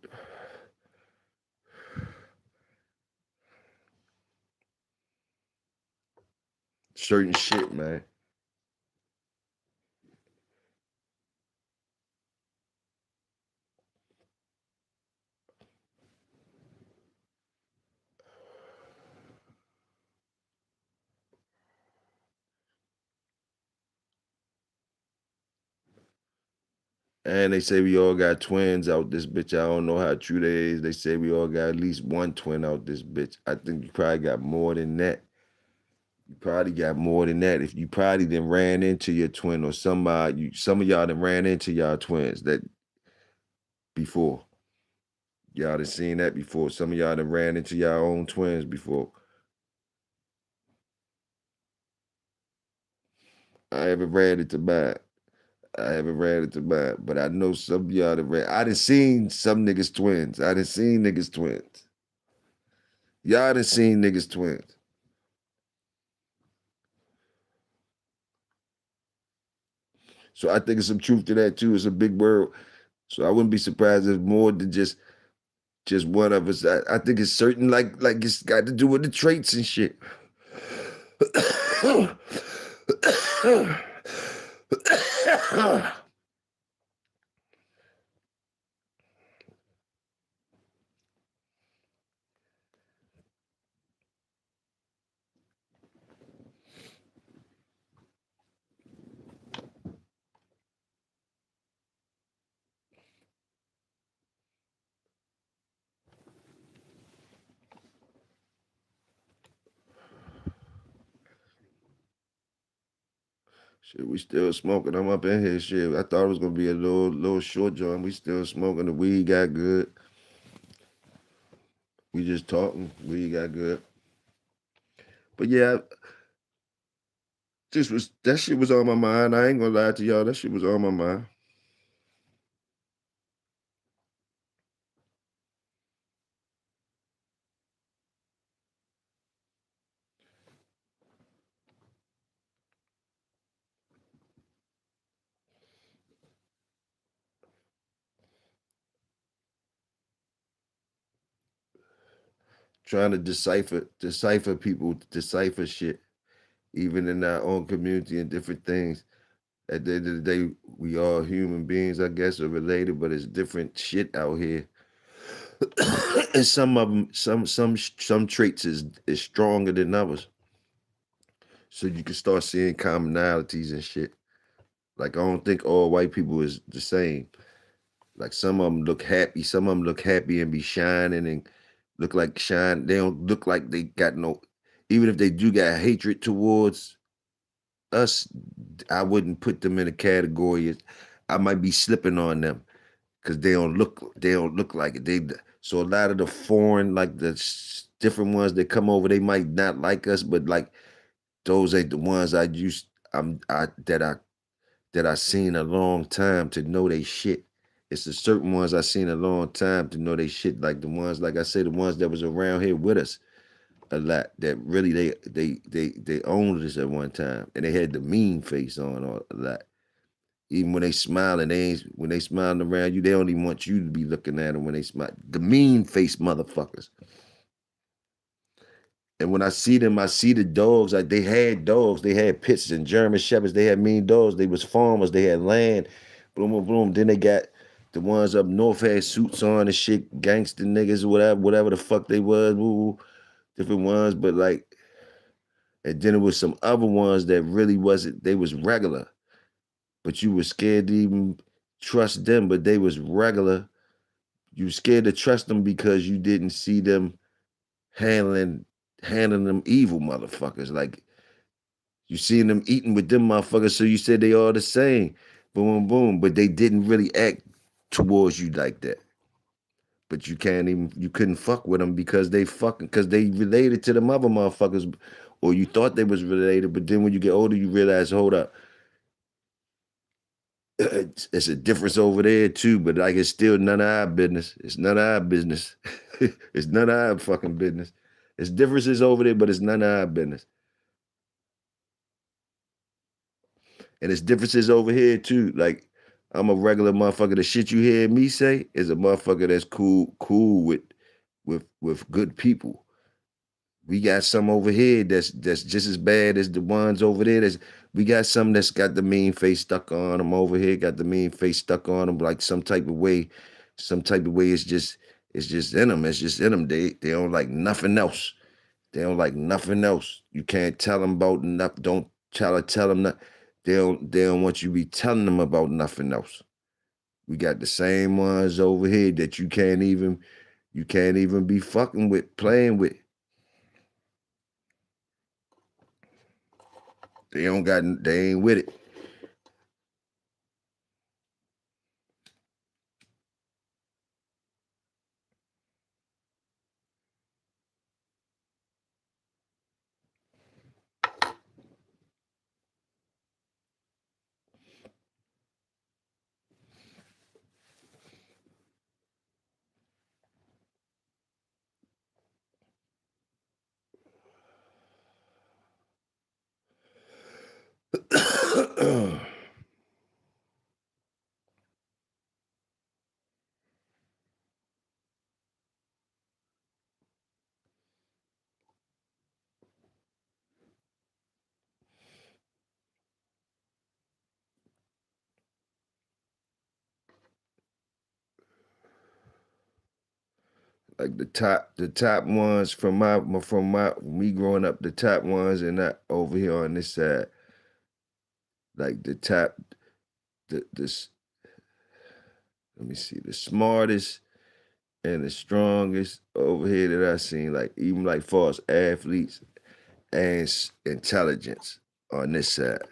certain shit, man. And they say we all got twins out this bitch. I don't know how true that is. They say we all got at least one twin out this bitch. I think you probably got more than that. You probably got more than that. If you probably then ran into your twin or somebody, some of y'all done ran into y'all twins that before. Y'all done seen that before. Some of y'all done ran into y'all own twins before. I haven't ran into mine. I haven't ran into mine, but I know some of y'all that ran. I done seen some niggas twins. I done seen niggas twins. Y'all done seen niggas twins. So I think there's some truth to that too. It's a big world. So I wouldn't be surprised if more than just one of us. I think it's certain like it's got to do with the traits and shit. Shit, we still smoking. I'm up in here. Shit, I thought it was gonna be a little short joint. We still smoking. The weed got good. We just talking. Weed got good. But yeah, that shit was on my mind. I ain't gonna lie to y'all. That shit was on my mind. Trying to decipher people, decipher shit, even in our own community and different things. At the end of the day, we all human beings, I guess, are related, but it's different shit out here. And some of them, some traits is stronger than others. So you can start seeing commonalities and shit. Like I don't think all white people is the same. Like some of them look happy, some of them look happy and be shining and look like shine. They don't look like they got no. Even if they do got hatred towards us, I wouldn't put them in a category. I might be slipping on them because they don't look like it. So a lot of the foreign, like the different ones that come over, they might not like us, but like those ain't the ones that I seen a long time to know they shit. It's the certain ones I seen a long time to know they shit. Like the ones, like I say, the ones that was around here with us a lot. That really they owned us at one time, and they had the mean face on a lot. Even when they smiling, they ain't when they smiling around you, they don't even want you to be looking at them when they smile. The mean face motherfuckers. And when I see them, I see the dogs. Like they had dogs, they had pits and German shepherds, they had mean dogs. They was farmers, they had land. Boom, boom, boom. Then they got the ones up north had suits on and shit, gangster niggas, whatever the fuck they was, woo, woo, different ones. But like, and then it was some other ones that really wasn't. They was regular, but you were scared to even trust them. But they was regular. You were scared to trust them because you didn't see them handling handling them evil motherfuckers. Like you seen them eating with them motherfuckers, so you said they all the same. Boom, boom. But they didn't really act towards you like that. But you couldn't fuck with them because because they related to them other motherfuckers, or you thought they was related. But then when you get older, you realize, hold up, it's a difference over there too. But like, it's still none of our business. It's none of our business. It's none of our fucking business. It's differences over there, but it's none of our business. And it's differences over here too. Like I'm a regular motherfucker. The shit you hear me say is a motherfucker that's cool with good people. We got some over here that's just as bad as the ones over there. We got some that's got the mean face stuck on them over here. Got the mean face stuck on them like some type of way. Some type of way. It's just in them. It's just in them. They don't like nothing else. They don't like nothing else. You can't tell them about nothing. Don't tell them that. They don't want you to be telling them about nothing else. We got the same ones over here that you can't even be fucking with, playing with. They ain't with it. Like the top ones from my me growing up, the top ones and not over here on this side. Like the top this let me see, the smartest and the strongest over here that I seen, like even like far as athletes and intelligence on this side.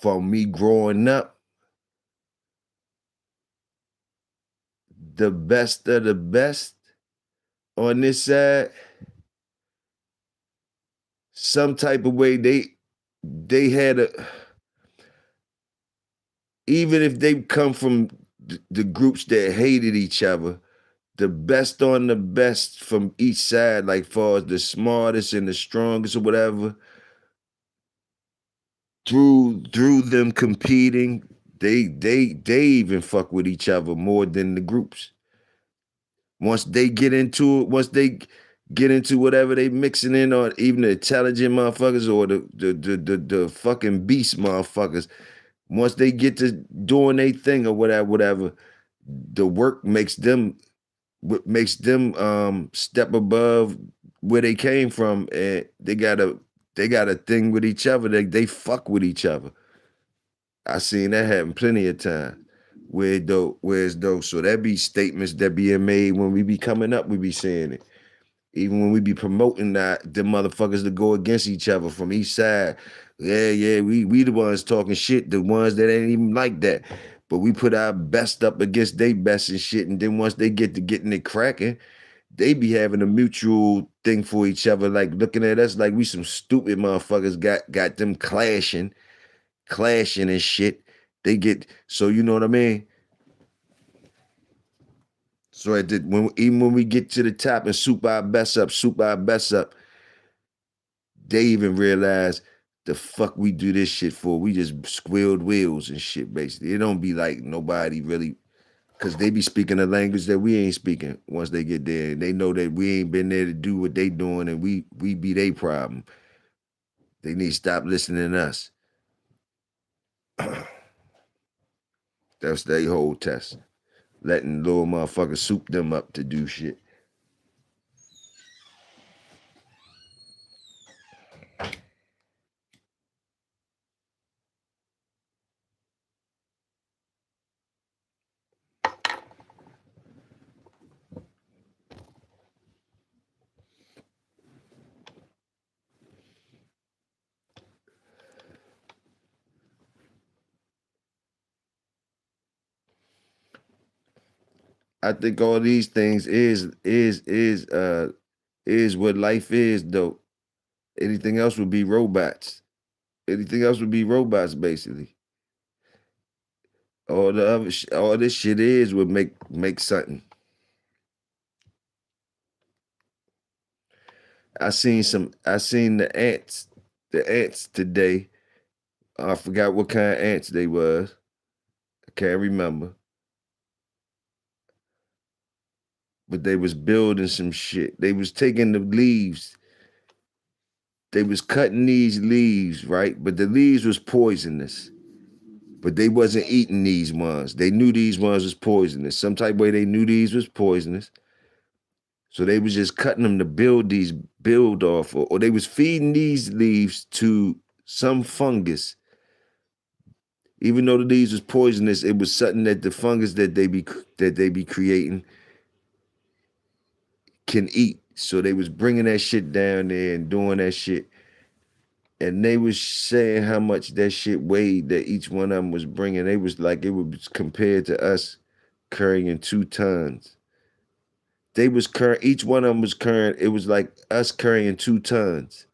For me growing up, the best of the best on this side, some type of way they had a even if they come from the groups that hated each other, the best on the best from each side, like far as the smartest and the strongest or whatever, through them competing, they even fuck with each other more than the groups. Once they get into whatever they mixing in, or even the intelligent motherfuckers or the fucking beast motherfuckers, once they get to doing their thing or whatever, the work makes them step above where they came from, and they got a thing with each other. They fuck with each other. I seen that happen plenty of times. Whereas though, so that be statements that being made when we be coming up, we be saying it. Even when we be promoting that, the motherfuckers that go against each other from each side. Yeah, we the ones talking shit, the ones that ain't even like that. But we put our best up against their best and shit. And then once they get to getting it cracking, they be having a mutual thing for each other, like looking at us like we some stupid motherfuckers got them clashing and shit. They get so you know what I mean? So even when we get to the top and soup our best up, they even realize the fuck we do this shit for. We just squealed wheels and shit, basically. It don't be like nobody really Cause they be speaking a language that we ain't speaking once they get there. And they know that we ain't been there to do what they doing and we be their problem. They need to stop listening to us. That's their whole test. Letting little motherfuckers soup them up to do shit. I think all these things is what life is though. Anything else would be robots. Anything else would be robots basically. All this shit is would make something. I seen the ants today. I forgot what kind of ants they was. I can't remember. But they was building some shit. They was taking the leaves. They was cutting these leaves, right? But the leaves was poisonous. But they wasn't eating these ones. They knew these ones was poisonous. Some type of way they knew these was poisonous. So they was just cutting them to build off, or they was feeding these leaves to some fungus. Even though the leaves was poisonous, it was something that the fungus that they be creating can eat. So they was bringing that shit down there and doing that shit. And they was saying how much that shit weighed that each one of them was bringing. They was like, it was compared to us carrying 2 tons. They was each one of them was carrying, it was like us carrying 2 tons.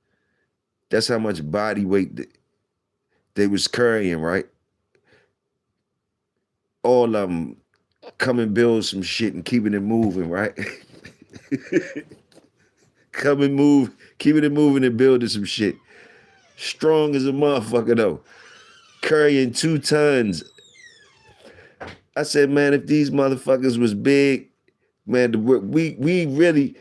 That's how much body weight they was carrying, right? All of them come and build some shit and keeping it moving, right? Come and move, keeping it moving and building some shit. Strong as a motherfucker though. Carrying 2 tons. I said, man, if these motherfuckers was big, man, we really,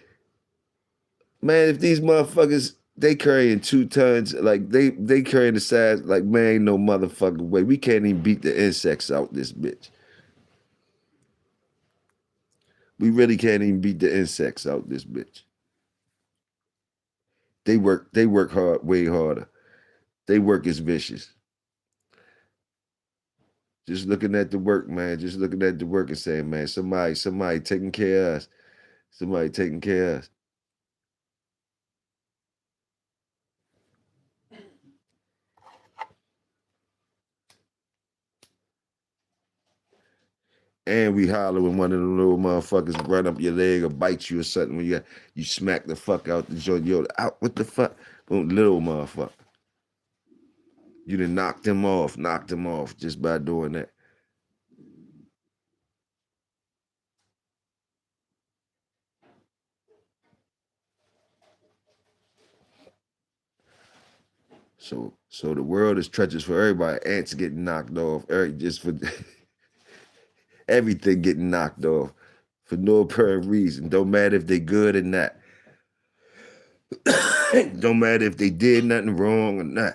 man, if these motherfuckers they carrying 2 tons, like they carrying the size, like man, ain't no motherfucking way. We can't even beat the insects out this bitch. We really can't even beat the insects out this bitch. They work hard, way harder. They work is vicious. Just looking at the work, man. Just looking at the work and saying, man, somebody taking care of us. Somebody taking care of us. And we holler when one of the little motherfuckers run up your leg or bite you or something when you smack the fuck out the joint. Yo, out what the fuck? Boom, little motherfucker. You done knocked him off just by doing that. So the world is treacherous for everybody. Ants getting knocked off. Just for everything getting knocked off for no apparent reason. Don't matter if they good or not. Don't matter if they did nothing wrong or not.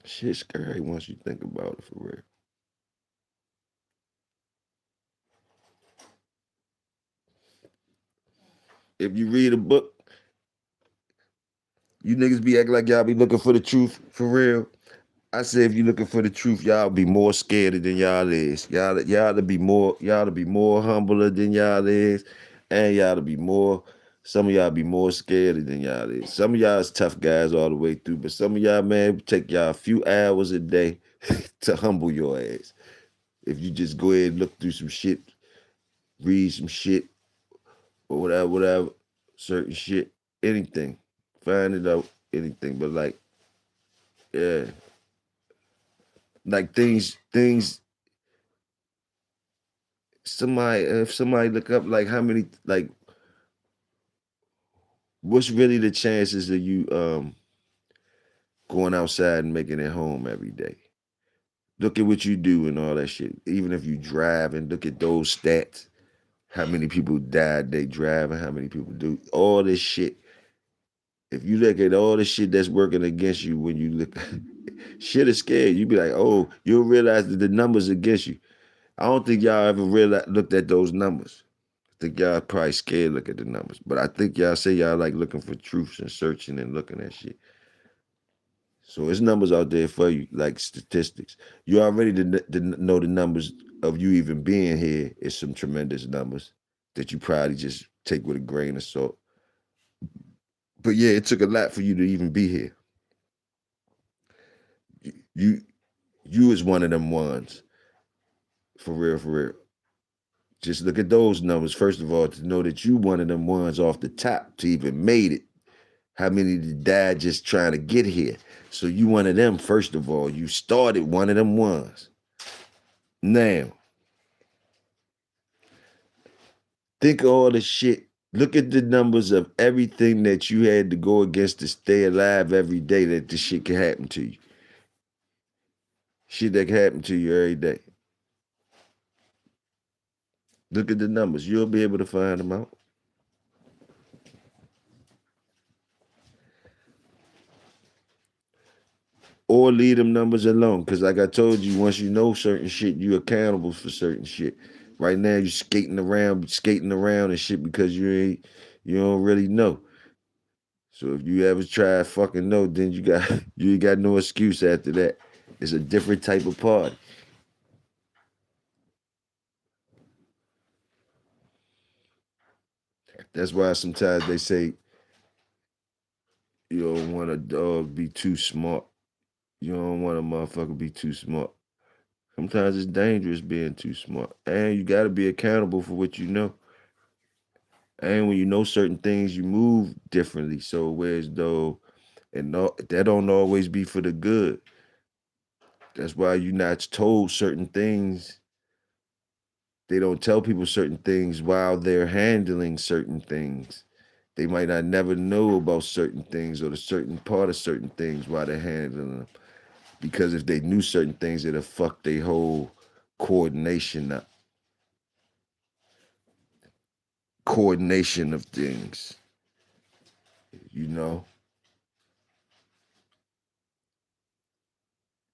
Shit scary once you think about it for real. If you read a book, you niggas be acting like y'all be looking for the truth for real. I say if you looking for the truth, y'all be more scared than y'all is. Y'all to be more humbler than y'all is, and y'all to be more. Some of y'all be more scared than y'all is. Some of y'all is tough guys all the way through, but some of y'all, man, take y'all a few hours a day to humble your ass. If you just go ahead and look through some shit, read some shit, or whatever, certain shit, anything, find it out, anything. But like, yeah, like things somebody if somebody look up like how many like what's really the chances of you going outside and making it home every day? Look at what you do and all that shit. Even if you drive and look at those stats, how many people died they driving, how many people do all this shit. If you look at all the shit that's working against you when you look, shit is scared. You be like, oh, you'll realize that the numbers against you. I don't think y'all ever looked at those numbers. I think y'all probably scared to look at the numbers. But I think y'all say y'all like looking for truths and searching and looking at shit. So there's numbers out there for you, like statistics. You already know the numbers of you even being here is some tremendous numbers that you probably just take with a grain of salt. But yeah, it took a lot for you to even be here. You you is one of them ones. For real, for real. Just look at those numbers, first of all, to know that you one of them ones off the top to even made it. How many died just trying to get here? So you one of them, first of all. You started one of them ones. Now, think of all the shit. Look at the numbers of everything that you had to go against to stay alive every day that this shit can happen to you. Shit that can happen to you every day. Look at the numbers. You'll be able to find them out. Or leave them numbers alone. Because like I told you, once you know certain shit, you accountable for certain shit. Right now you skating around and shit because you don't really know. So if you ever try to fucking know, then you ain't got no excuse after that. It's a different type of party. That's why sometimes they say you don't want a dog be too smart. You don't want a motherfucker be too smart. Sometimes it's dangerous being too smart. And you gotta be accountable for what you know. And when you know certain things, you move differently. So whereas though, and no, that don't always be for the good. That's why you're not told certain things. They don't tell people certain things while they're handling certain things. They might not never know about certain things or the certain part of certain things while they're handling them. Because if they knew certain things, it'd fuck their whole coordination up. Coordination of things, you know?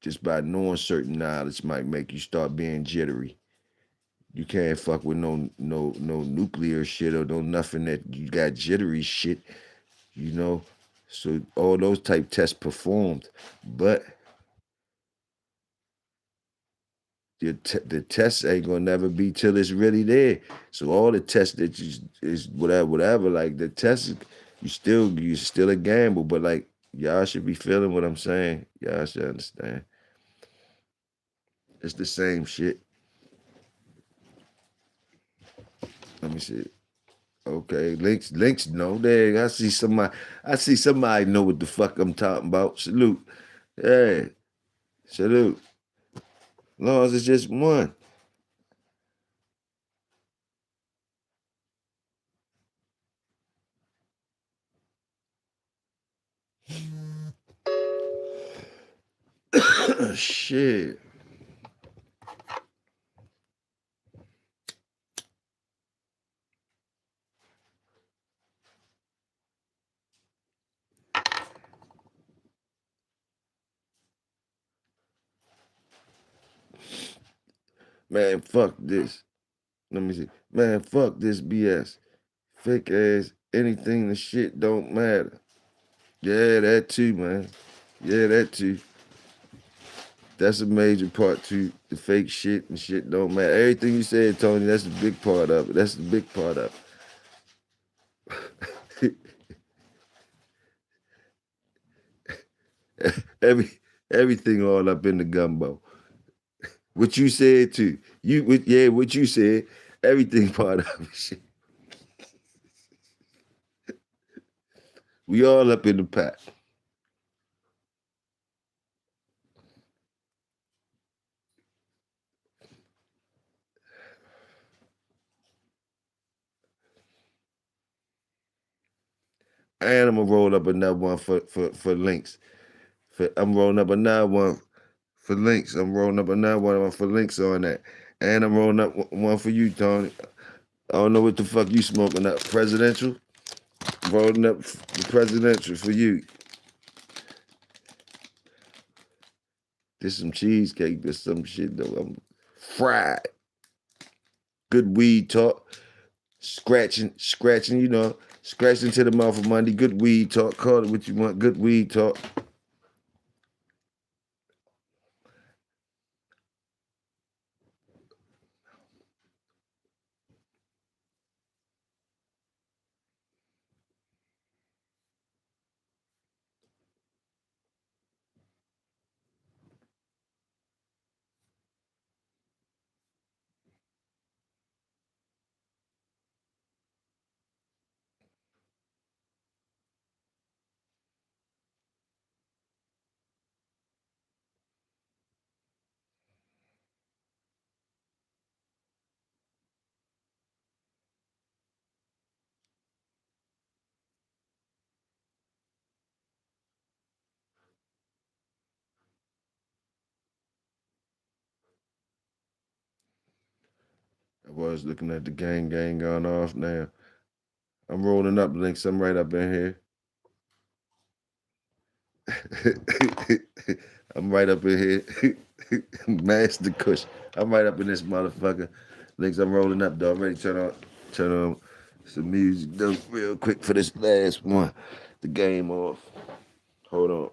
Just by knowing certain knowledge might make you start being jittery. You can't fuck with no nuclear shit or no nothing that you got jittery shit, you know. So all those type tests performed, but the tests ain't gonna never be till it's really there. So all the tests that you is whatever. Like the tests, you still a gamble, but like y'all should be feeling what I'm saying. Y'all should understand. It's the same shit. Let me see. Okay, links. No, there. I see somebody know what the fuck I'm talking about. Salute. Yeah, salute. Long as it's just one. Shit. Man, fuck this. Let me see. Man, fuck this BS. Fake ass, anything the shit don't matter. Yeah, that too, man. Yeah, that too. That's a major part too. The fake shit and shit don't matter. Everything you said, Tony, that's the big part of it. That's the big part of it. Every everything all up in the gumbo. What you said too. What you said, everything part of it. Shit. We all up in the pot. And I'm gonna roll up another one for links. I'm rolling up another one for links. I'm rolling up another one for links on that. And I'm rolling up one for you, Tony. I don't know what the fuck you smoking up. Presidential? Rolling up the presidential for you. This some cheesecake. This some shit though. I'm fried. Good weed talk. Scratching, scratching to the mouth of Monday. Good weed talk. Call it what you want. Good weed talk. I was looking at the gang going off now. I'm rolling up links. I'm right up in here. I'm right up in here. Master Kush. I'm right up in this motherfucker. Links, I'm rolling up, dog. Ready to turn on some music though, real quick for this last one. The game off. Hold on.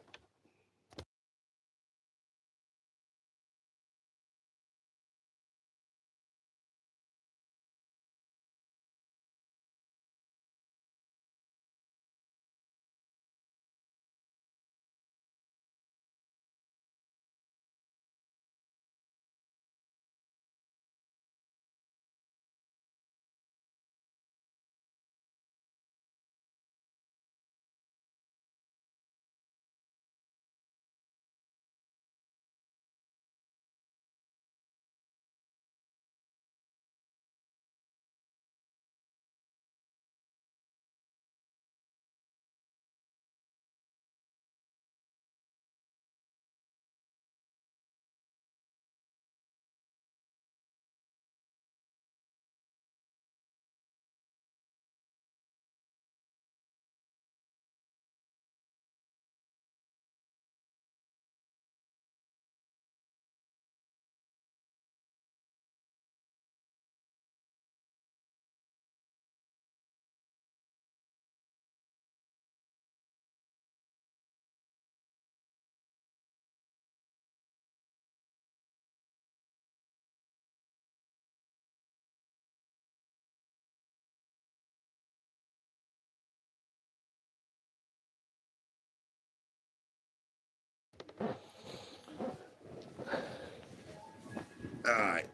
All right.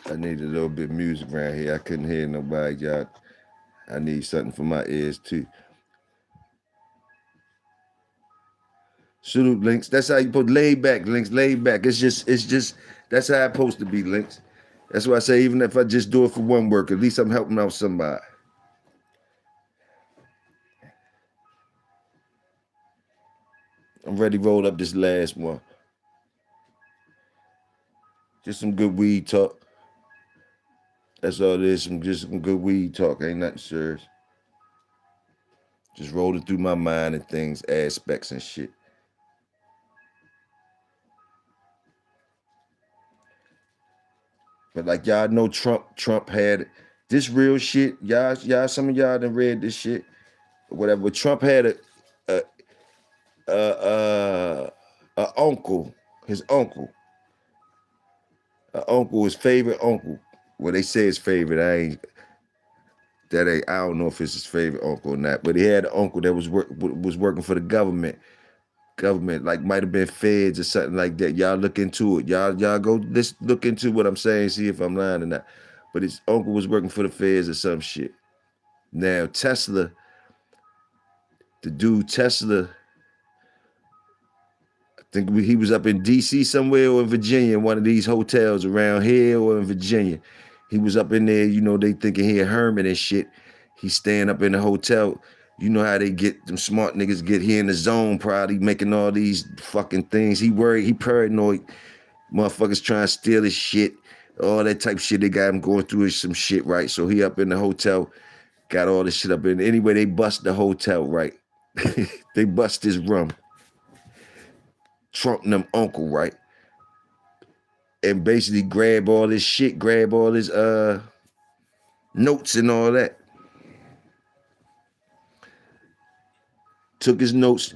I need a little bit of music around here. I couldn't hear nobody, y'all. I need something for my ears too. Salute links. That's how you put laid back links. Laid back. It's just. That's how it's supposed to be links. That's why I say even if I just do it for one work, at least I'm helping out somebody. I'm ready to roll up this last one. Just some good weed talk. That's all it is. Just some good weed talk. Ain't nothing serious. Just rolling through my mind and things, aspects and shit. But like y'all know, Trump had this real shit. Y'all, some of y'all done read this shit, or whatever. But Trump had a uncle, his uncle, his favorite uncle. Well, they say his favorite. I don't know if it's his favorite uncle or not. But he had an uncle that was working for the government, like might have been feds or something like that. Y'all look into it. Y'all go let's look into what I'm saying, see if I'm lying or not. But his uncle was working for the feds or some shit. Now Tesla, the dude Tesla, I think he was up in DC somewhere or in Virginia, in one of these hotels around here or in Virginia. He was up in there, they thinking he a hermit and shit. He's staying up in the hotel. You know how they get, them smart niggas get here in the zone, probably making all these fucking things. He worried, he paranoid. Motherfuckers trying to steal his shit, all that type of shit. They got him going through some shit, right? So he up in the hotel, got all this shit up in. Anyway, they bust the hotel, right? They bust his room. Trump and them uncle, right? And basically grab all this shit, grab all his notes and all that. Took his notes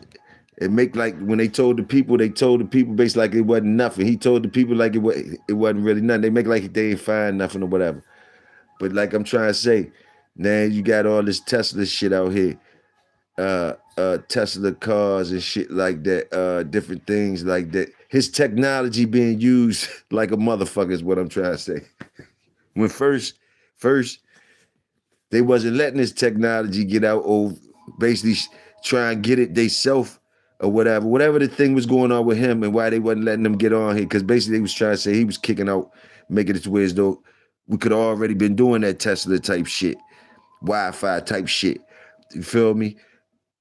and make like, when they told the people basically like it wasn't nothing. He told the people like it wasn't really nothing. They make like they ain't find nothing or whatever. But like I'm trying to say, now you got all this Tesla shit out here. Tesla cars and shit like that, different things like that. His technology being used like a motherfucker is what I'm trying to say. When first they wasn't letting this technology get out, or basically try and get it they self or whatever the thing was going on with him, and why they wasn't letting them get on here, because basically they was trying to say he was kicking out, making it to where as though we could already been doing that Tesla type shit, Wi-Fi type shit. You feel me?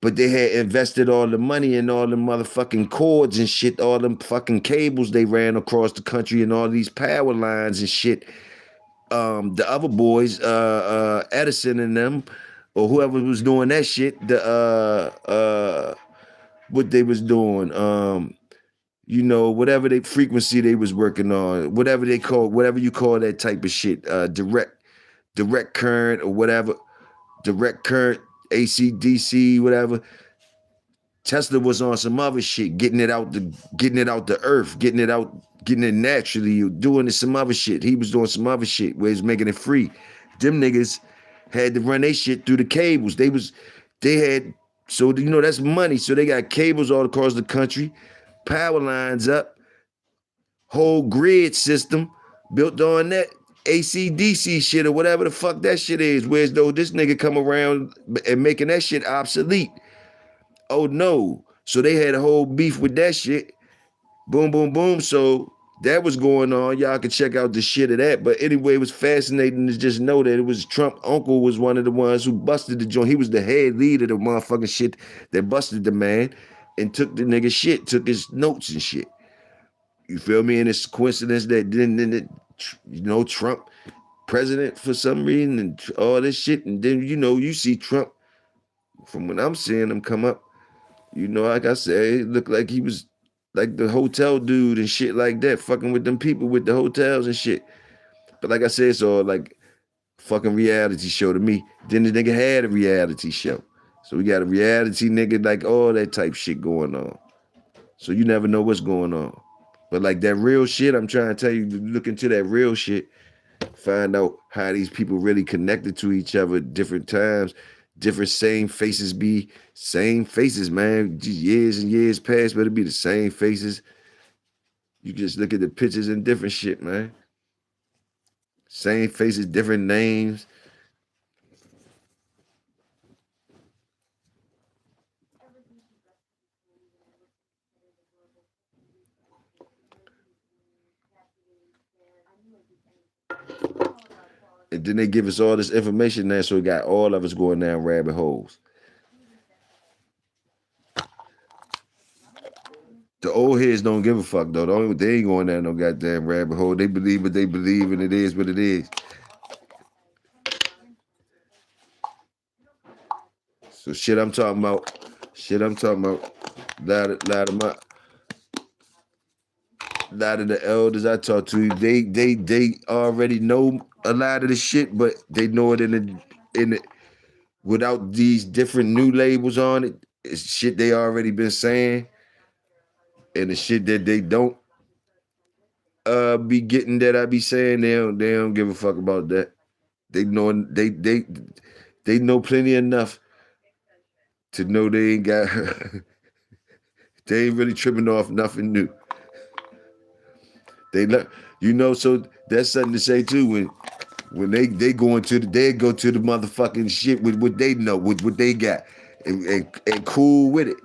But they had invested all the money in all the motherfucking cords and shit, all them fucking cables they ran across the country and all these power lines and shit. The other boys, Edison and them, or whoever was doing that shit, what they was doing, whatever they frequency they was working on, whatever you call that type of shit, direct current or whatever, direct current, AC, DC, whatever. Tesla was on some other shit, getting it out the earth, getting it naturally, doing some other shit. He was doing some other shit where he's making it free. Them niggas had to run their shit through the cables. So that's money. So they got cables all across the country, power lines up, whole grid system built on that AC/DC shit or whatever the fuck that shit is. Whereas though this nigga come around and making that shit obsolete. Oh no. So they had a whole beef with that shit. Boom, boom, boom. So that was going on. Y'all can check out the shit of that. But anyway, it was fascinating to just know that it was Trump uncle was one of the ones who busted the joint. He was the head leader of the motherfucking shit that busted the man and took the nigga shit, took his notes and shit. You feel me? And it's coincidence that then Trump president for some reason and all this shit. And then, you see Trump, from when I'm seeing him come up, like I said, it looked like he was like the hotel dude and shit like that, fucking with them people with the hotels and shit. But like I said, it's all like fucking reality show to me. Then the nigga had a reality show. So we got a reality nigga, like all that type shit going on. So you never know what's going on. But like that real shit, I'm trying to tell you, look into that real shit, find out how these people really connected to each other at different times. Different same faces, man. Years and years past, but it be the same faces. You just look at the pictures and different shit, man. Same faces, different names. And then they give us all this information now, so we got all of us going down rabbit holes. The old heads don't give a fuck though. They ain't going down no goddamn rabbit hole. They believe what they believe, and it is what it is. So shit I'm talking about. A lot of the elders I talk to, they already know a lot of the shit, but they know it in it without these different new labels on it. It's shit they already been saying, and the shit that they don't be getting that I be saying, they don't give a fuck about that. They know plenty enough to know they ain't got they ain't really tripping off nothing new. So that's something to say too when they go to the motherfucking shit with what they know, with what they got, and cool with it.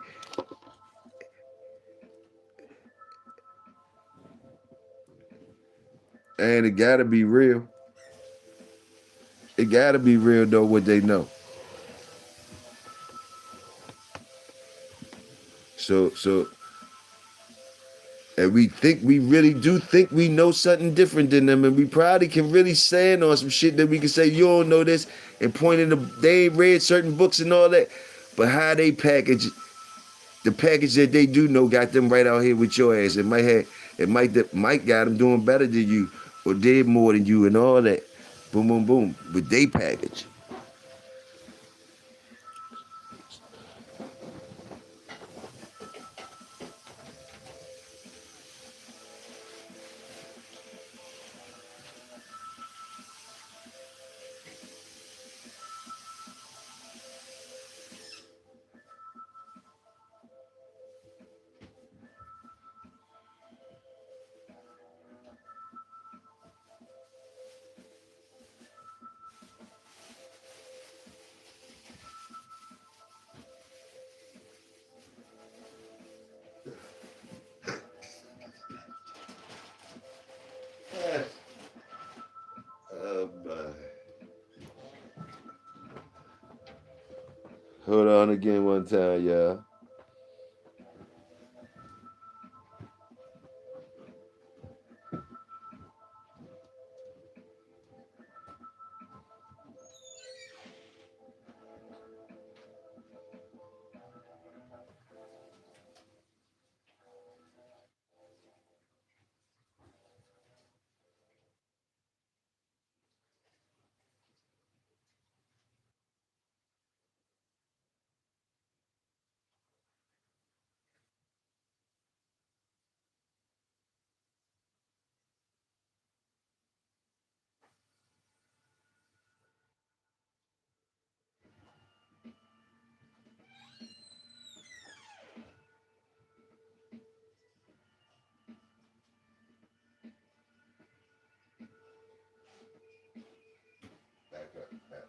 And it gotta be real. It gotta be real though, what they know. So and we really do think we know something different than them, and we probably can really stand on some shit that we can say you don't know this and point in they ain't read certain books and all that, but how they package the package that they do know got them right out here with your ass. Might got them doing better than you or did more than you and all that. Boom, boom, boom. With they package. Uh, Hold on again one time, y'all. Back up, back.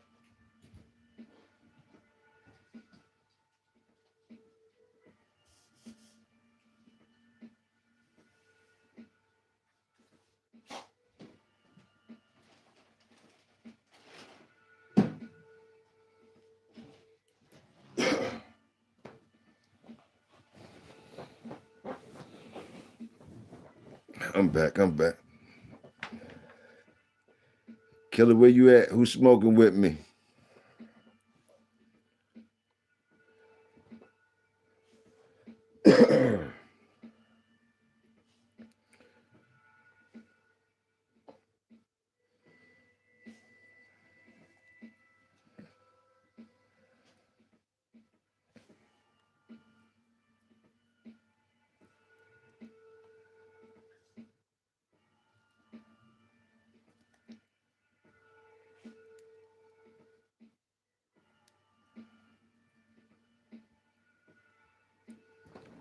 I'm back. I'm back. Killer, where you at? Who's smoking with me?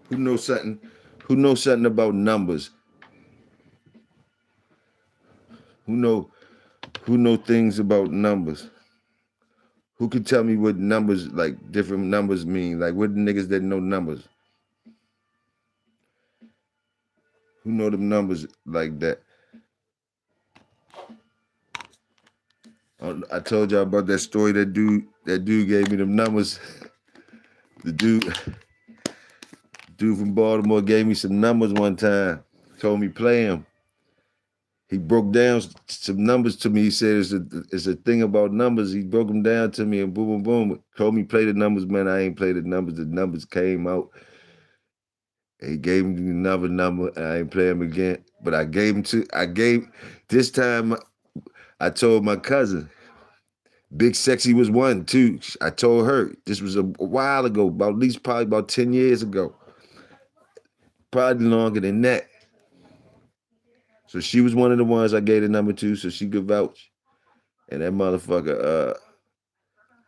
Who knows something? Who knows something about numbers? Who know who know things about numbers? Who can tell me what numbers like different numbers mean? Like what the niggas that know numbers? Who know them numbers like that? I told y'all about that story. That dude gave me them numbers. The dude from Baltimore gave me some numbers one time. Told me play them. He broke down some numbers to me. He said it's a thing about numbers. He broke them down to me and boom, boom, boom. Told me play the numbers, man. I ain't play the numbers. The numbers came out. He gave me another number and I ain't play him again. But I gave this time I told my cousin. Big Sexy was one too. I told her this was a while ago, about at least probably about 10 years ago. Probably longer than that. So she was one of the ones I gave the number to, so she could vouch. And that motherfucker,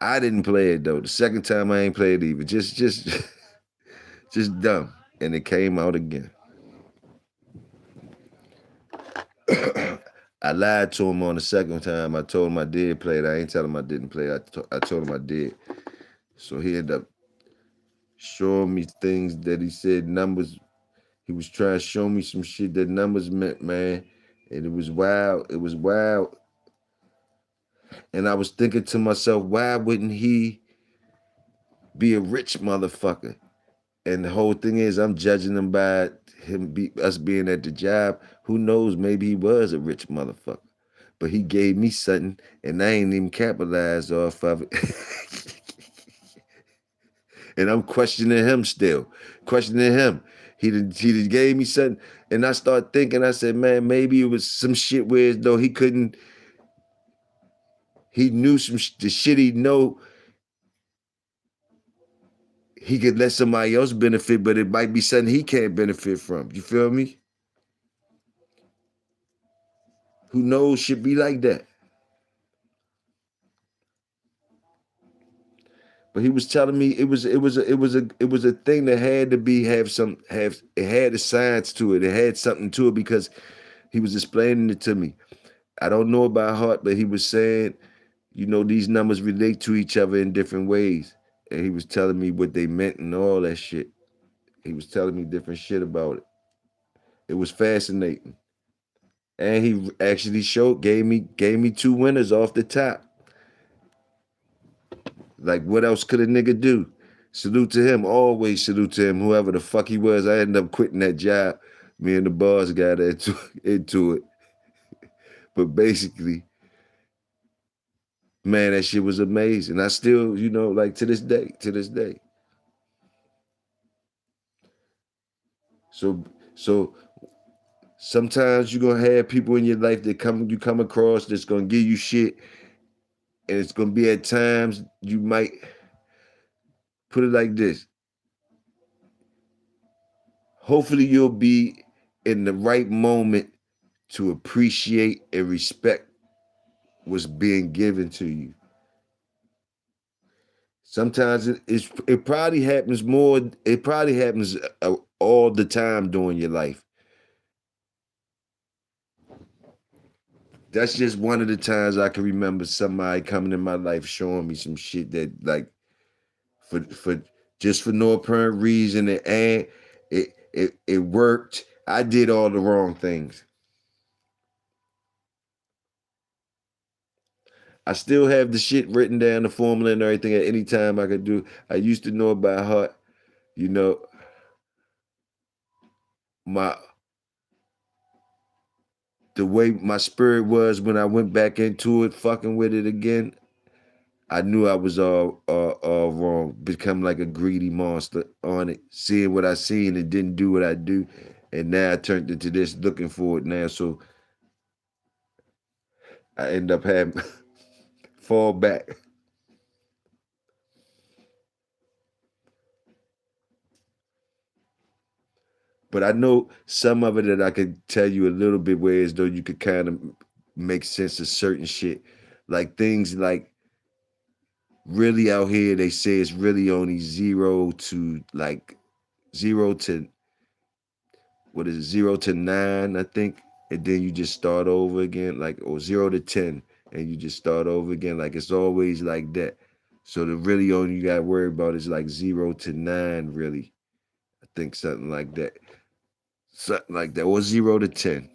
I didn't play it though. The second time I ain't played it either. Just dumb. And it came out again. I lied to him on the second time. I told him I did play it. I ain't tell him I didn't play it. I told him I did. So he ended up showing me things that he said numbers. He was trying to show me some shit that numbers meant, man. And it was wild. It was wild. And I was thinking to myself, why wouldn't he be a rich motherfucker And the whole thing is, I'm judging him by us being at the job. Who knows? Maybe he was a rich motherfucker, but he gave me something, and I ain't even capitalized off of it. And I'm questioning him still, questioning him. He done gave me something, and I start thinking. I said, man, maybe it was some shit where as though he couldn't. He knew the shit he know he could let somebody else benefit, but it might be something he can't benefit from. You feel me? Who knows? Should be like that. But he was telling me it was a thing that had to be have it had a science to it. It had something to it because he was explaining it to me. I don't know about heart, but he was saying, you know, these numbers relate to each other in different ways. And he was telling me what they meant and all that shit. He was telling me different shit about it. It was fascinating. And he actually gave me two winners off the top. Like, what else could a nigga do? Salute to him. Always salute to him. Whoever the fuck he was, I ended up quitting that job. Me and the boss got into it. But basically, man, that shit was amazing. I still, you know, like to this day. So, so sometimes you're gonna have people in your life that you come across that's gonna give you shit, and it's gonna be at times you might put it like this. Hopefully, you'll be in the right moment to appreciate and respect what's being given to you. Sometimes it probably happens more. It probably happens all the time during your life. That's just one of the times I can remember somebody coming in my life showing me some shit that like for just for no apparent reason and it worked. I did all the wrong things. I still have the shit written down, the formula and everything at any time I could do. I used to know about heart, you know, my the way my spirit was when I went back into it, fucking with it again. I knew I was all wrong, become like a greedy monster on it, seeing what I seen and didn't do what I do. And now I turned into this looking for it now. So I end up having fall back. But I know some of it that I could tell you a little bit where as though you could kind of make sense of certain shit. Like things like really out here, they say it's really only zero to what is it, 0 to 9, I think. And then you just start over again, like, or 0 to 10, and you just start over again. Like it's always like that. So the really only you gotta worry about is like 0 to 9, really. I think something like that. Something like that. Or 0 to 10.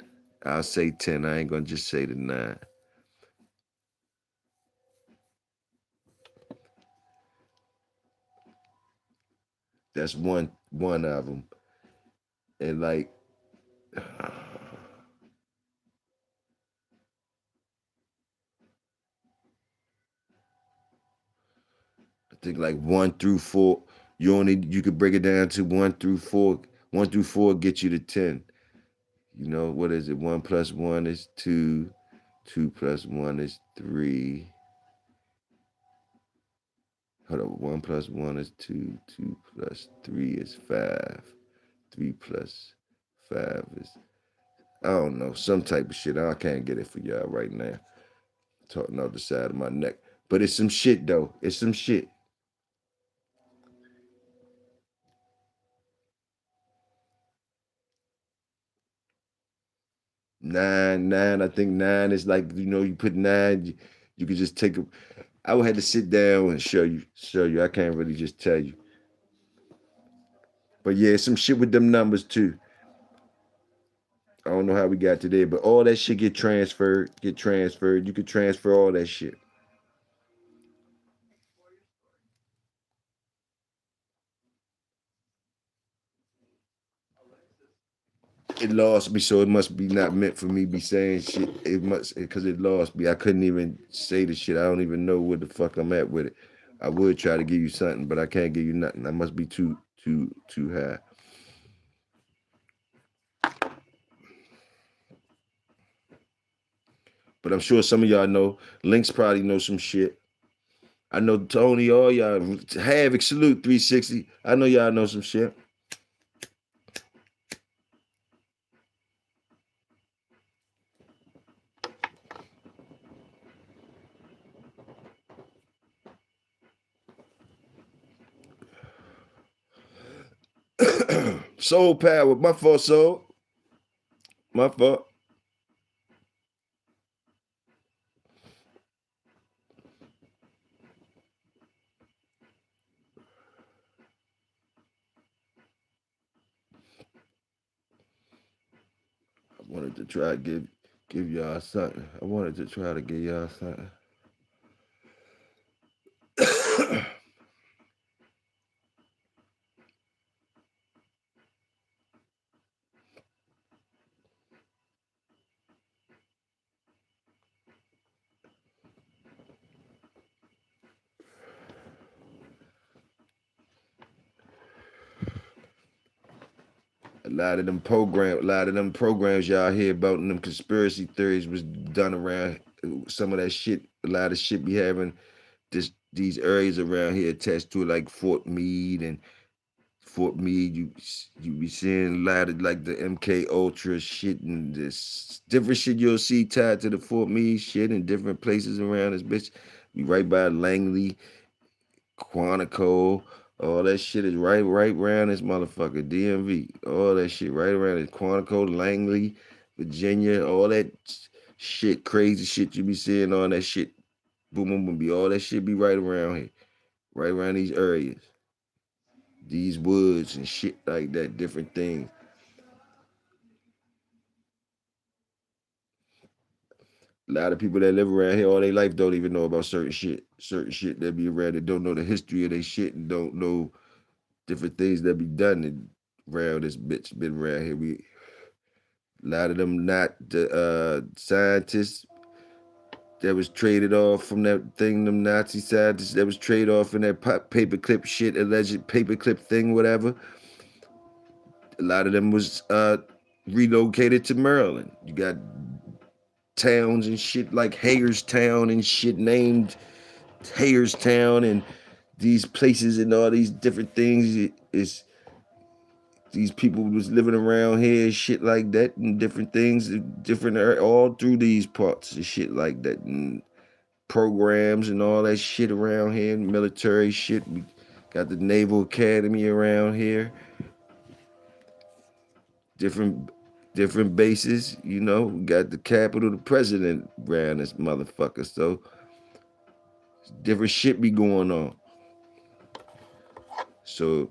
I'll say 10. I ain't gonna just say the 9. That's one of them. And like I think like 1 through 4, you could break it down to 1 through 4. 1 through 4 get you to 10. You know, what is it? 1 plus 1 is 2. 2 plus 1 is 3. Hold on. 1 plus 1 is 2. 2 plus 3 is 5. 3 plus 5 is, I don't know, some type of shit. I can't get it for y'all right now. Talking out the side of my neck. But it's some shit though. It's some shit. 9. I think 9 is like, you know, you put 9, you could just take a, I would have to sit down and show you. I can't really just tell you. But yeah, some shit with them numbers too. I don't know how we got to there, but all that shit get transferred. You could transfer all that shit. it lost me, so it must be not meant for me to be saying shit. It must, because it lost me. I couldn't even say the shit. I don't even know where the fuck I'm at with it. I would try to give you something, but I can't give you nothing. I must be too high. But I'm sure some of y'all know. Links probably know some shit. I know Tony, all y'all, Havoc, salute 360. I know y'all know some shit. Soul Power, my fault, Soul. My fault. I wanted to try to give y'all something. I wanted to try to give y'all something. A lot of them programs y'all hear about and them conspiracy theories was done around some of that shit. A lot of shit be having these areas around here attached to it, like Fort Meade and Fort Meade. You be seeing a lot of like the MK Ultra shit and this different shit you'll see tied to the Fort Meade shit in different places around this bitch. Be right by Langley, Quantico, all that shit is right around this motherfucker. DMV, all that shit right around it. Quantico, Langley, Virginia, all that shit, crazy shit you be seeing, all that shit. Boom, boom, boom, be all that shit be right around here, right around these areas, these woods and shit like that, different things. A lot of people that live around here all their life don't even know about certain shit. Certain shit that be around that don't know the history of their shit and don't know different things that be done around this bitch. Been around here. A lot of them not the scientists that was traded off from that thing, them Nazi scientists that was traded off in that paperclip shit, alleged paperclip thing, whatever. A lot of them was relocated to Maryland. You got towns and shit like Hagerstown and shit named Hagerstown and these places and all these different things. It's these people was living around here, shit like that, and different things, different all through these parts and shit like that, and programs and all that shit around here, military shit. We got the Naval Academy around here, different different bases. You know, we got the capital, the president around this motherfucker. So different shit be going on. So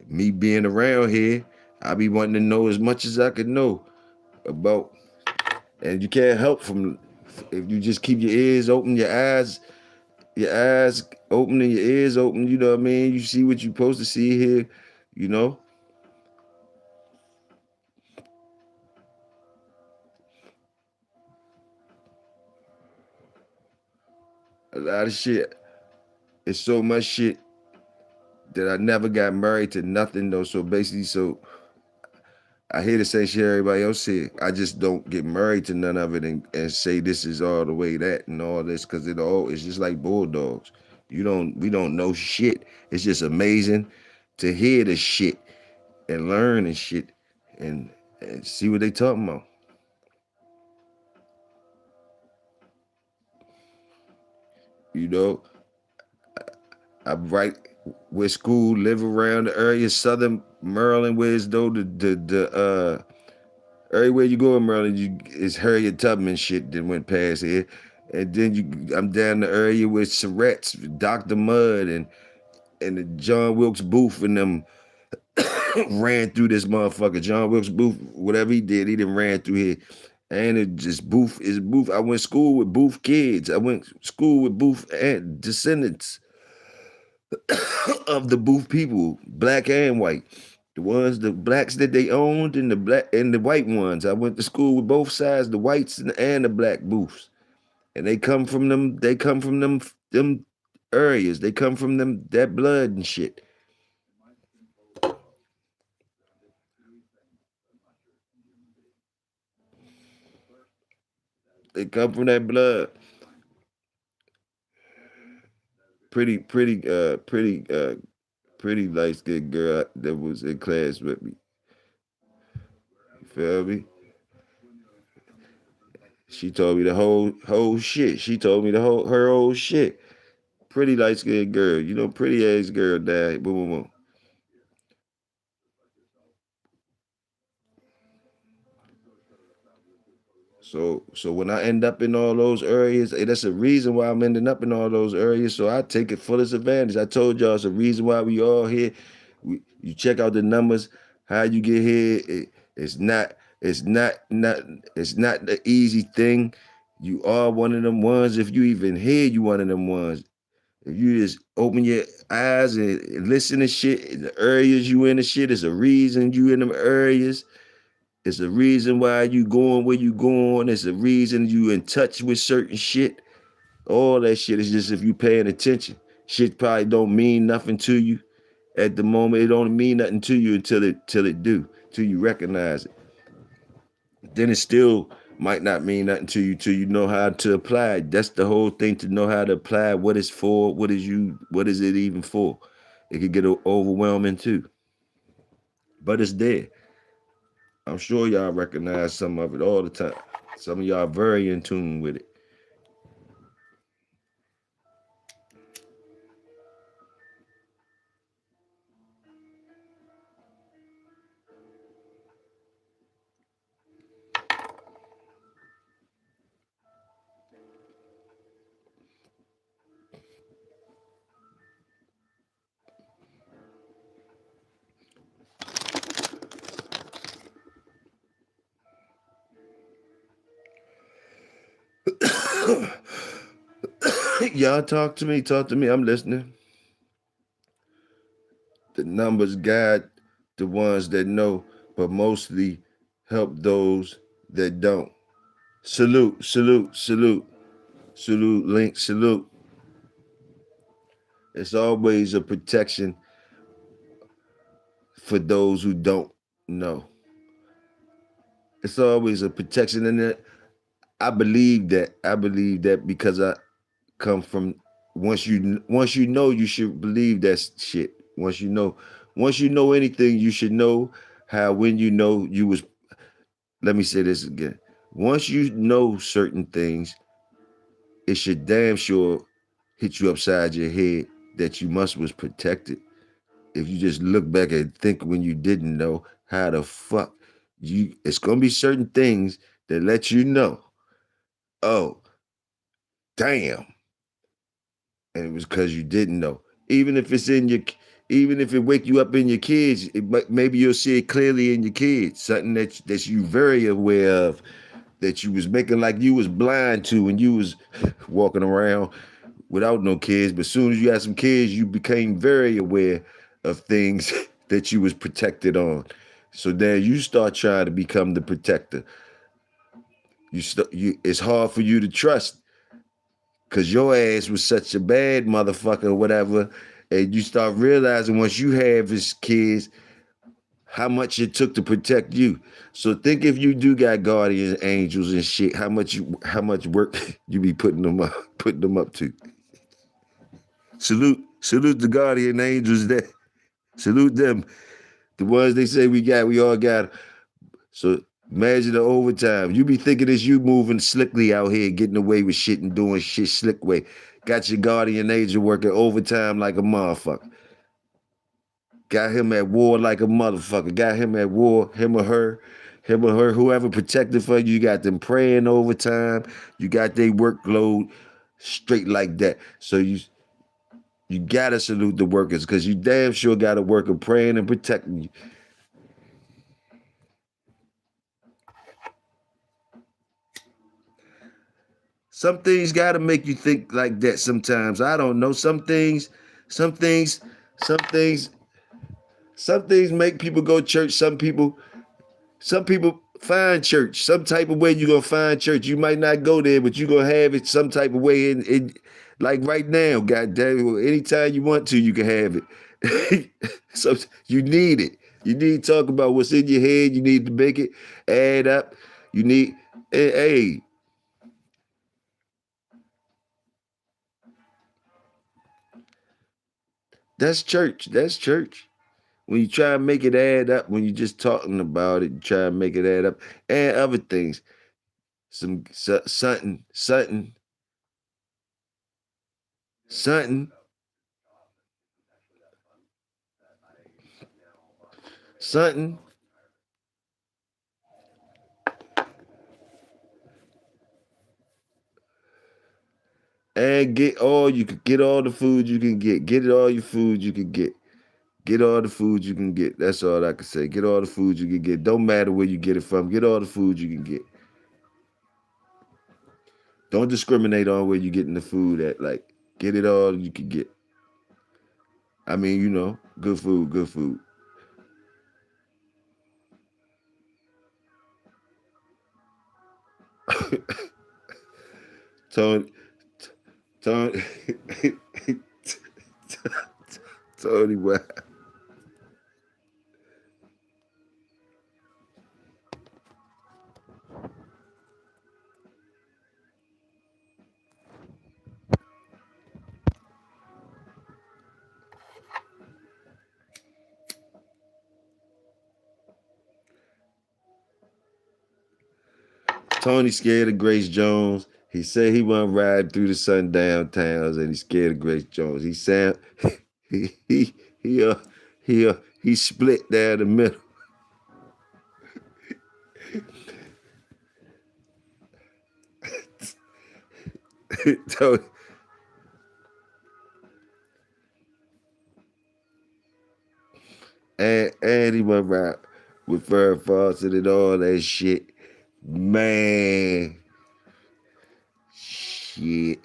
me being around here, I be wanting to know as much as I could know about, and you can't help from if you just keep your ears open, your eyes open and your ears open. You know what I mean? You see what you're supposed to see here. You know, a lot of shit. It's so much shit that I never got married to nothing though. So basically, so I hear the same shit everybody else said. I just don't get married to none of it and say this is all the way that and all this because it's just like bulldogs. We don't know shit. It's just amazing to hear the shit and learn and shit and see what they talking about. You know, I'm right where school, live around the area, Southern Maryland, where it's though the everywhere you go in Maryland, it's Harriet Tubman shit that went past here. And then I'm down the area with Surratt's, Dr. Mudd, and the John Wilkes Booth and them ran through this motherfucker. John Wilkes Booth, whatever he done ran through here. And it just Booth is Booth. I went school with Booth kids. I went school with Booth and descendants of the Booth people, black and white. The blacks that they owned, and the white ones. I went to school with both sides, the whites and the black booths, and they come from them. They come from them areas. They come from them that blood and shit. They come from that blood. Pretty light skinned girl that was in class with me. You feel me? She told me the whole shit. She told me the whole shit. Pretty light skinned girl, pretty ass girl died. Boom, boom, boom. So when I end up in all those areas, that's a reason why I'm ending up in all those areas. So I take it fullest advantage. I told y'all it's a reason why we all here. You check out the numbers, how you get here. It's not it's not the easy thing. You are one of them ones. If you even hear, you one of them ones. If you just open your eyes and listen to shit, in the areas you in the shit, it's a reason you in them areas. It's a reason why you going where you going. It's a reason you in touch with certain shit. All that shit is just if you paying attention. Shit probably don't mean nothing to you at the moment. It don't mean nothing to you until it do, till you recognize it. Then it still might not mean nothing to you till you know how to apply it. That's the whole thing, to know how to apply what it's for, what is it even for. It could get overwhelming too. But it's there. I'm sure y'all recognize some of it all the time. Some of y'all very in tune with it. Y'all talk to me, talk to me. I'm listening. The numbers guide the ones that know, but mostly help those that don't. Salute, salute, salute, salute, Link, salute. It's always a protection for those who don't know. It's always a protection, and I believe that. I believe that because I come from, once you know, you should believe that shit. Once you know anything, you should know how, when you know you was. Let me say this again. Once you know certain things, it should damn sure hit you upside your head that you must was protected. If you just look back and think when you didn't know, how the fuck it's gonna be certain things that let you know, oh, damn. And it was because you didn't know. Even if it's in your, even if it wake you up in your kids, maybe you'll see it clearly in your kids. Something that you very aware of, that you was making like you was blind to when you was walking around without no kids. But as soon as you had some kids, you became very aware of things that you was protected on. So then you start trying to become the protector. It's hard for you to trust because your ass was such a bad motherfucker or whatever. And you start realizing once you have his kids, how much it took to protect you. So think, if you do got guardian angels and shit, how much work you be putting them up to. Salute the guardian angels that salute them. The ones they say we all got. So imagine the overtime. You be thinking it's you moving slickly out here, getting away with shit and doing shit slick way. Got your guardian angel working overtime like a motherfucker. Got him at war like a motherfucker. Got him at war, him or her, whoever protected for you. You got them praying overtime. You got their workload straight like that. So you gotta salute the workers, because you damn sure got a worker praying and protecting you. Some things gotta make you think like that sometimes. I don't know. Some things, some things, some things make people go to church. Some people find church. Some type of way you gonna find church. You might not go there, but you gonna have it some type of way in like right now, God damn it. Anytime you want to, you can have it. So you need it. You need to talk about what's in your head. You need to make it add up. You need hey, that's church. That's church. When you try to make it add up, when you're just talking about it, you try to make it add up, and other things. Something, something, something, and get all the food you can get. Get it all your food you can get. Get all the food you can get. That's all I can say. Get all the food you can get. Don't matter where you get it from. Get all the food you can get. Don't discriminate on where you're getting the food at. Like, get it all you can get. I mean, good food, good food. Tony, Tony, Tony, wow. Tony scared of Grace Jones. He said he wasn't riding through the sundown towns, and he's scared of Grace Jones. He sound he he he uh he split down the middle. Tony, and he went right with Farrah Fawcett and all that shit. Man, shit.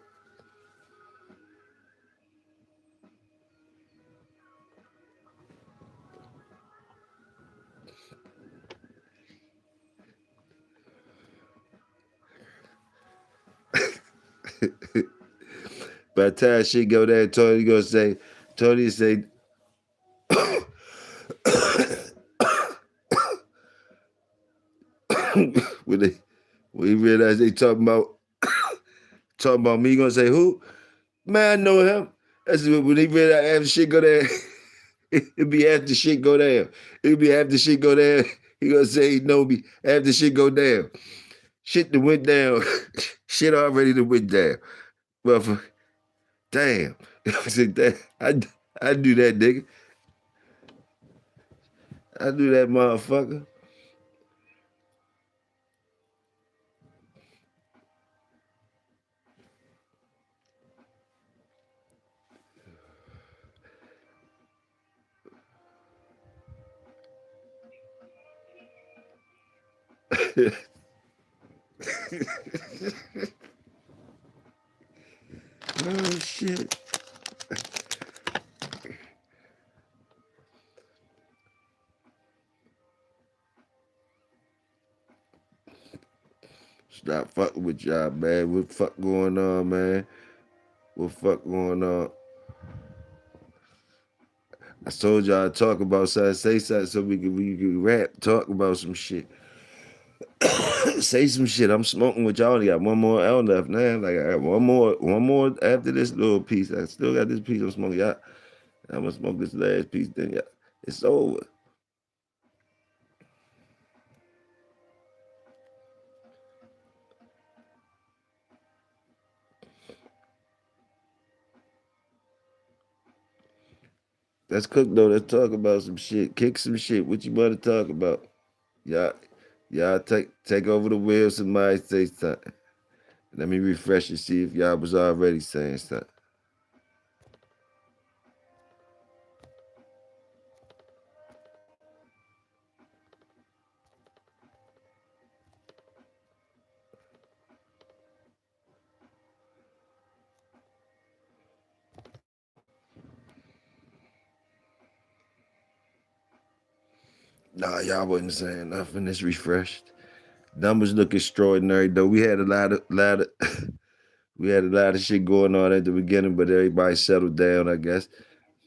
By the time shit go there, Tony say, when they when he realized they talking about me, he gonna say who? Man, I know him. That's when he realized after shit go there. It'd be after shit go down. It'd be after shit go down. He gonna say he know me after shit go down. Shit that went down. Shit already that went down. Well, damn. I said, damn. I do that, nigga. I do that, motherfucker. Oh shit. Stop fucking with y'all, man. What the fuck going on, man? What the fuck going on? I told y'all to talk about something, say something so we can rap, talk about some shit. Say some shit. I'm smoking with y'all. I got one more L left now. Like I got one more after this little piece. I still got this piece I'm smoking. Y'all, I'm gonna smoke this last piece. Then yeah, it's over. Let's cook though. Let's talk about some shit. Kick some shit. What you want to talk about? Y'all, y'all take over the wheel. Somebody say something. Let me refresh and see if y'all was already saying something. Nah, y'all wasn't saying nothing. It's refreshed. Numbers look extraordinary though. We had a lot of we had a lot of shit going on at the beginning, but everybody settled down, I guess.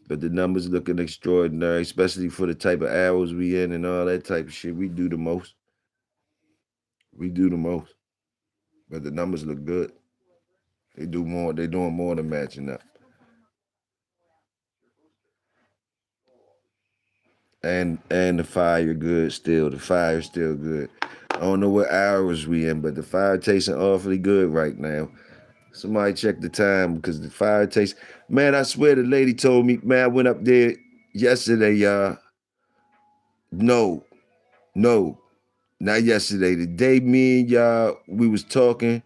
But the numbers looking extraordinary, especially for the type of hours we in and all that type of shit. We do the most. We do the most. But the numbers look good. They do more. They doing more than matching up. And the fire good still. The fire still good. I don't know what hours we in, but the fire tasting awfully good right now. Somebody check the time because the fire tastes. Man, I swear the lady told me. Man, I went up there yesterday, y'all. No, no, not yesterday. The day me and y'all we was talking,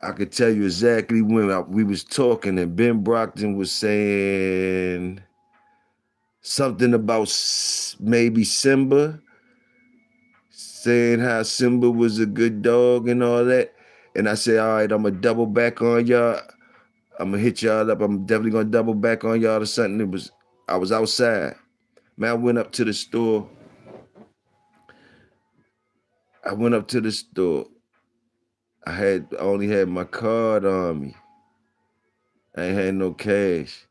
I could tell you exactly when we was talking, and Ben Brockton was saying something about maybe Simba, saying how Simba was a good dog and all that. And I said, all right, I'm gonna double back on y'all. I'm gonna hit y'all up. I'm definitely gonna double back on y'all or something. I was outside. Man, I went up to the store. I went up to the store. I only had my card on me. I ain't had no cash.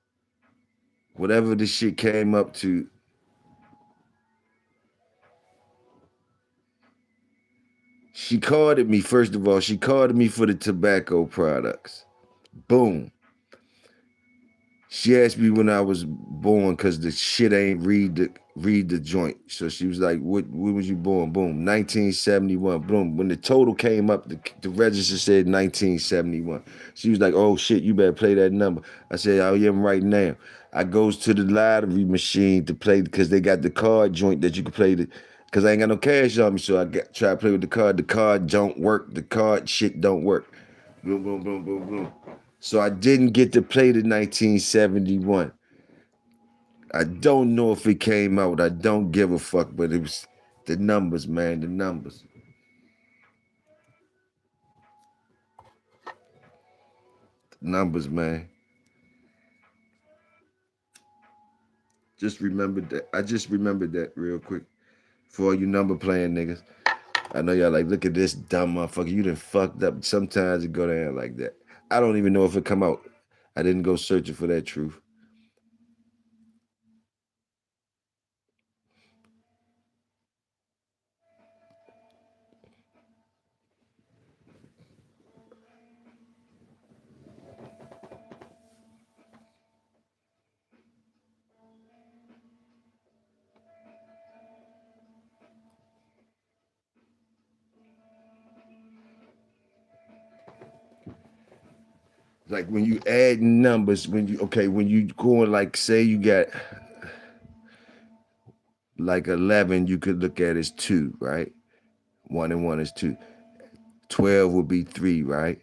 Whatever the shit came up to, she carded me, first of all. She carded me for the tobacco products. Boom. She asked me when I was born because the shit ain't read the joint. So she was like, when was you born? Boom. 1971. Boom. When the total came up, the register said 1971. She was like, oh shit, you better play that number. I said, I am right now. I goes to the lottery machine to play because they got the card joint that you can play the because I ain't got no cash on me. So try to play with the card. The card don't work. The card shit don't work. Boom, boom, boom, boom, boom. So I didn't get to play the 1971. I don't know if it came out. I don't give a fuck, but it was the numbers, man, the numbers. The numbers, man. Just remembered that. I just remembered that real quick. For all you number playing niggas. I know y'all like, look at this dumb motherfucker. You done fucked up. Sometimes it go down like that. I don't even know if it come out. I didn't go searching for that truth. Like when you add numbers, when you going like say you got like 11, you could look at as 2, right? 1 and 1 is 2. 12 would be 3, right?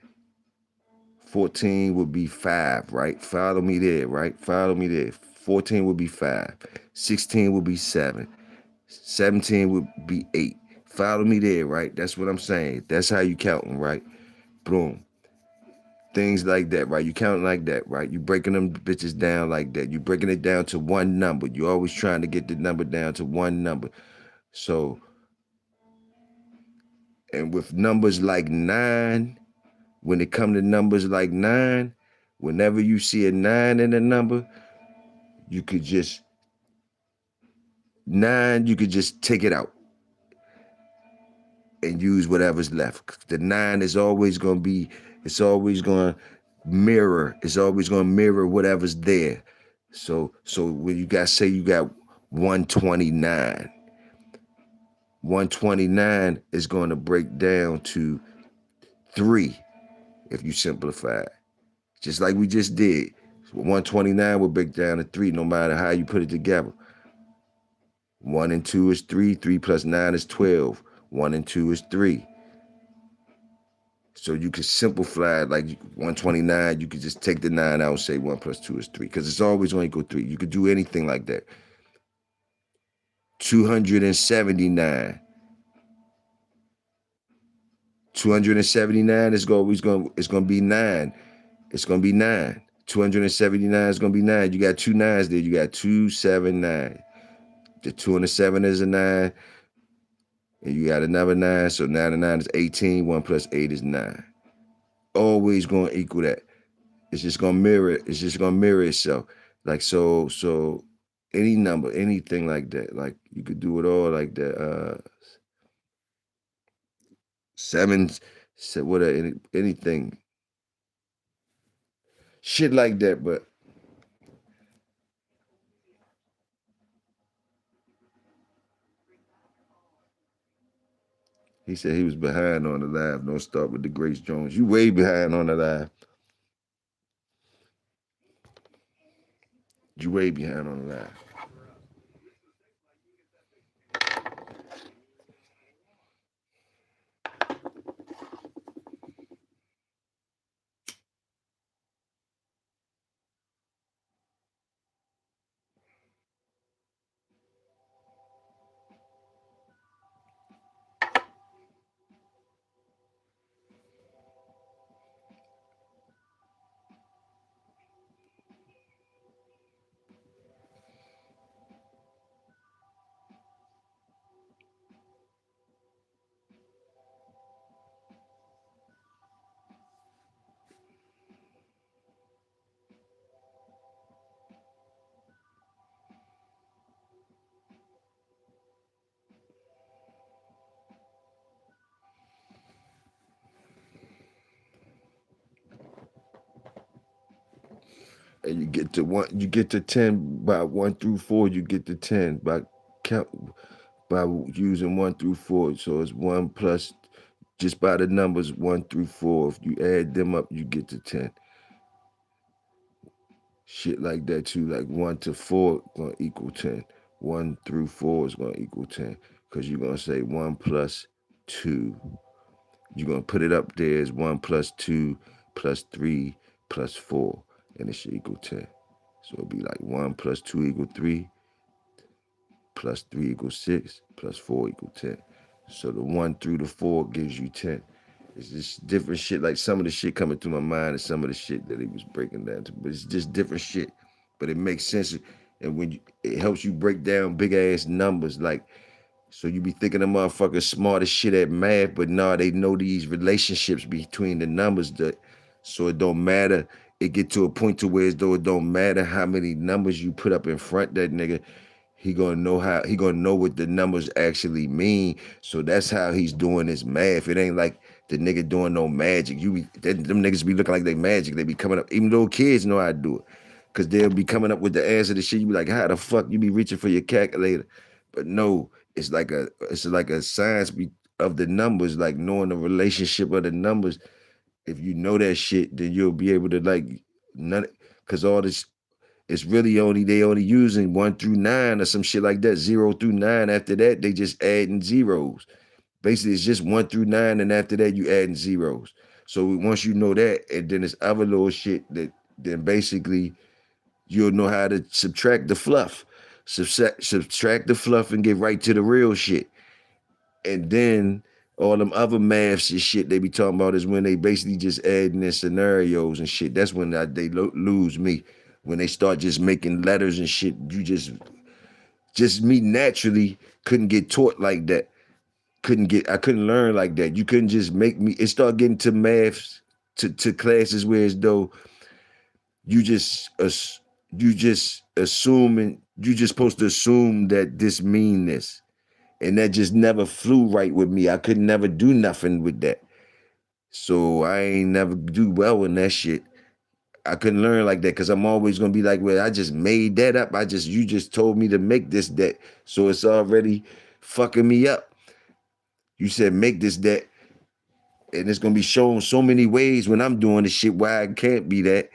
14 would be 5, right? Follow me there, right? Follow me there. 14 would be 5. 16 would be 7. 17 would be 8. Follow me there, right? That's what I'm saying. That's how you counting, right? Boom. Things like that, right? You counting like that, right? You breaking them bitches down like that. You breaking it down to one number. You always trying to get the number down to one number. So, and with numbers like 9, when it come to numbers like 9, whenever you see a 9 in a number, you could just 9, you could just take it out and use whatever's left. The 9 is always gonna be, it's always gonna mirror, it's always gonna mirror whatever's there. So when you got say you got 129, 129 is gonna break down to 3 if you simplify it. Just like we just did. 129 will break down to 3 no matter how you put it together. 1 and 2 is 3. 3 plus 9 is 12. 1 and 2 is 3. So you can simplify it like 129. You could just take the 9 out and say 1 plus 2 is 3 because it's always going to equal 3. You could do anything like that. 279. 279 is always going. It's going to be 9. It's going to be 9. 279 is going to be 9. You got 2 9s there. You got 279. The 2 and the 7 is a 9. And you got another 9. So now the 9 is 18. 1 plus 8 is 9. Always going to equal that. It's just going to mirror it. It's just going to mirror itself. Like, so any number, anything like that. Like, you could do it all like that. Sevens, what anything. Shit like that, but he said he was behind on the live. Don't start with the Grace Jones. You way behind on the live. You way behind on the live. And you get to 10 by 1 through 4, you get to 10 by count by using 1 through 4. So it's 1 plus just by the numbers 1 through 4. If you add them up, you get to 10. Shit like that too. Like 1 to 4 gonna equal 10. 1 through 4 is gonna equal 10. Because you're gonna say 1 plus 2. You're gonna put it up there as 1 plus 2 plus 3 plus 4. And it should equal 10. So it'll be like 1 plus 2 equal 3, plus 3 equals 6, plus 4 equals 10. So the 1 through the 4 gives you 10. It's just different shit. Like some of the shit coming through my mind and some of the shit that he was breaking down to. But it's just different shit. But it makes sense. And when it helps you break down big ass numbers, like, so you be thinking the motherfuckers smart as shit at math, but nah, they know these relationships between the numbers that so it don't matter. It get to a point to where as though it don't matter how many numbers you put up in front that nigga, he gonna know what the numbers actually mean. So that's how he's doing his math. It ain't like the nigga doing no magic. Them niggas be looking like they magic. They be coming up, even little kids know how to do it. Cause they'll be coming up with the answer to shit. You be like, how the fuck you be reaching for your calculator? But no, it's like a science of the numbers, like knowing the relationship of the numbers. If you know that shit, then you'll be able to like none cause all this it's really they only using 1 through 9 or some shit like that. 0 through 9. After that, they just adding zeros. Basically, it's just 1 through 9, and after that, you adding zeros. So once you know that, and then there's other little shit that then basically you'll know how to subtract the fluff. Subtract the fluff and get right to the real shit. And then all them other maths and shit they be talking about is when they basically just adding in scenarios and shit. That's when they lose me. When they start just making letters and shit, you just me naturally couldn't get taught like that. I couldn't learn like that. You couldn't just make me. It started getting to maths, to classes where as though you just assuming you just supposed to assume that this mean this. And that just never flew right with me. I could never do nothing with that. So I ain't never do well in that shit. I couldn't learn like that because I'm always gonna be like, well, I just made that up. You just told me to make this that. So it's already fucking me up. You said make this that. And it's gonna be shown so many ways when I'm doing the shit why I can't be that.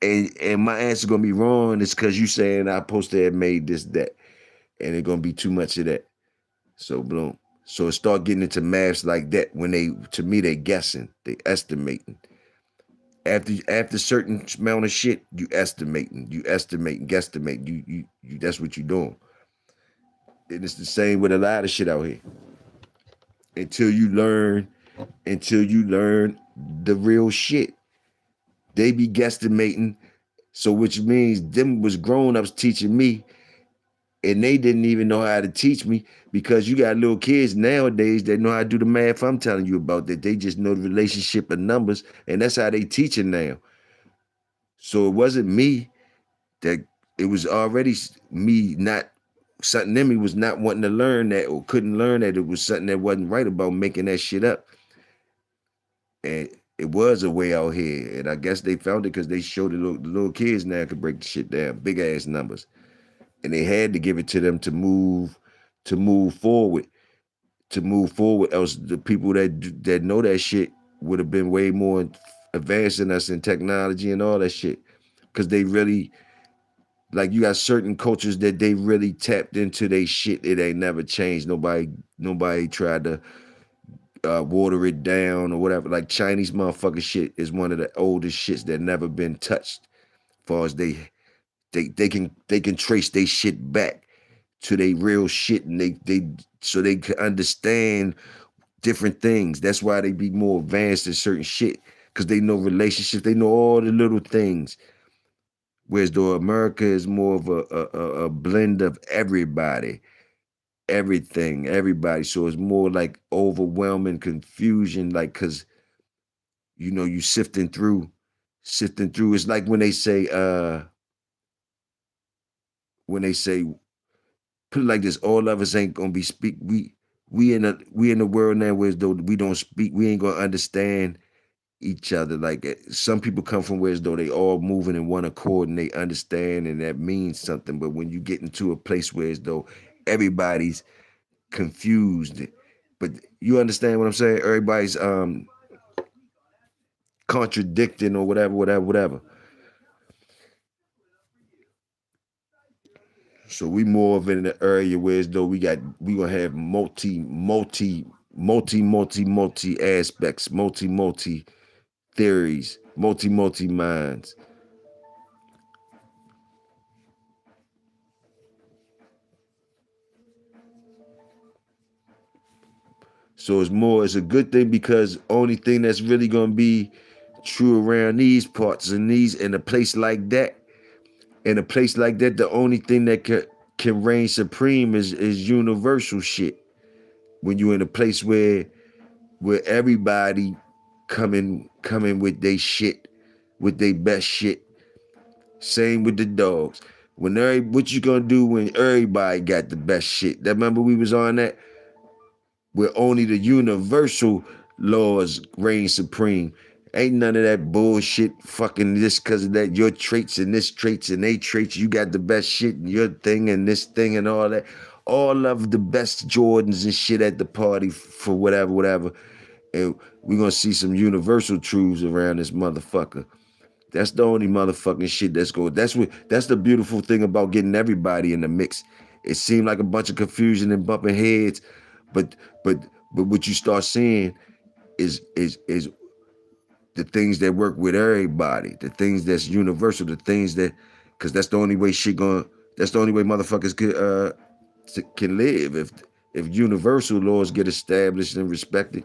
And my answer gonna be wrong. It's because you saying I supposed to have made this that. And it's gonna be too much of that. So boom. So it start getting into maths like that when to me, they guessing, they estimating. After certain amount of shit, you estimate, guesstimate. You that's what you doing. And it's the same with a lot of shit out here. Until you learn, until you learn the real shit. They be guesstimating. So which means them was grown-ups teaching me And they didn't even know how to teach me because you got little kids nowadays that know how to do the math I'm telling you about, that they just know the relationship of numbers, and that's how they teach it now. So it wasn't me that, it was already me not, something in me was not wanting to learn that or couldn't learn that. It was something that wasn't right about making that shit up. And it was a way out here. And I guess they found it because they showed the little kids now could break the shit down, big ass numbers. And they had to give it to them to move forward, else the people that know that shit would have been way more advanced than us in technology and all that shit. Cause they really, like, you got certain cultures that they really tapped into they shit. It ain't never changed. Nobody tried to water it down or whatever. Like Chinese motherfucker shit is one of the oldest shits that never been touched. As far as they can trace they shit back to their real shit, and they so they can understand different things. That's why they be more advanced in certain shit, because they know relationships, they know all the little things. Whereas though America is more of a blend of everybody, everything, everybody. So it's more like overwhelming confusion, like, cause you sifting through. It's like when they say, put it like this, all of us ain't gonna be speak. We in the world now where as though we don't speak, we ain't gonna understand each other. Like, some people come from where as though they all moving in one accord and they understand and that means something. But when you get into a place where as though everybody's confused, but you understand what I'm saying? Everybody's contradicting or whatever, whatever, whatever. So we more of in the area where as though we gonna have multi aspects, multi theories, multi minds. So it's a good thing, because only thing that's really gonna be true around these parts and in a place like that, the only thing that can reign supreme is universal shit. When you're in a place where everybody coming with they shit, with their best shit. Same with the dogs. What you gonna do when everybody got the best shit? That, remember we was on that, where only the universal laws reign supreme. Ain't none of that bullshit, fucking this because of that, your traits and this traits and they traits, you got the best shit and your thing and this thing and all that. All of the best Jordans and shit at the party for whatever, whatever. And we're gonna see some universal truths around this motherfucker. That's the only motherfucking shit that's going. That's the beautiful thing about getting everybody in the mix. It seemed like a bunch of confusion and bumping heads, but but but what you start seeing is the things that work with everybody, the things that's universal, the things that, because that's the only way that's the only way motherfuckers can live. If universal laws get established and respected,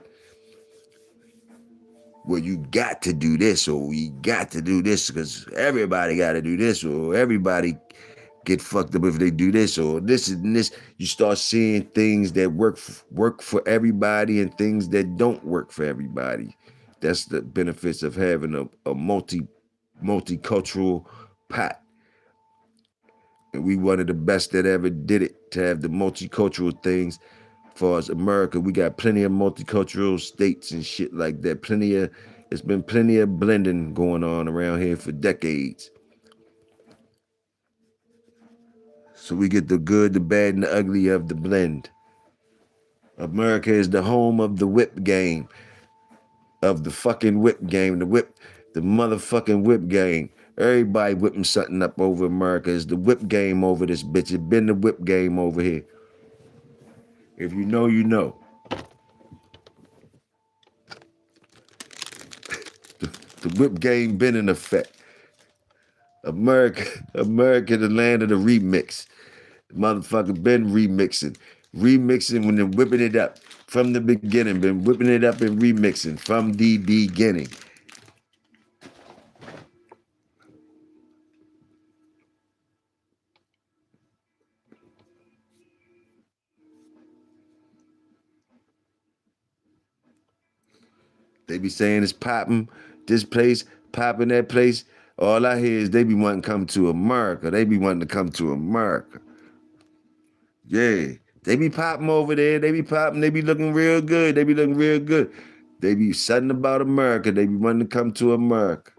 well, you got to do this, or we got to do this because everybody got to do this, or everybody get fucked up if they do this, or this and this. You start seeing things that work for everybody and things that don't work for everybody. That's the benefits of having a multicultural pot. And we one of the best that ever did it, to have the multicultural things. As far as America, we got plenty of multicultural states and shit like that. It's been plenty of blending going on around here for decades. So we get the good, the bad, and the ugly of the blend. America is the home of the whip game, of the fucking whip game, the motherfucking whip game. Everybody whipping something up over America. It's the whip game over this bitch. It's been the whip game over here. If you know, you know. The whip game been in effect. America, America, the land of the remix. The motherfucker been remixing when they're whipping it up from the beginning. Been whipping it up and remixing from the beginning. They be saying it's popping this place, popping that place. All I hear is they be wanting to come to America. They be wanting to come to America. Yeah. They be popping over there. They be popping. They be looking real good. They be looking real good. They be something about America. They be wanting to come to America.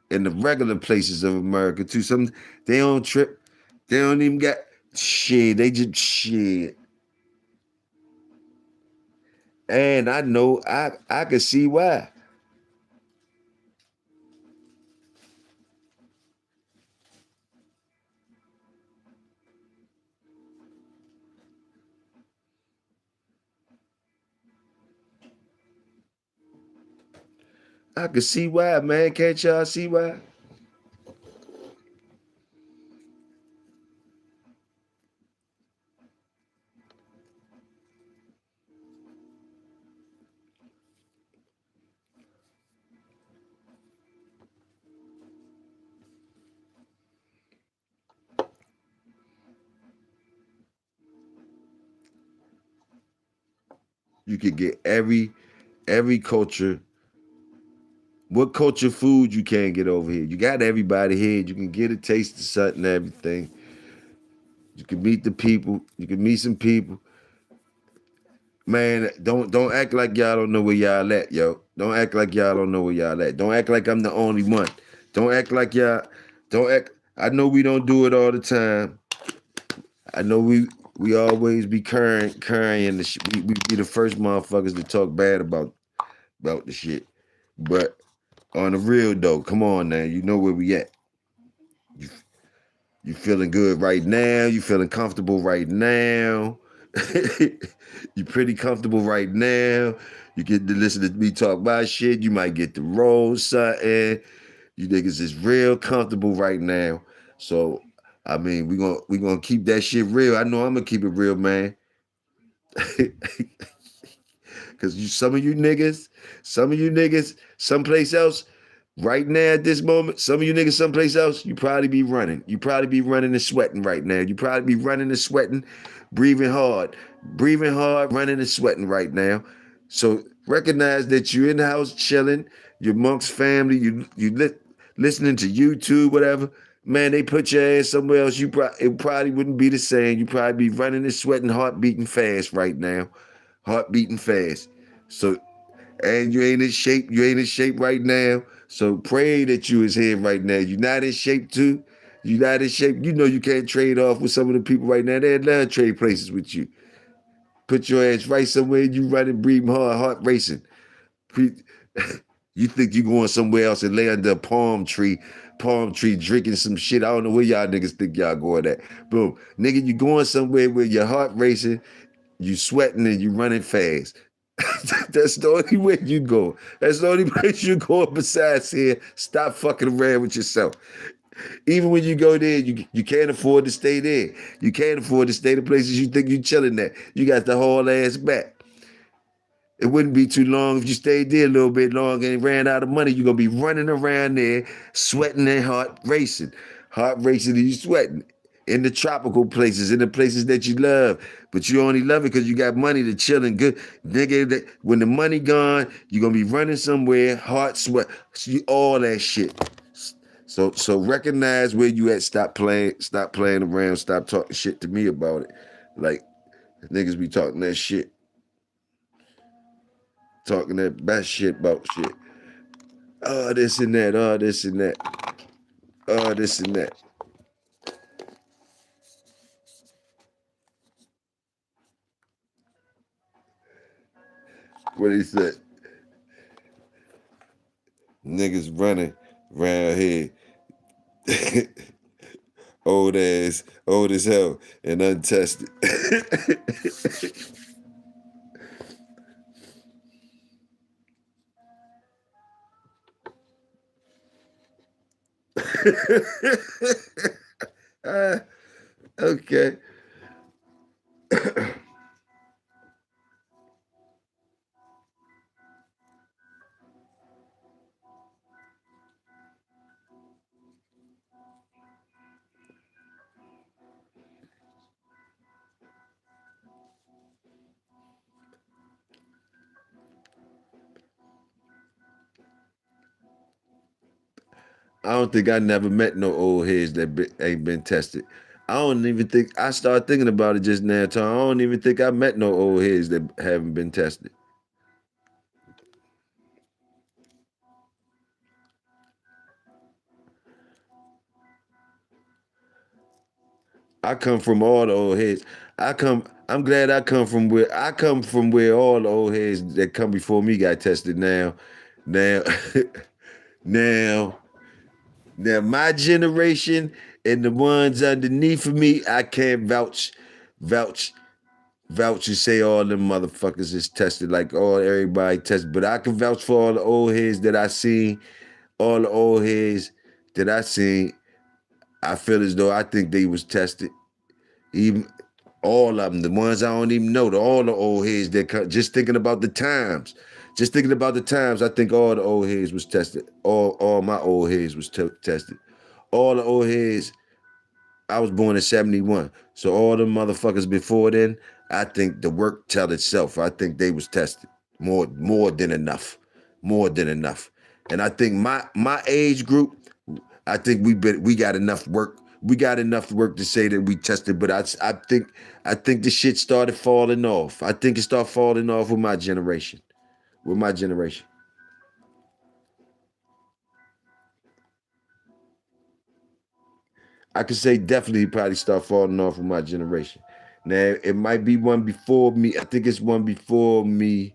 And the regular places of America too. Some they don't trip. They don't even got shit. They just shit. And I know I can see why. I can see why, man. Can't y'all see why? You could get every culture. What culture food you can't get over here? You got everybody here. You can get a taste of something, everything. You can meet the people. You can meet some people. Man, don't act like y'all don't know where y'all at, yo. Don't act like y'all don't know where y'all at. Don't act like I'm the only one. Don't act like y'all. Don't act. I know we don't do it all the time. I know we always be currying the shit. We be the first motherfuckers to talk bad about the shit. But on the real though, come on now, you know where we at. You you feeling good right now? You feeling comfortable right now? You pretty comfortable right now. You get to listen to me talk about shit. You might get to roll something. You niggas is real comfortable right now. So I mean, we gonna keep that shit real. I know I'm gonna keep it real, man. Cause some of you niggas, someplace else, right now at this moment, some of you niggas someplace else, you probably be running. You probably be running and sweating right now. You probably be running and sweating, breathing hard, running and sweating right now. So recognize that you're in the house chilling, you're amongst family, listening to YouTube, whatever. Man, they put your ass somewhere else. It probably wouldn't be the same. You probably be running and sweating, heart beating fast right now, heart beating fast. So, and you ain't in shape. You ain't in shape right now. So pray that you is here right now. You not in shape too. You not in shape. You know you can't trade off with some of the people right now. They'd love to trade places with you. Put your ass right somewhere. You running, breathing hard, heart racing. You think you going somewhere else and lay under a palm tree drinking some shit. I don't know where y'all niggas think y'all going at. Boom. Nigga, you going somewhere where your heart racing, you sweating and you running fast. That's the only way you go. That's the only place you go besides here. Stop fucking around with yourself. Even when you go there, you can't afford to stay there. You can't afford to stay the places you think you chilling at. You got the whole ass back. It wouldn't be too long if you stayed there a little bit longer and ran out of money. You're gonna be running around there, sweating and heart racing, and you sweating in the tropical places, in the places that you love. But you only love it because you got money to chill and good. Nigga, when the money gone, you're gonna be running somewhere, heart sweat, all that shit. So recognize where you at. Stop playing around. Stop talking shit to me about it. Like niggas be talking that shit, talking that bad shit about shit. Oh, this and that. Oh, this and that. Oh, this and that. What he said? Niggas running around here, old as hell, and untested. Ah, okay. I don't think I never met no old heads that ain't been tested. I don't even think I started thinking about it just now, Tom. I don't even think I met no old heads that haven't been tested. I come from all the old heads. I'm glad I come from where all the old heads that come before me got tested now, now, now my generation and the ones underneath of me, I can't vouch, vouch and say all them motherfuckers is tested like all everybody tested. But I can vouch for all the old heads that I seen, all the old heads that I seen. I feel as though I think they was tested. Even all of them, the ones I don't even know, all the old heads that just thinking about the times, just thinking about the times. I think all the old heads was tested. All my old heads was tested. All the old heads. I was born in '71, so all the motherfuckers before then, I think the work tell itself. I think they was tested more than enough, more than enough. And I think my age group, I think we got enough work. We got enough work to say that we tested, but I think the shit started falling off. I think it started falling off with my generation. With my generation. I could say definitely probably start falling off with my generation. Now it might be one before me. I think it's one before me,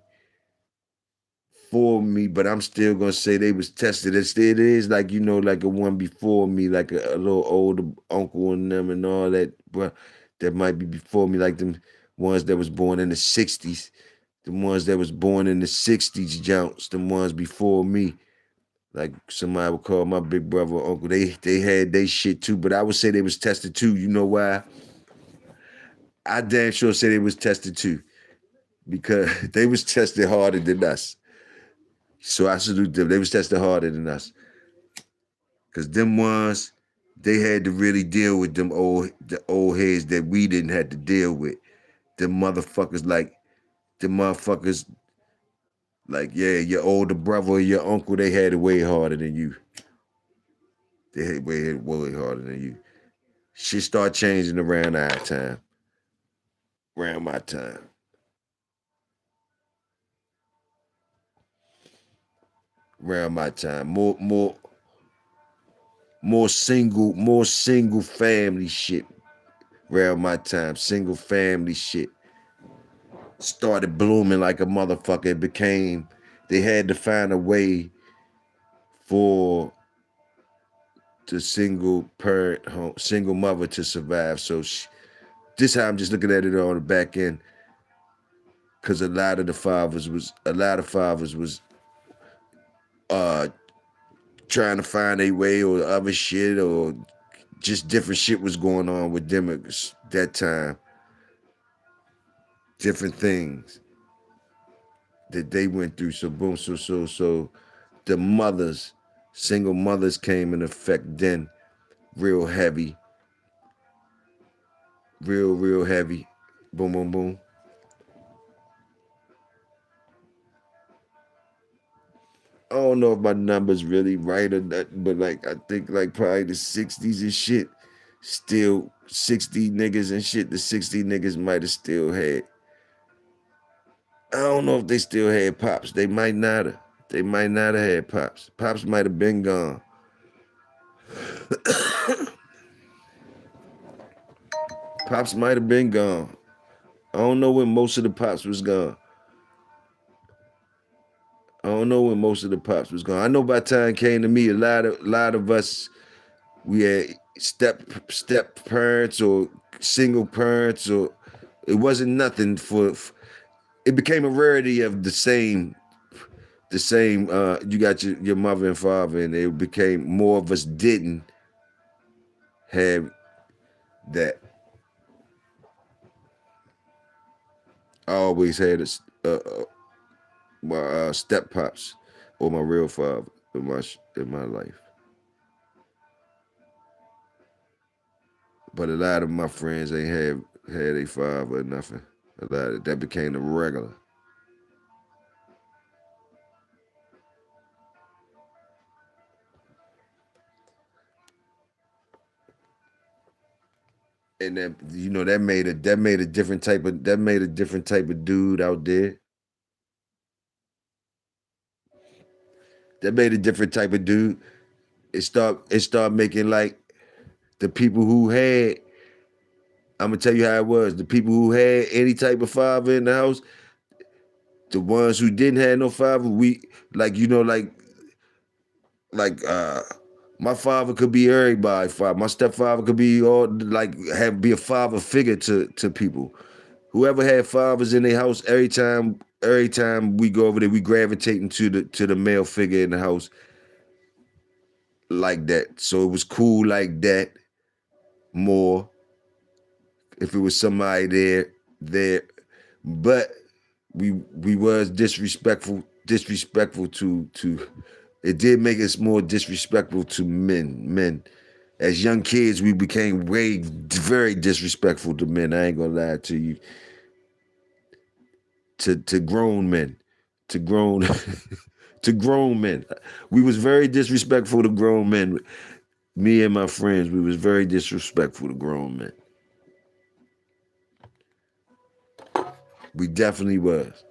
but I'm still gonna say they was tested. It is like like a one before me, like a little older uncle and them and all that. But that might be before me, like them ones that was born in the '60s, the ones that was born in the '60s, Jounce, the ones before me. Like somebody would call my big brother or uncle. They had they shit too, but I would say they was tested too. You know why? I damn sure say they was tested too because they was tested harder than us. So I salute them. They was tested harder than us. Cause them ones, they had to really deal with the old heads that we didn't have to deal with. Them motherfuckers the motherfuckers like, yeah, your older brother or your uncle, they had it way harder than you. They had way harder than you. Shit start changing around our time. Around my time. Around my time. More single family shit around my time. Single family shit started blooming like a motherfucker. It became they had to find a way for the single parent home, single mother to survive. So this how I'm just looking at it on the back end, because a lot of fathers was uh trying to find a way or other shit or just different shit was going on with them at that time. Different things that they went through. So boom, so the mothers, single mothers came in effect then, real heavy, real heavy. Boom, boom, boom. I don't know if my number's really right or not, but like I think like probably the '60s and shit. Still 60 niggas and shit. The 60 niggas might have still had. I don't know if they still had pops. They might not have. They might not have had pops. Pops might have been gone. Pops might have been gone. I don't know when most of the pops was gone. I don't know when most of the pops was gone. I know by the time it came to me, a lot of us we had step parents or single parents or it wasn't nothing for. It became a rarity of the same. You got your mother and father, and it became more of us didn't have that. I always had my step pops or my real father in my life. But a lot of my friends ain't had a father or nothing. A lot of that became the regular. and that that made a different type of dude out there. That made a different type of dude. It start making like the people who had. I'm gonna tell you how it was. The people who had any type of father in the house, the ones who didn't have no father, we like like my father could be everybody's father. My stepfather could be all like be a father figure to people. Whoever had fathers in their house, every time we go over there, we gravitate into the male figure in the house like that. So it was cool like that more if it was somebody there. But we was disrespectful to it did make us more disrespectful to men. As young kids, we became very disrespectful to men. I ain't gonna lie to you. To grown men, to grown to grown men. We was very disrespectful to grown men. Me and my friends, we was very disrespectful to grown men. We definitely was.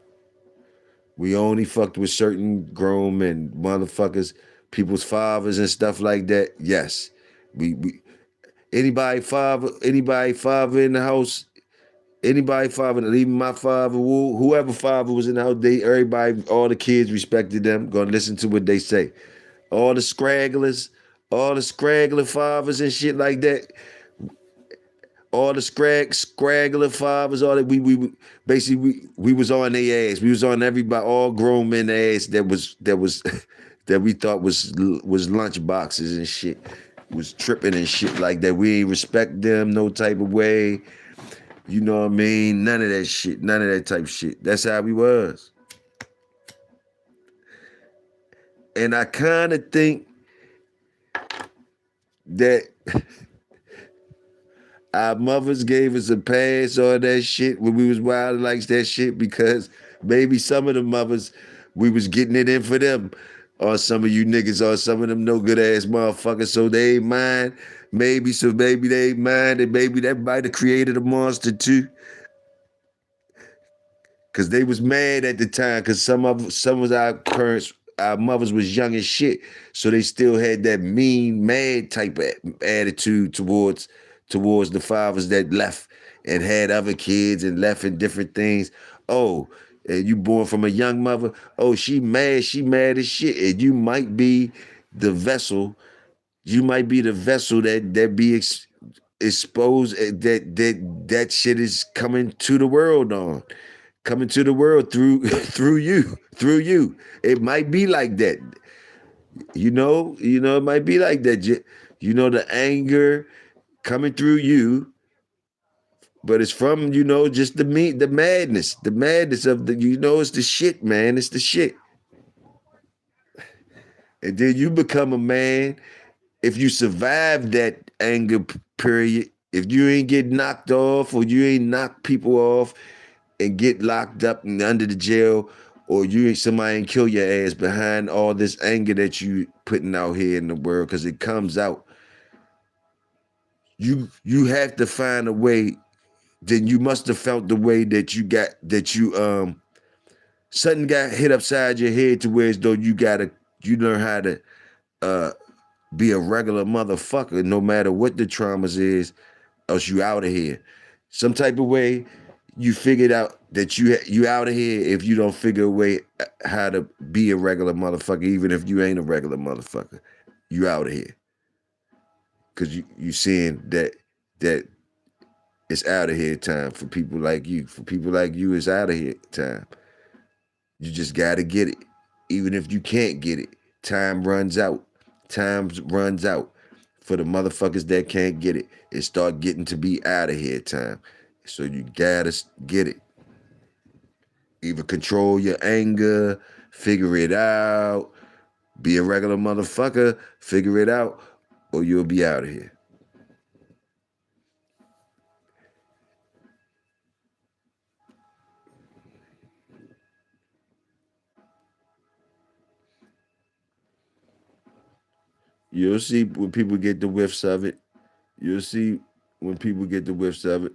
We only fucked with certain grown men, motherfuckers, people's fathers and stuff like that. Yes, we anybody father in the house, anybody father, even my father, whoever father was in the house, all the kids respected them. Gonna listen to what they say. All the scragglers, all the scraggler fathers and shit like that. All the scraggler fathers, all that we basically we was on their ass. We was on everybody, all grown men ass that was that we thought was lunch boxes and shit. Was tripping and shit like that. We ain't respect them no type of way. You know what I mean? None of that shit. None of that type of shit. That's how we was. And I kind of think that our mothers gave us a pass on that shit when we was wild like that shit because maybe some of the mothers we was getting it in for them, or some of you niggas, or some of them no good ass motherfuckers, so they ain't mind. Maybe they ain't mind, and maybe that might have created a monster too. Cause they was mad at the time, cause some of our parents, our mothers was young as shit, so they still had that mean, mad type of attitude towards the fathers that left and had other kids and left in different things. Oh, and you born from a young mother. Oh, she mad as shit, and you might be the vessel. You might be the vessel that be exposed, that shit is coming to the world on, coming to the world through through you. It might be like that. It might be like that. The anger coming through you, but it's from just the madness of it's the shit, man. It's the shit. And then you become a man if you survive that anger period. If you ain't get knocked off, or you ain't knock people off and get locked up and under the jail, or somebody and kill your ass behind all this anger that you putting out here in the world, because it comes out. You have to find a way. Then you must have felt the way that you something got hit upside your head to where as though you learn how to uh be a regular motherfucker no matter what the traumas is, else you out of here. Some type of way you figured out that you out of here if you don't figure a way how to be a regular motherfucker, even if you ain't a regular motherfucker. You out of here. Cause you seeing that it's out of here time for people like you. For people like you, it's out of here time. You just gotta get it. Even if you can't get it, time runs out. Time runs out for the motherfuckers that can't get it. It start getting to be out of here time. So you gotta get it. Either control your anger, figure it out, be a regular motherfucker, figure it out, or you'll be out of here. You'll see when people get the whiffs of it. You'll see when people get the whiffs of it.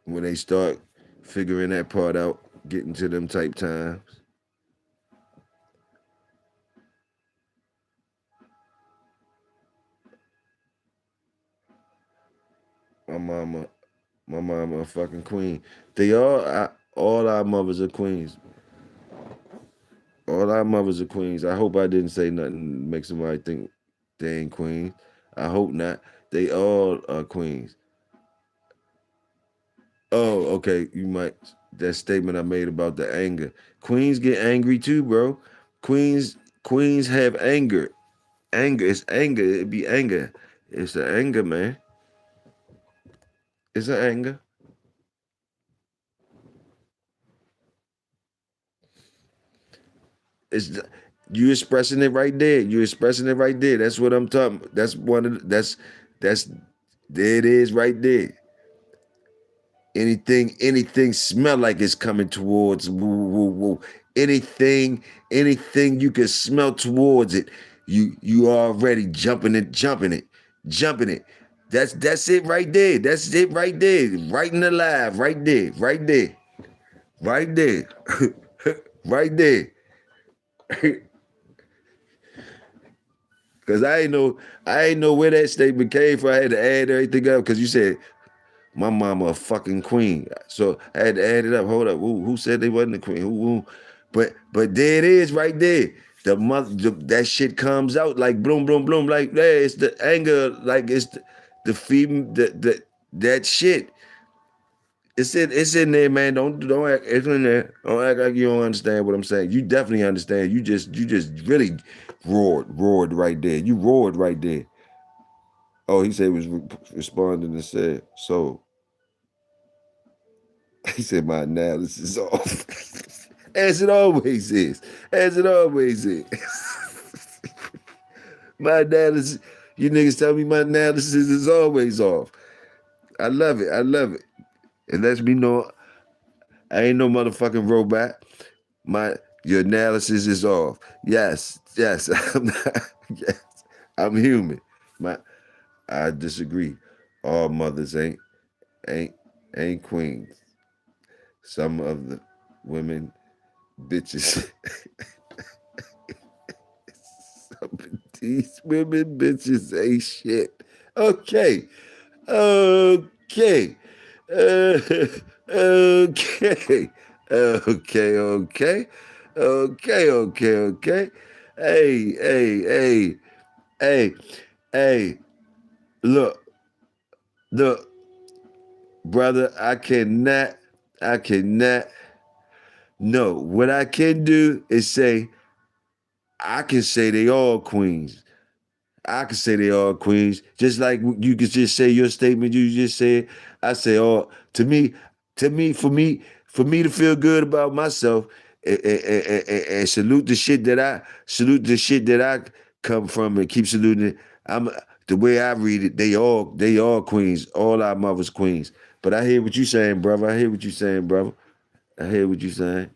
When they start figuring that part out, getting to them type times. My mama, my mama a fucking queen. They all our mothers are queens. All our mothers are queens. I hope I didn't say nothing to make somebody think they ain't queens. I hope not. They all are queens. Oh, okay. You might that statement I made about the anger. Queens get angry too, bro. Queens have anger. Anger. It's anger. It be anger. It's the anger, man. It's an anger. It's you expressing it right there. You expressing it right there. That's what I'm talking. That's one of that's there it is right there. Anything smell like it's coming towards woo, woo, woo. Anything you can smell towards it, you already jumping it. That's it right there. That's it right there. Right in the live, right there, right there, right there, right there. Cause I ain't know where that statement came from. I had to add everything up because you said my mama a fucking queen. So I had to add it up. Hold up. Who said they wasn't a queen? Who? But there it is right there. That shit comes out like bloom, bloom, bloom. Like there, it's the anger, like it's the female that shit. It's in there, man. Don't act it's in there. Don't act like you don't understand what I'm saying. You definitely understand. You just really roared right there. You roared right there. Oh, he said he was responding and said, so he said my analysis is off. As it always is. As it always is. My analysis, you niggas tell me my analysis is always off. I love it. I love it. It lets me know I ain't no motherfucking robot. My your analysis is off. Yes. I'm not, yes. I'm human. My I disagree. All mothers ain't ain't queens. Some of the women bitches. Some of these women bitches ain't shit. Okay. Okay. Uh, okay. Okay. Hey. Hey. Look, look, brother, I cannot, no. What I can do is say, I can say they all queens. I can say they all queens. Just like you could just say your statement you just said. I say, oh, for me to feel good about myself and salute the shit that I come from and keep saluting it. I'm the way I read it, they all queens. All our mothers queens. But I hear what you saying, brother. I hear what you saying, brother. I hear what you saying.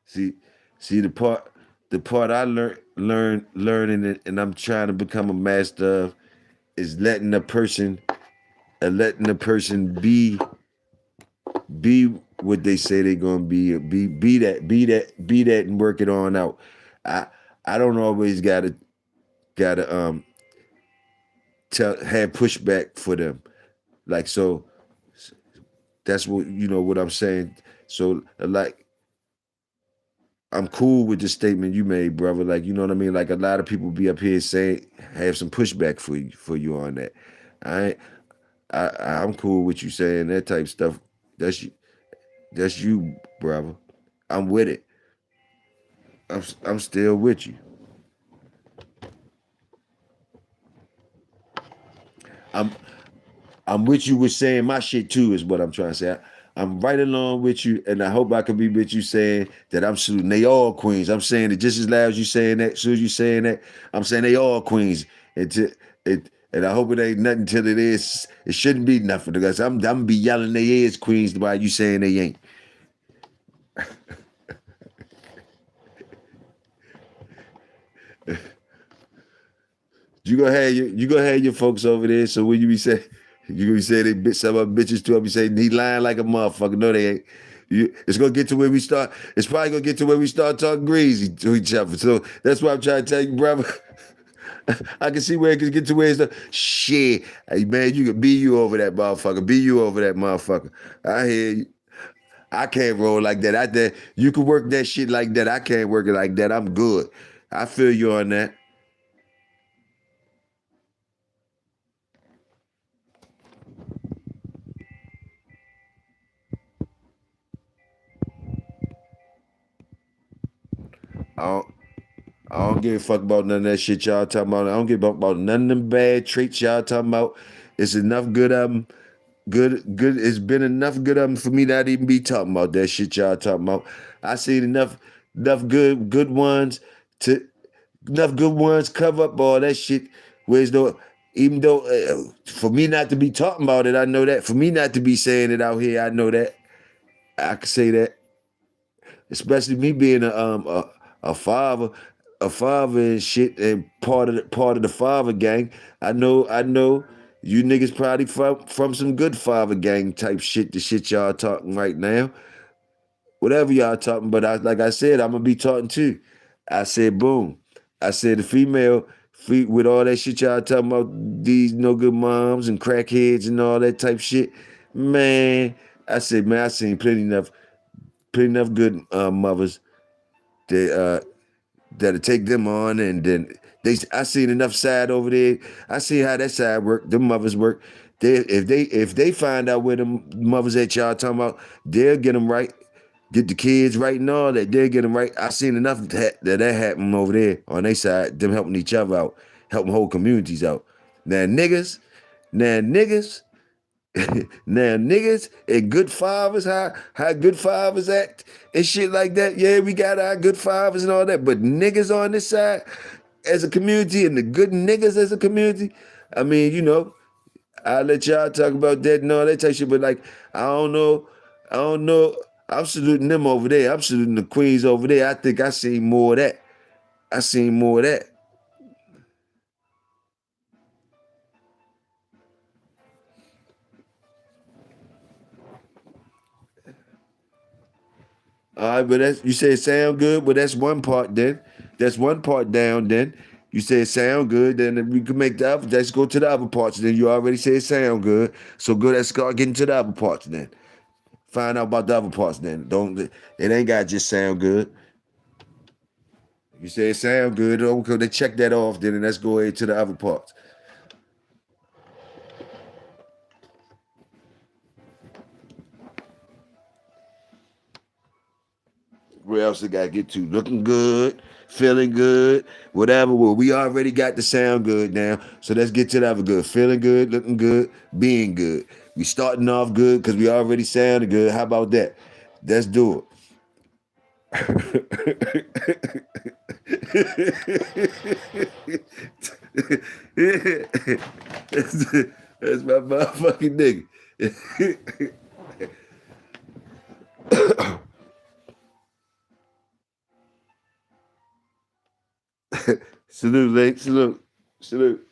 See, see the part I learning it, and I'm trying to become a master of is letting the person be what they say they're gonna be that and work it on out. I I don't always gotta have pushback for them. Like so that's what what I'm saying. So like I'm cool with the statement you made, brother. Like, you know what I mean? Like a lot of people be up here saying have some pushback for you on that. I ain't- I'm cool with you saying that type stuff. That's you that's you, brother. I'm with it. I'm still with you. I'm I'm with you with saying my shit too, is what I'm trying to say. I'm right along with you, and I hope I can be with you saying that I'm saluting they all queens. I'm saying it just as loud as you saying that. As soon as you saying that, I'm saying they all queens. And to, it And I hope it ain't nothing till it is. It shouldn't be nothing because I'm gonna be yelling their ears, Queens, while you saying they ain't. You gonna have your folks over there. So when you be say you gonna be saying they bitch some other bitches too, I be saying he lying like a motherfucker. No, they ain't. It's gonna get to where we start. It's probably gonna get to where we start talking greasy to each other. So that's why I'm trying to tell you, brother. I can see where it could get to where it's like, shit. Hey man, you can be you over that motherfucker. Be you over that motherfucker. I hear you. I can't roll like that. You can work that shit like that. I can't work it like that. I'm good. I feel you on that. I don't, I don't give a fuck about none of that shit y'all talking about. I don't give a fuck about none of them bad traits y'all talking about. It's enough good good. It's been enough good for me not even be talking about that shit y'all talking about. I seen enough good ones to enough good ones cover up all that shit. Whereas though, even though for me not to be talking about it, I know that. For me not to be saying it out here, I know that. I can say that, especially me being a father, a father and shit, and part of the father gang. I know you niggas probably from some good father gang type shit. The shit y'all talking right now, whatever y'all talking. But like I said, I'm gonna be talking too. I said boom. I said the female. With all that shit y'all talking about, these no good moms and crackheads and all that type shit, man. I said, man, I seen plenty enough good mothers that that'll take them on, and then I seen enough side over there. I see how that side work. Them mothers work. If they find out where them mothers that y'all talking about, they'll get them right, get the kids right and all that. They'll get them right. I seen enough that happen over there on their side. Them helping each other out, helping whole communities out. Now niggas. Now niggas and good fathers, how good fathers act and shit like that. Yeah, we got our good fathers and all that, but niggas on this side as a community and the good niggas as a community. I mean, I'll let y'all talk about that and all that type of shit, but like I don't know. I'm saluting them over there. I'm saluting the queens over there. I think I seen more of that. I seen more of that. All right, but that's you say it sound good, but that's one part then. That's one part down then. You say it sound good, then we can make the other. Let's go to the other parts. Then you already say it sound good, so good. Let's start getting to the other parts then. Find out about the other parts then. Don't it ain't got to just sound good. You say it sound good, okay? They check that off then, and let's go ahead to the other parts. Where else it got to get to? Looking good, feeling good, whatever. Well, we already got the sound good now, so let's get to the other good. Feeling good, looking good, being good. We starting off good because we already sounded good. How about that? Let's do it. That's my motherfucking nigga. Salute, Lake. Salute. Salute.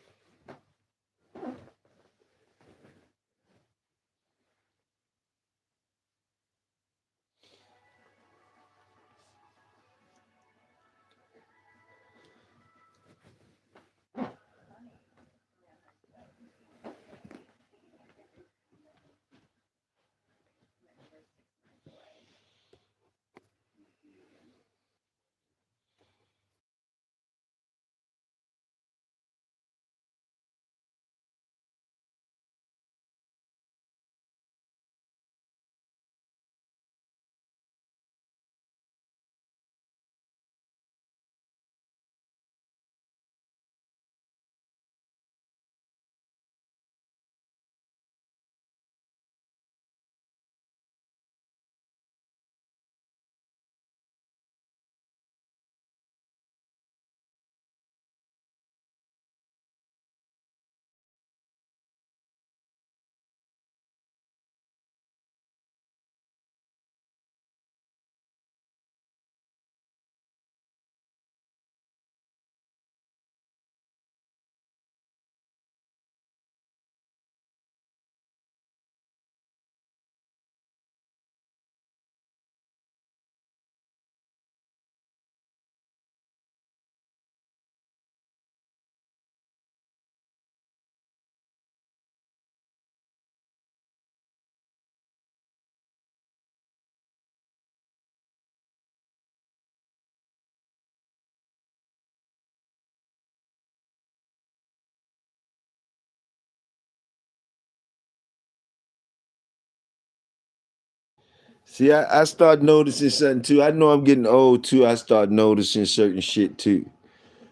See, I start noticing something too. I know I'm getting old too. I start noticing certain shit too.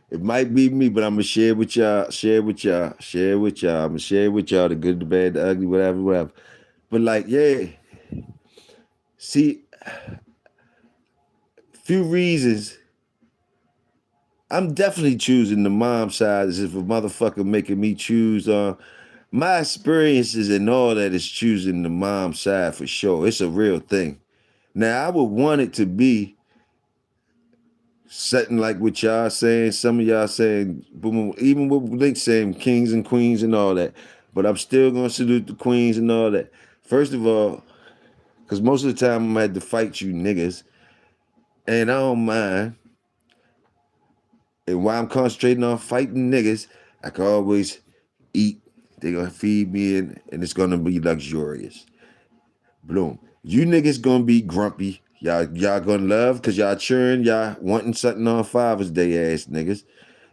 It might be me, but I'm gonna share with y'all, share with y'all, share with y'all. I'm gonna share with y'all the good, the bad, the ugly, whatever, whatever. But like, yeah, see, few reasons. I'm definitely choosing the mom side as if a motherfucker making me choose. My experiences and all that is choosing the mom side for sure. It's a real thing. Now I would want it to be something like what y'all saying. Some of y'all saying, boom, even what Link saying, kings and queens and all that. But I'm still gonna salute the queens and all that. First of all, because most of the time I'm gonna have to fight you niggas, and I don't mind. And while I'm concentrating on fighting niggas, I can always eat. They're gonna feed me and it's gonna be luxurious. Bloom. You niggas gonna be grumpy. Y'all gonna love cause y'all churn, y'all wanting something on Father's Day ass niggas.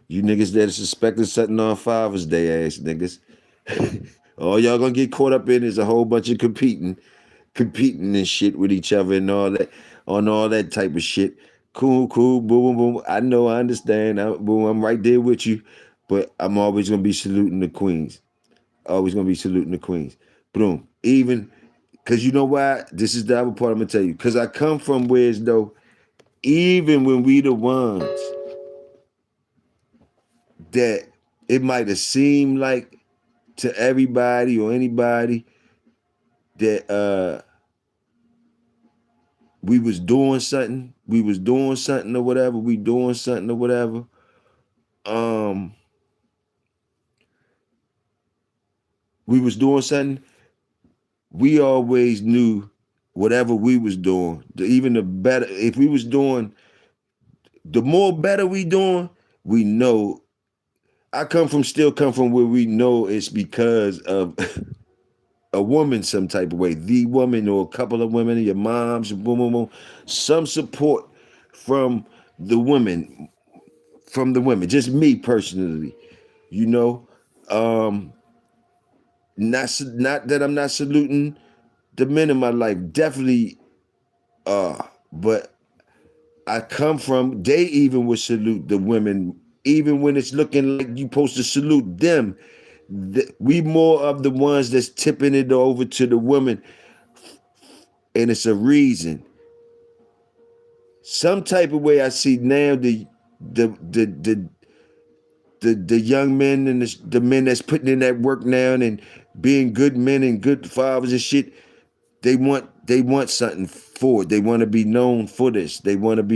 You niggas that is suspecting something on Father's Day ass niggas. All y'all gonna get caught up in is a whole bunch of competing and shit with each other and all that, on all that type of shit. Cool, cool, boom, boom, boom. I know, I understand. Boom, I'm right there with you, but I'm always gonna be saluting the queens. Always gonna be saluting the queens. Boom. Even because you know why? This is the other part I'm gonna tell you. Because I come from where as though even when we the ones that it might have seemed like to everybody or anybody that we was doing something or whatever, we doing something or whatever. Um, we was doing something. We always knew whatever we was doing, even the better. If we was doing, the more better we doing, we know. Still come from where we know it's because of a woman some type of way, the woman or a couple of women, your moms, boom, boom, boom, some support from the women, just me personally, you know. Um, not that I'm not saluting the men in my life, definitely, but I come from, they even would salute the women, even when it's looking like you supposed to salute them. We more of the ones that's tipping it over to the women, and it's a reason. Some type of way I see now the the the the young men and the men that's putting in that work now and being good men and good fathers and shit. They want something for it. They want to be known for this. They don't want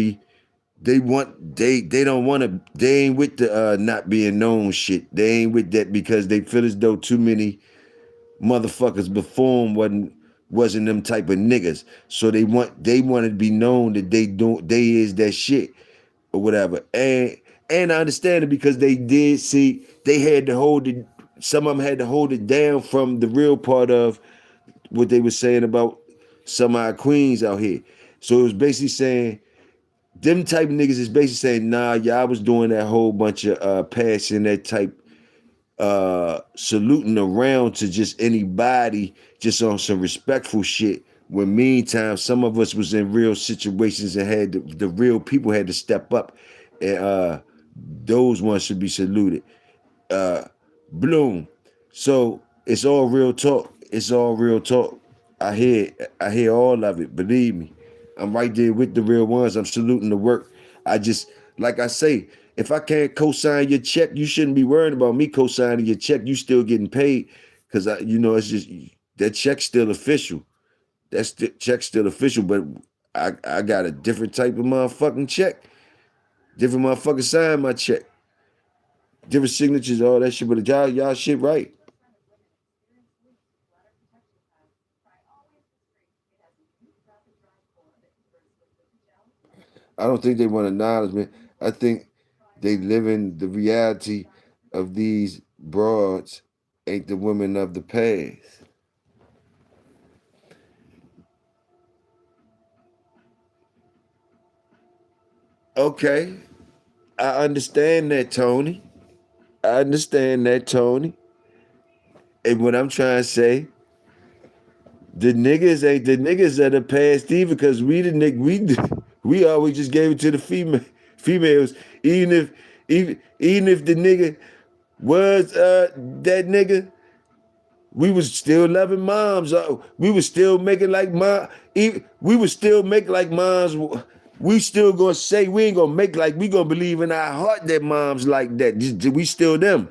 to. They ain't with the not being known shit. They ain't with that because they feel as though too many motherfuckers before them wasn't them type of niggas. So they want to be known that they is that shit or whatever. And I understand it because they did see they had to hold it. Some of them had to hold it down from the real part of what they were saying about some of our queens out here. So it was basically saying them type of niggas is basically saying, nah, y'all was doing that whole bunch of passing that type saluting around to just anybody just on some respectful shit. When meantime, some of us was in real situations and had the real people had to step up, and those ones should be saluted. Uh, Bloom. So it's all real talk. It's all real talk. I hear all of it. Believe me, I'm right there with the real ones. I'm saluting the work. I just like I say, if I can't co-sign your check, you shouldn't be worrying about me co-signing your check. You still getting paid because it's just that check's still official. That's the check's still official, but I got a different type of motherfucking check. Different motherfucker sign my check. Different signatures, all that shit. But y'all shit right. I don't think they want acknowledgement. I think they live in the reality of these broads ain't the women of the past. Okay, I understand that, Tony. I understand that, Tony. And what I'm trying to say, The niggas ain't the niggas that are past either, because we always just gave it to the females. Even if the nigga was that nigga, we was still loving moms. We was still making like mom. We was still making like moms. We still gonna say we ain't gonna make like we gonna believe in our heart that moms like that. We still them.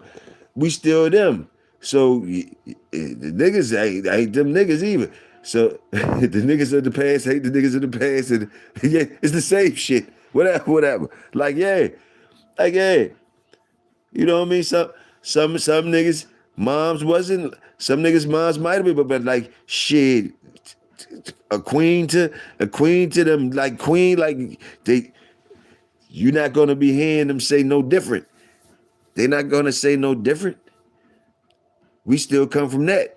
We still them. So the niggas ain't them niggas either. So the niggas of the past hate the niggas of the past, and yeah, it's the same shit. Whatever. Like yeah. You know what I mean? Some niggas moms wasn't. Some niggas moms might have been, but like shit, a queen to them, like queen, like they. You're not gonna be hearing them say no different. They're not gonna say no different. We still come from that.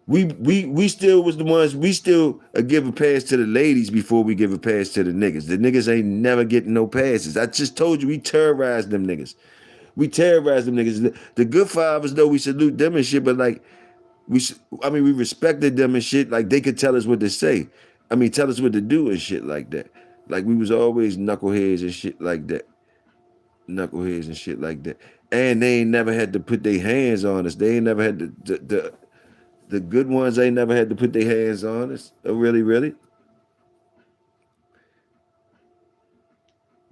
We still was the ones. We still give a pass to the ladies before we give a pass to the niggas. The niggas ain't never getting no passes. I just told you we terrorized them niggas. We terrorize them niggas. The good fathers, though, we salute them and shit, but like we respected them and shit. Like they could tell us what to say. Tell us what to do and shit like that. Like we was always knuckleheads and shit like that. Knuckleheads and shit like that. And they ain't never had to put their hands on us. They ain't never had the good ones ain't never had to put their hands on us. Oh, really, really?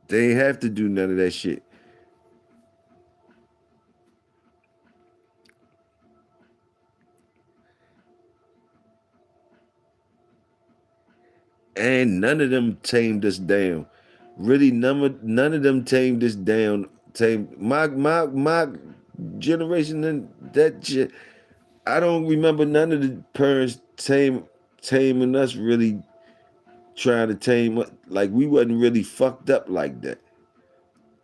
They ain't have to do none of that shit. And none of them tamed us down. Really, none of them tamed us down. Tamed my generation and that shit. I don't remember none of the parents taming us, really trying to tame us. Like we wasn't really fucked up like that.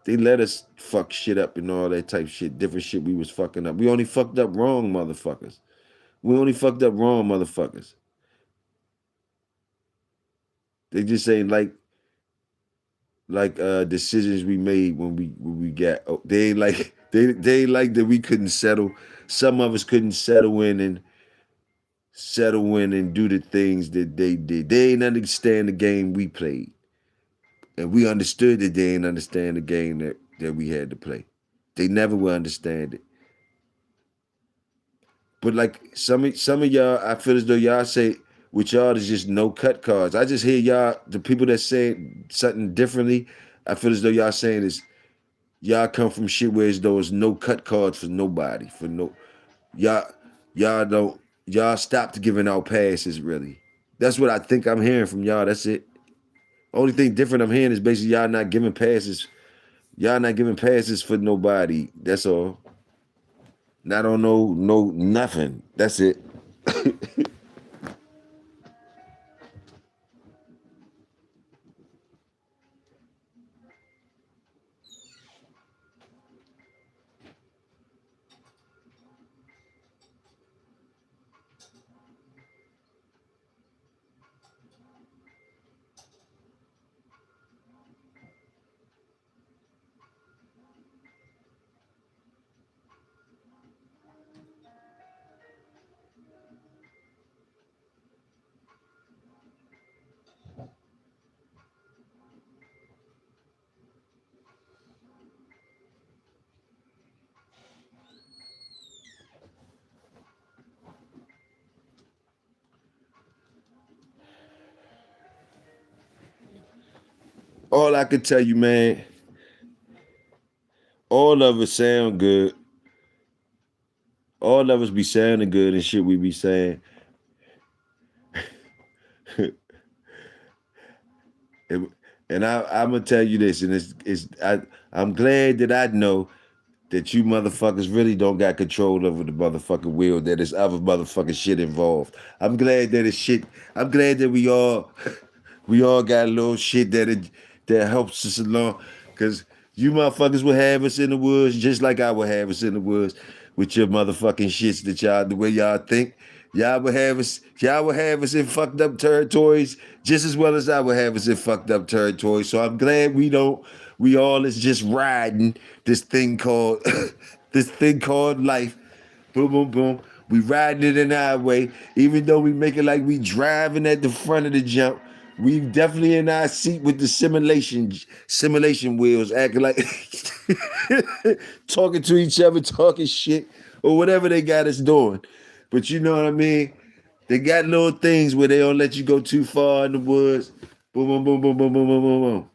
They let us fuck shit up and all that type shit, different shit we was fucking up. We only fucked up wrong, motherfuckers. We only fucked up wrong, motherfuckers. They just ain't like decisions we made when we got they ain't like they ain't like that we couldn't settle. Some of us couldn't settle in and do the things that they did. They ain't understand the game we played. And we understood that they ain't understand the game that we had to play. They never will understand it. But like some of y'all, I feel as though y'all say with y'all there's just no cut cards. I just hear y'all, the people that say something differently, I feel as though y'all saying is y'all come from shit where as though there's no cut cards for nobody. For no y'all y'all don't y'all stopped giving out passes really. That's what I think I'm hearing from y'all. That's it. Only thing different I'm hearing is basically y'all not giving passes. Y'all not giving passes for nobody. That's all. Not on no nothing. That's it. All I can tell you, man, all of us sound good. All of us be sounding good and shit we be saying. And I'm gonna tell you this, and I'm glad that I know that you motherfuckers really don't got control over the motherfucking wheel. That there's other motherfucking shit involved. I'm glad that it's shit. I'm glad that we all got a little shit that helps us along. Cause you motherfuckers will have us in the woods just like I would have us in the woods with your motherfucking shits that y'all the way y'all think. Y'all would have us in fucked up territories just as well as I would have us in fucked up territories. So I'm glad we all is just riding this thing called this thing called life. Boom, boom, boom. We riding it in our way, even though we make it like we driving at the front of the jump. We definitely in our seat with the simulation wheels, acting like talking to each other, talking shit, or whatever they got us doing. But you know what I mean? They got little things where they don't let you go too far in the woods. Boom, boom, boom, boom, boom, boom, boom, boom, boom.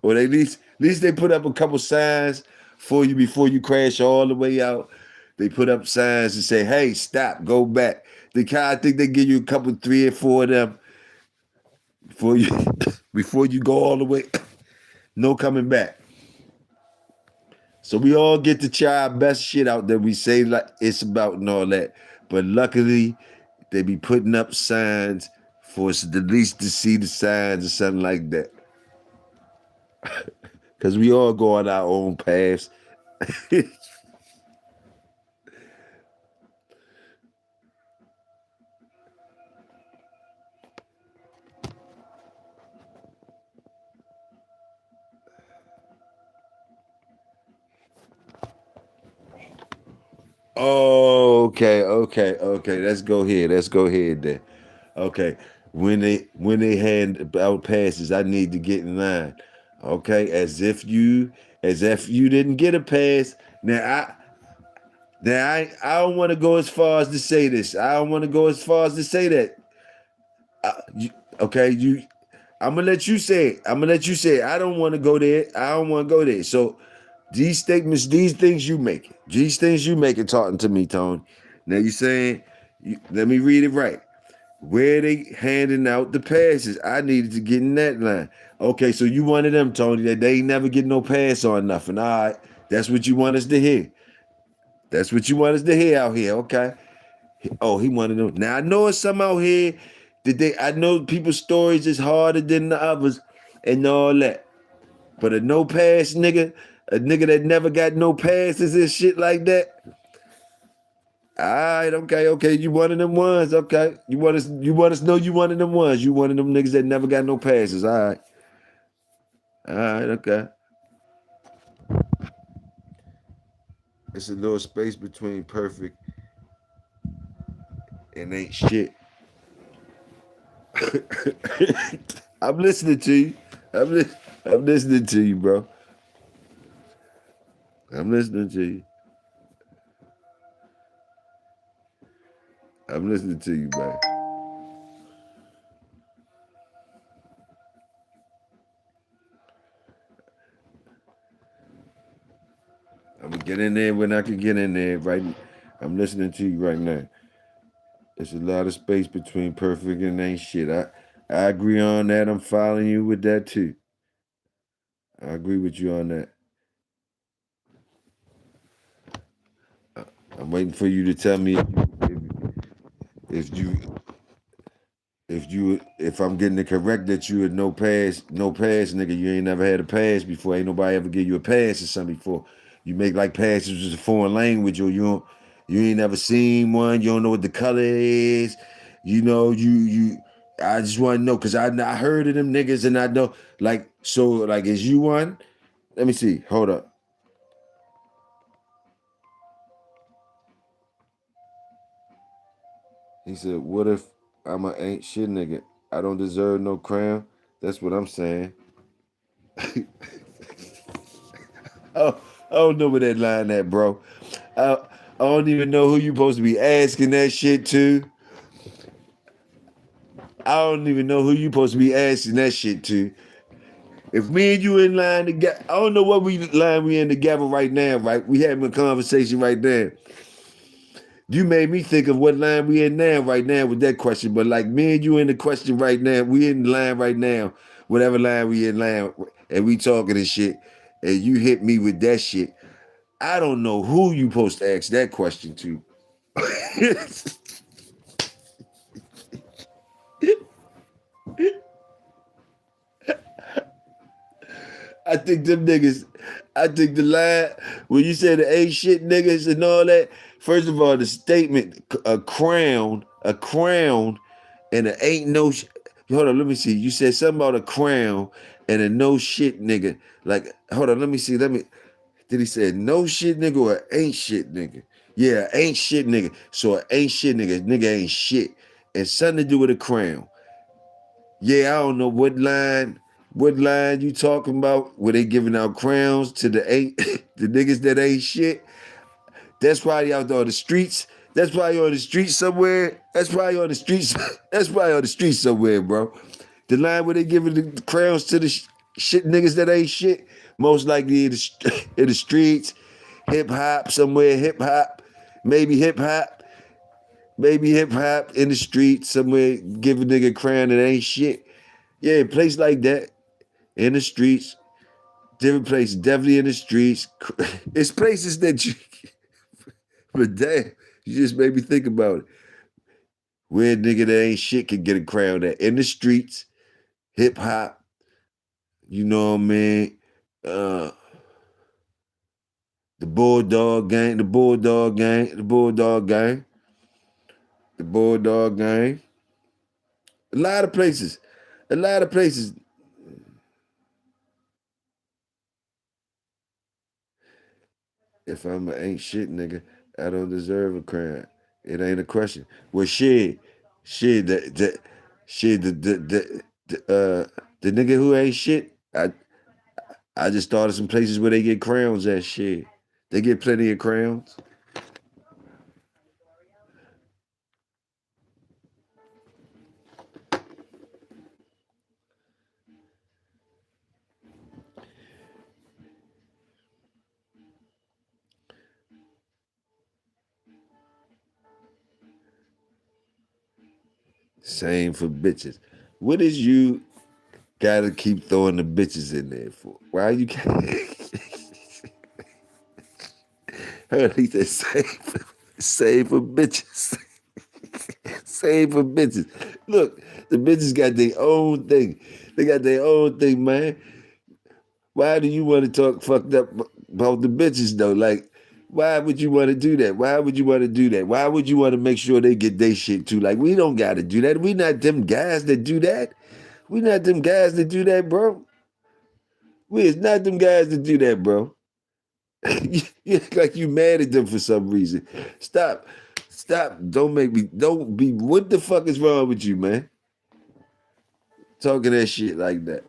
Or they at least they put up a couple signs for you before you crash all the way out. They put up signs and say, "Hey, stop, go back." I think they give you a couple, three or four of them before you before you go all the way. No coming back. So we all get to try our best shit out that we say like it's about and all that. But luckily, they be putting up signs for us at least to see the signs or something like that. Cause we all go on our own paths. Oh, okay, okay, okay. Let's go here. Let's go here then. Okay. When they hand out passes, I need to get in line. Okay, as if you didn't get a pass. Now I don't want to go as far as to say this. I don't want to go as far as to say that. Okay, I'm gonna let you say it. I'm gonna let you say it. I don't want to go there. I don't want to go there. So these statements, these things you make, talking to me, Tony. Now you saying, let me read it right. Where they handing out the passes? I needed to get in that line. Okay, so you wanted them, Tony, that they ain't never get no pass on nothing. All right, that's what you want us to hear. That's what you want us to hear out here. Okay. Oh, he wanted them. Now I know it's some out here that I know people's stories is harder than the others and all that. But a no pass nigga, a nigga that never got no passes and shit like that. All right, okay. You one of them ones, okay. You want us to know you one of them ones. You one of them niggas that never got no passes. All right, okay. It's a little space between perfect and ain't shit. I'm listening to you. I'm, li- I'm listening to you, bro. I'm listening to you. I'm listening to you, man. I'm gonna get in there when I can get in there. Right, I'm listening to you right now. There's a lot of space between perfect and ain't shit. I agree on that. I'm following you with that too. I agree with you on that. I'm waiting for you to tell me if you if I'm getting it correct that you a no pass nigga. You ain't never had a pass before. Ain't nobody ever give you a pass or something before. You make like passes with a foreign language, or you ain't never seen one. You don't know what the color is. You know you. I just want to know because I heard of them niggas and I know like so like is you one? Let me see. Hold up. He said, "What if I'm a ain't shit nigga? I don't deserve no crown." That's what I'm saying. Oh, I don't know where that line at, bro. I don't even know who you supposed to be asking that shit to. I don't even know who you supposed to be asking that shit to. If me and you in line together, I don't know what line we in together right now, right? We having a conversation right there. You made me think of what line we in now, right now, with that question. But like me and you in the question right now, we in line right now, whatever line we in line, and we talking and shit, and you hit me with that shit. I don't know who you supposed to ask that question to. I think them niggas, I think the line when you say the ain't shit niggas and all that. First of all, the statement a crown, and a ain't no. Hold on, let me see. You said something about a crown and a no shit nigga. Like, hold on, let me see. Let me. Did he say no shit nigga or ain't shit nigga? Yeah, ain't shit nigga. So an ain't shit nigga ain't shit. And something to do with a crown. Yeah, I don't know what line you talking about where they giving out crowns to the ain't the niggas that ain't shit. That's probably out there on the streets. That's probably on the streets somewhere. That's probably on the streets. That's probably on the streets somewhere, bro. The line where they giving the crowns to the shit niggas that ain't shit. Most likely in the streets, hip hop somewhere, hip hop, maybe hip hop, maybe hip hop in the streets somewhere, give a nigga a crown that ain't shit. Yeah, place like that in the streets, different places, definitely in the streets. It's places that you, but damn, you just made me think about it. Where a nigga that ain't shit can get a crown at in the streets, hip hop, you know what I mean? Uh, the Bulldog Gang, the Bulldog Gang, the Bulldog Gang, the Bulldog Gang. A lot of places, a lot of places. If I'm an ain't shit nigga, I don't deserve a crown. It ain't a question. Well, shit, shit, the nigga who ain't shit. I just thought of some places where they get crowns at shit. They get plenty of crowns. Same for bitches. What is you gotta keep throwing the bitches in there for? Why you can't? Heard he said same for bitches. Same for bitches. Look, the bitches got their own thing. They got their own thing, man. Why do you want to talk fucked up about the bitches though? Like, why would you want to do that? Why would you want to do that? Why would you want to make sure they get their shit too? Like, we don't got to do that. We not them guys that do that. We not them guys that do that, bro. We is not them guys that do that, bro. You act like you mad at them for some reason. Stop. Stop. Don't make me. Don't be. What the fuck is wrong with you, man? Talking that shit like that.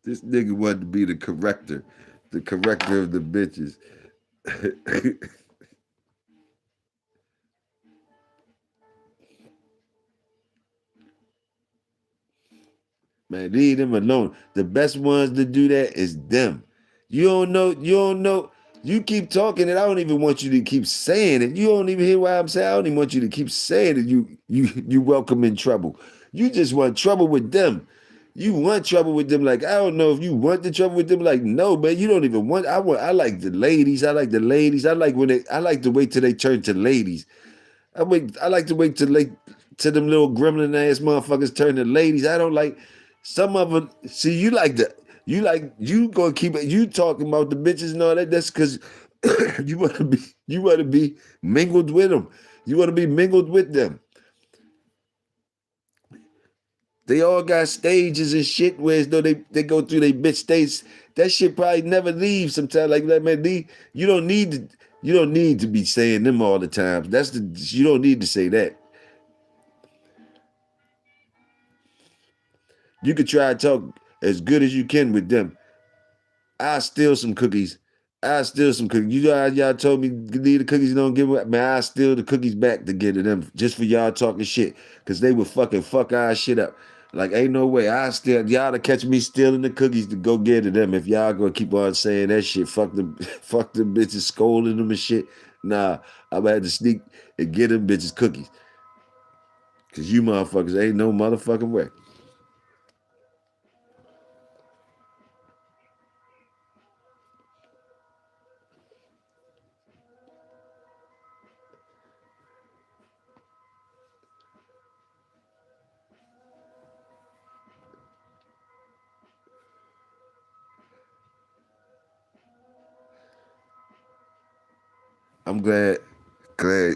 This nigga wanted to be the corrector of the bitches. Man, leave them alone. The best ones to do that is them. You don't know, you don't know. You keep talking and I don't even want you to keep saying it. You don't even hear what I'm saying. I don't even want you to keep saying it. You welcome in trouble. You just want trouble with them. You want trouble with them. Like, I don't know if you want the trouble with them. Like, no, man, you don't even want. I like the ladies. I like the ladies. I like to wait till they turn to ladies. I like to wait till them little gremlin ass motherfuckers turn to ladies. I don't like some of them. See, you gonna keep it. You talking about the bitches and all that. That's because you want to be mingled with them. You want to be mingled with them. They all got stages and shit where as though they go through their bitch states. That shit probably never leaves sometimes. Like that man, you don't need to be saying them all the time. You don't need to say that. You could try to talk as good as you can with them. I steal some cookies. I steal some cookies. You know how y'all told me leave the cookies and don't give them. Man, I steal the cookies back to get to them just for y'all talking shit. Cause they would fucking fuck our shit up. Like ain't no way. I still y'all to catch me stealing the cookies to go get to them. If y'all gonna keep on saying that shit, fuck them, fuck them bitches, scolding them and shit. Nah, I'm gonna have to sneak and get them bitches cookies. Cause you motherfuckers ain't no motherfucking way. I'm glad, glad.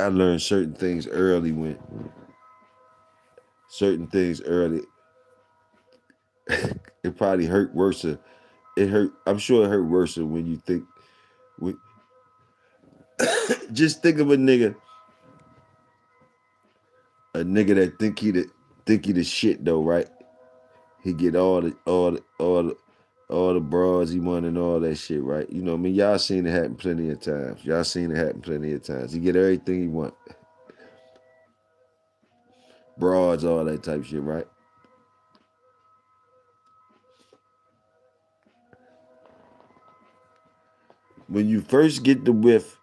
I learned certain things early when certain things early. It probably hurt worse. It hurt. I'm sure it hurt worse when you think. When, just think of nigga that think he the shit though, right? He get all the bras he want and all that shit, right? You know what I mean? Y'all seen it happen plenty of times. Y'all seen it happen plenty of times. He get everything he want. Bras, all that type shit, right? When you first get the whiff,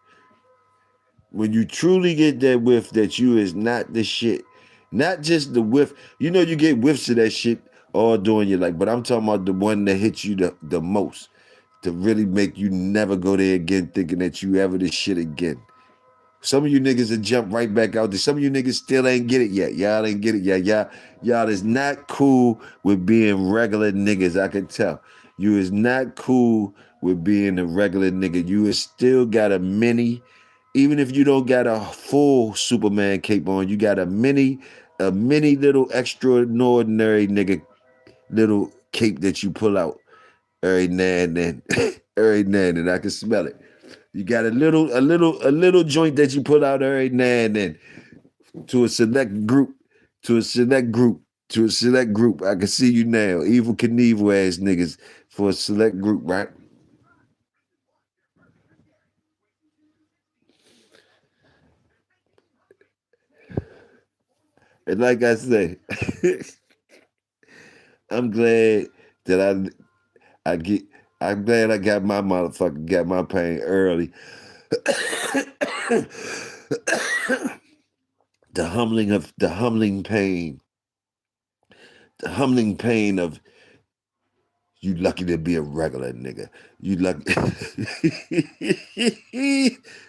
when you truly get that whiff that you is not the shit, not just the whiff. You know you get whiffs of that shit all during your life, but I'm talking about the one that hits you the most to really make you never go there again thinking that you ever the shit again. Some of you niggas will jump right back out there. Some of you niggas still ain't get it yet. Y'all ain't get it yet. Y'all is not cool with being regular niggas. I can tell. You is not cool with being a regular nigga. You is still got a mini, even if you don't got a full Superman cape on, you got a mini little extraordinary nigga little cape that you pull out every now and then. Every now and then. I can smell it. You got a little joint that you put out every now and then to a select group, to a select group, to a select group. I can see you now, evil Knievel ass niggas for a select group, right? And like I say, I'm glad that I get. I'm glad I got my motherfucker got my pain early. The humbling pain, the humbling pain of you lucky to be a regular nigga. You lucky.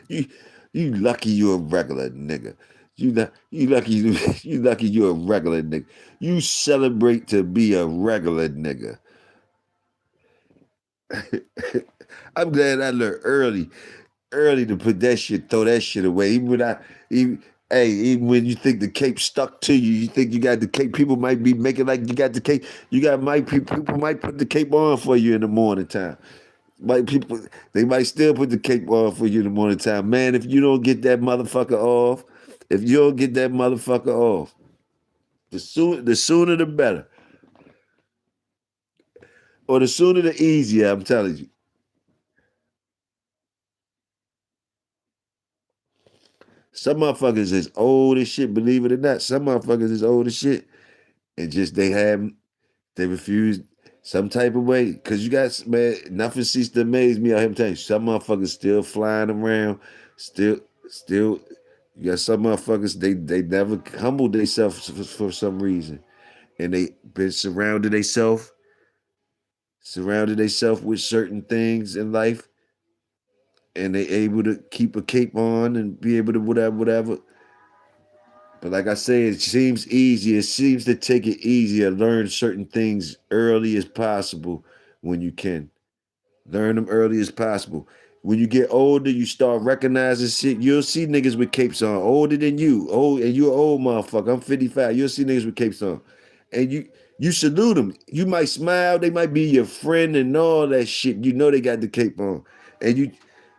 you, you lucky you a regular nigga. You lucky you lucky you a regular nigga. You celebrate to be a regular nigga. I'm glad I learned early to put that shit, throw that shit away. Even hey, even when you think the cape stuck to you, you think you got the cape. People might be making like you got the cape. You got might people might put the cape on for you in the morning time. Might people they might still put the cape on for you in the morning time. Man, if you don't get that motherfucker off, if you don't get that motherfucker off, the sooner the better. Or the sooner the easier, I'm telling you. Some motherfuckers is old as shit, believe it or not. Some motherfuckers is old as shit. And just they refuse some type of way. Cause you got man, nothing ceases to amaze me. I'm telling you, some motherfuckers still flying around, still you got some motherfuckers, they never humbled themselves for some reason. And they been surrounded themselves with certain things in life, and they able to keep a cape on and be able to whatever. But like I say, it seems easy. It seems to take it easier. Learn certain things early as possible when you can. Learn them early as possible. When you get older, you start recognizing shit. You'll see niggas with capes on, older than you. Old, and you're an old motherfucker. I'm 55. You'll see niggas with capes on. And you salute them. You might smile. They might be your friend and all that shit. You know they got the cape on. And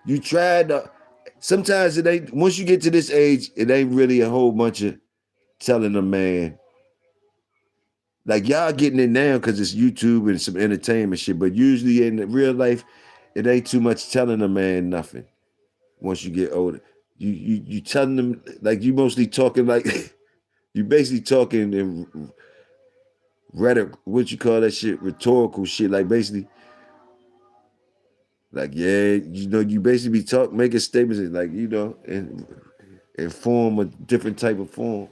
you try to sometimes it ain't once you get to this age, it ain't really a whole bunch of telling a man like y'all getting it now because it's YouTube and some entertainment shit. But usually in real life, it ain't too much telling a man nothing. Once you get older, you telling them like you mostly talking like you basically talking in rhetoric. What you call that shit? Rhetorical shit. Like basically, like yeah, you know, you basically be making statements like in form a different type of form.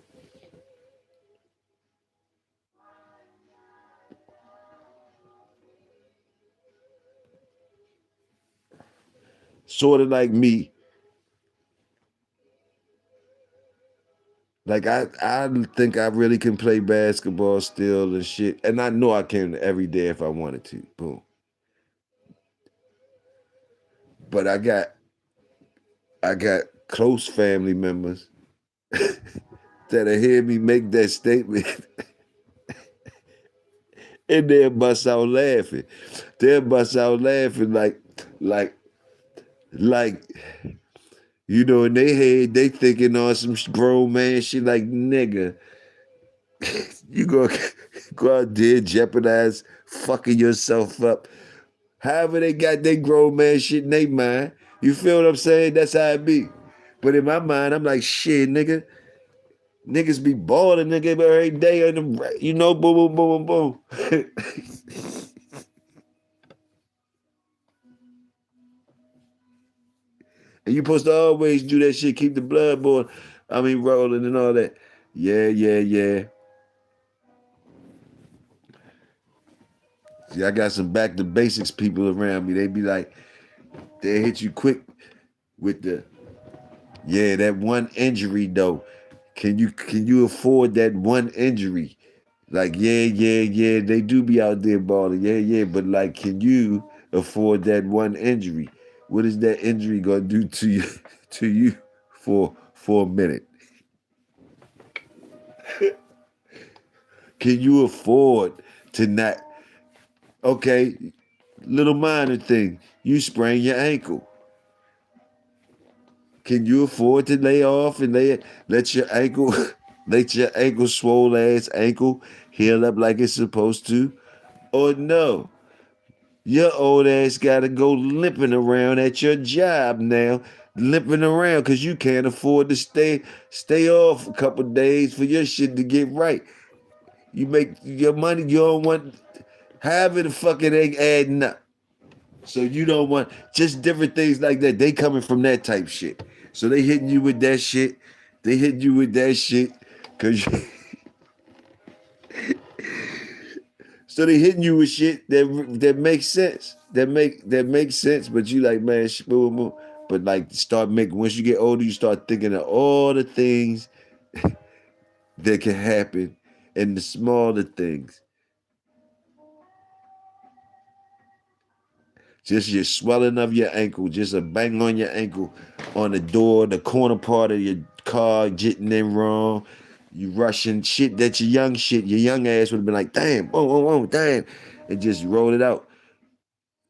Sort of like me. Like I think I really can play basketball still and shit. And I know I can every day if I wanted to. Boom. But I got close family members that'll hear me make that statement and they'll bust out laughing. They'll bust out laughing like, like, in their head, they thinking on some grown man shit like, nigga, you gonna go out there jeopardize fucking yourself up. However they got their grown man shit in their mind. You feel what I'm saying? That's how it be. But in my mind, I'm like, shit, nigga. Niggas be balling, nigga, every day, boom, boom, boom, boom, boom. And you supposed to always do that shit, keep the blood boiling. I mean, rolling and all that. Yeah, yeah, yeah. See, I got some back to basics people around me. They be like, they hit you quick with that one injury though. Can you afford that one injury? Like, yeah, yeah, yeah, they do be out there balling. Yeah, yeah, but like, can you afford that one injury? What is that injury gonna do to you to you for a minute? Can you afford to not okay, little minor thing. You sprain your ankle. Can you afford to lay off and let your ankle let your ankle swole ass ankle heal up like it's supposed to? Or no? Your old ass gotta go limping around at your job now, limping around because you can't afford to stay off a couple days for your shit to get right. You make your money, you don't want however the fuck it ain't adding up. So you don't want just different things like that. They coming from that type shit. So they hitting you with that shit. They hitting you with that shit. Cause so they hitting you with shit that makes sense. That makes sense. But you like, man, boom, boom. But like start making once you get older, you start thinking of all the things that can happen and the smaller things. Just your swelling of your ankle, just a bang on your ankle on the door, the corner part of your car getting in wrong. You rushing shit that your young ass would have been like, damn, boom, boom, boom, damn, and just roll it out.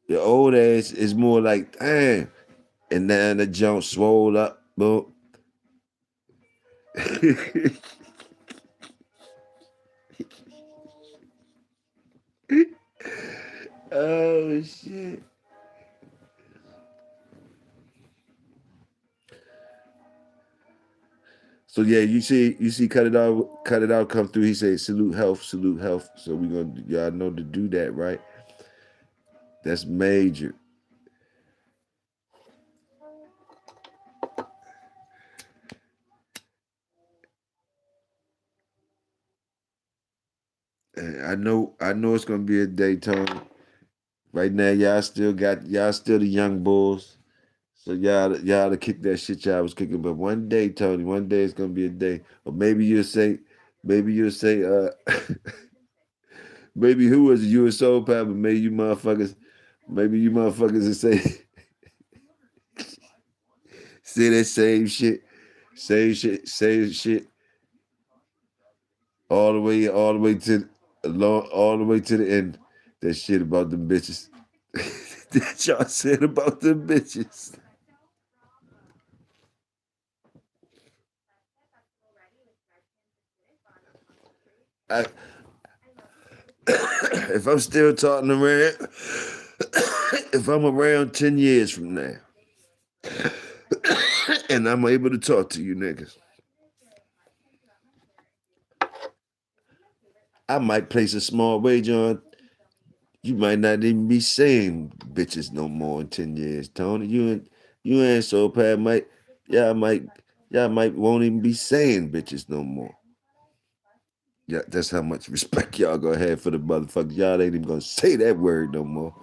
Your old ass is more like, damn, and then the jump swole up, boom. Oh shit. So yeah, you see, cut it out, come through. He said, salute health, salute health. So we gonna y'all know to do that, right? That's major. And I know it's gonna be a day, Tony. Right now, y'all still the young bulls. So y'all to kick that shit y'all was kicking. But one day, Tony, one day it's gonna be a day. Or maybe you'll say, maybe who was it? You and Soul Pop, but maybe you motherfuckers will say that same shit, all the way to the end. That shit about them bitches. That y'all said about them bitches. I, if I'm still talking around, if I'm around 10 years from now, and I'm able to talk to you niggas, I might place a small wager on you might not even be saying bitches no more in 10 years, Tony. You and Soul Pad y'all might, y'all might won't even be saying bitches no more. Yeah, that's how much respect y'all gonna have for the motherfuckers. Y'all ain't even gonna say that word no more.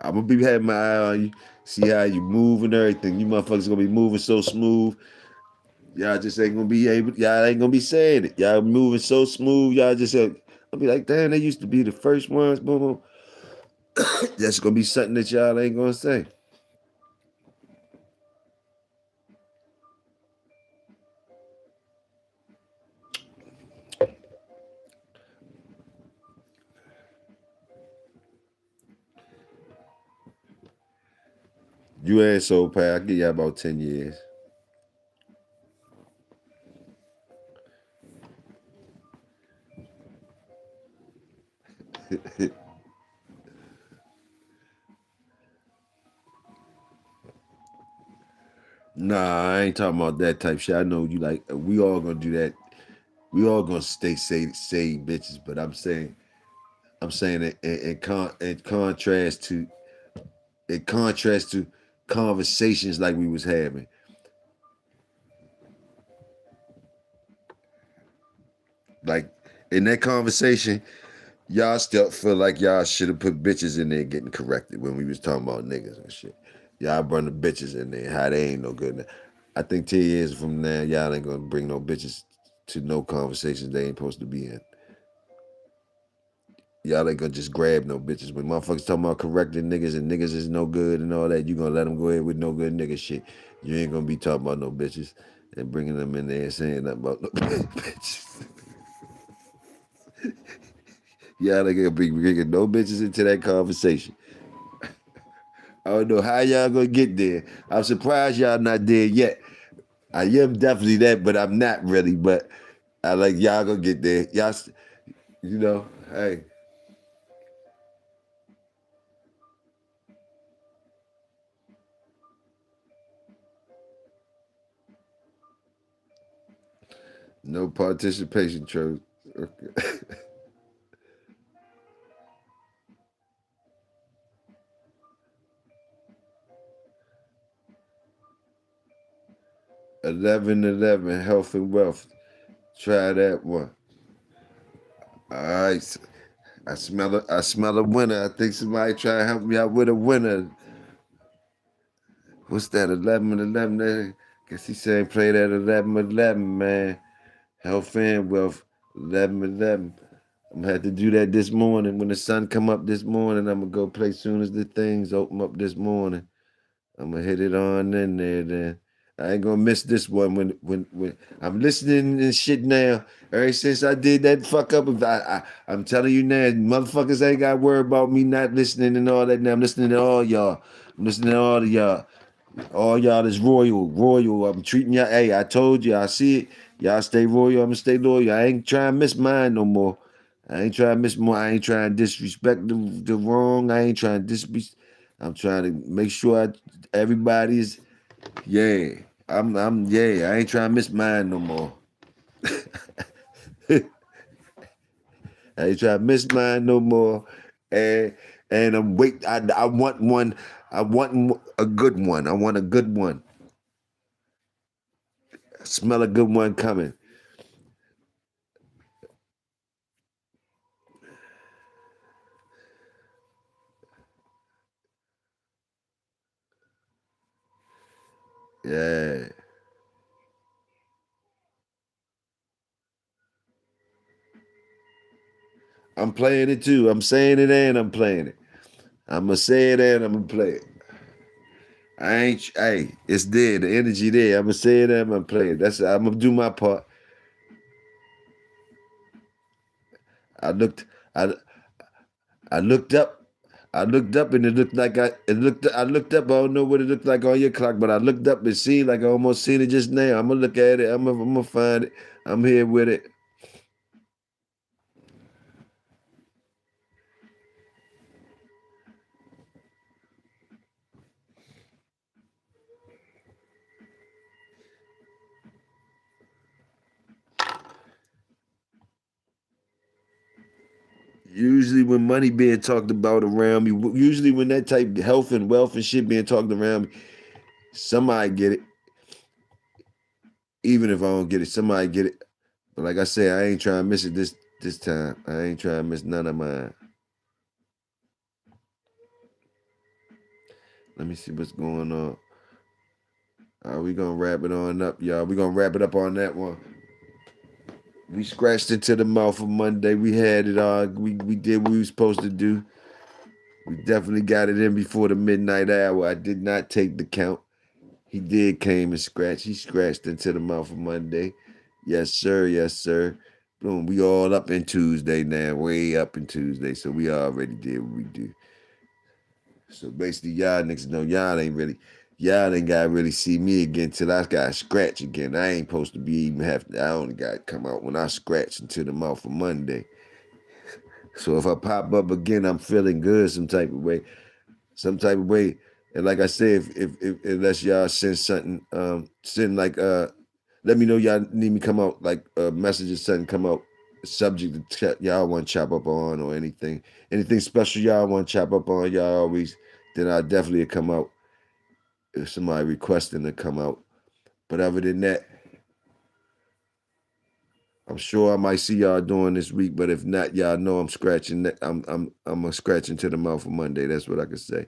I'm gonna be having my eye on you, see how you move and everything. You motherfuckers gonna be moving so smooth. Y'all just ain't gonna be able. Y'all ain't gonna be saying it. Y'all moving so smooth. Y'all just. I'll be like, damn, they used to be the first ones. Boom, boom. That's gonna be something that y'all ain't gonna say. You and Soul Pal, I give you about 10 years. Nah, I ain't talking about that type shit. I know you like we all gonna do that. We all gonna say bitches, but I'm saying it in contrast to conversations like we was having. Like in that conversation, y'all still feel like y'all should have put bitches in there getting corrected when we was talking about niggas and shit. Y'all bring the bitches in there, how they ain't no good. I think 10 years from now, y'all ain't gonna bring no bitches to no conversations they ain't supposed to be in. Y'all ain't gonna just grab no bitches. When motherfuckers talking about correcting niggas and niggas is no good and all that, you gonna let them go ahead with no good nigga shit. You ain't gonna be talking about no bitches and bringing them in there and saying nothing about no bitches. Y'all ain't gonna be bringing no bitches into that conversation. I don't know how y'all gonna get there. I'm surprised y'all not there yet. I am definitely that, but I'm not really. But I like y'all gonna get there. Y'all, you know, hey, no participation trophy. Okay. 11-11, health and wealth. Try that one. All right. I smell a winner. I think somebody try to help me out with a winner. What's that? 11-11. Guess he saying play that 11-11, man. Health and wealth. 11-11. I'm gonna have to do that this morning. When the sun come up this morning, I'm gonna go play soon as the things open up this morning. I'm gonna hit it on in there then. I ain't gonna miss this one when I'm listening and shit now. Ever since I did that fuck up, I'm telling you now, motherfuckers ain't got to worry about me not listening and all that. Now I'm listening to all y'all. I'm listening to all of y'all. All y'all is royal. I'm treating y'all. Hey, I told you, I see it. Y'all stay royal. I'm gonna stay loyal. I ain't trying to miss mine no more. I ain't trying to miss more. I ain't trying to disrespect the wrong. I ain't trying to disrespect. I'm trying to make sure everybody's yeah. I'm yeah. I ain't trying to miss mine no more. I ain't trying to miss mine no more. And I'm wait. I want one. I want a good one. I want a good one. I smell a good one coming. Yeah. I'm playing it too. I'm saying it and I'm playing it. I'm gonna say it and I'm gonna play it. I ain't. Hey, it's there. The energy there. I'm gonna say it and I'm gonna play it. That's. I'm gonna do my part. I looked. I I looked up. I looked up and it looked like it looked. I looked up. I don't know what it looked like on your clock, but I looked up and seen like I almost seen it just now. I'm gonna look at it. I'm gonna find it. I'm here with it. Usually when money being talked about around me, usually when that type of health and wealth and shit being talked around me, somebody get it. Even if I don't get it, somebody get it. But like I said, I ain't trying to miss it this time. I ain't trying to miss none of mine. Let me see what's going on. We gonna wrap it on up, y'all. We gonna wrap it up on that one. We scratched into the mouth of Monday. We had it all. We did what we was supposed to do. We definitely got it in before the midnight hour. I did not take the count. He did came and scratch. He scratched into the mouth of Monday. Yes, sir. Yes, sir. Boom. We all up in Tuesday now. Way up in Tuesday. So we already did what we do. So basically, y'all niggas know y'all ain't gotta really see me again till I got scratch again. I ain't supposed to be even I only got to come out when I scratch until the mouth of Monday. So if I pop up again, I'm feeling good some type of way. Some type of way. And like I said, if unless y'all send something, send like let me know y'all need me come out, like a message or something come out, subject to y'all want to chop up on or anything special y'all want to chop up on, y'all always, then I definitely come out if somebody requesting to come out. But other than that, I'm sure I might see y'all doing this week, but if not, y'all know I'm scratching. I'm a scratching to the mouth for Monday. That's what I can say.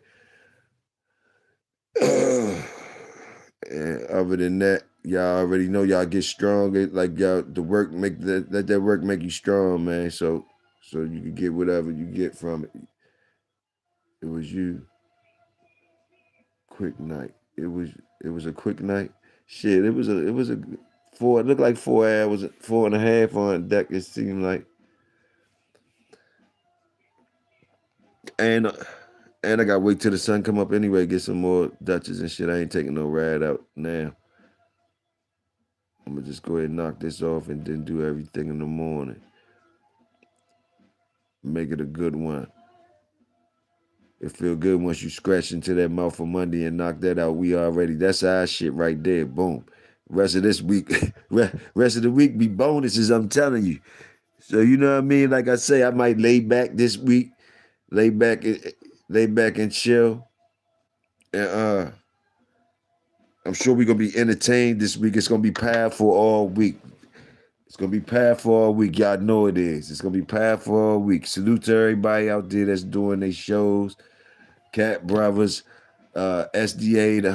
And other than that, y'all already know y'all get strong. Like y'all, the work make let that work make you strong, man. So you can get whatever you get from it. It was you. Quick night. It was a quick night. Shit, it was a four. It looked like 4 hours, 4.5 on deck. It seemed like, and and I got to wait till the sun come up anyway. Get some more Dutchess and shit. I ain't taking no ride out now. I'm gonna just go ahead and knock this off and then do everything in the morning. Make it a good one. It feel good once you scratch into that mouth for Monday and knock that out. That's our shit right there. Boom. Rest of this week, rest of the week be bonuses, I'm telling you. So you know what I mean? Like I say, I might lay back this week, lay back, lay back and chill. And I'm sure we're gonna be entertained this week. It's gonna be powerful all week. It's gonna be powerful all week. Y'all know it is. It's gonna be powerful all week. Salute to everybody out there that's doing their shows. Cat Brothers, SDA, the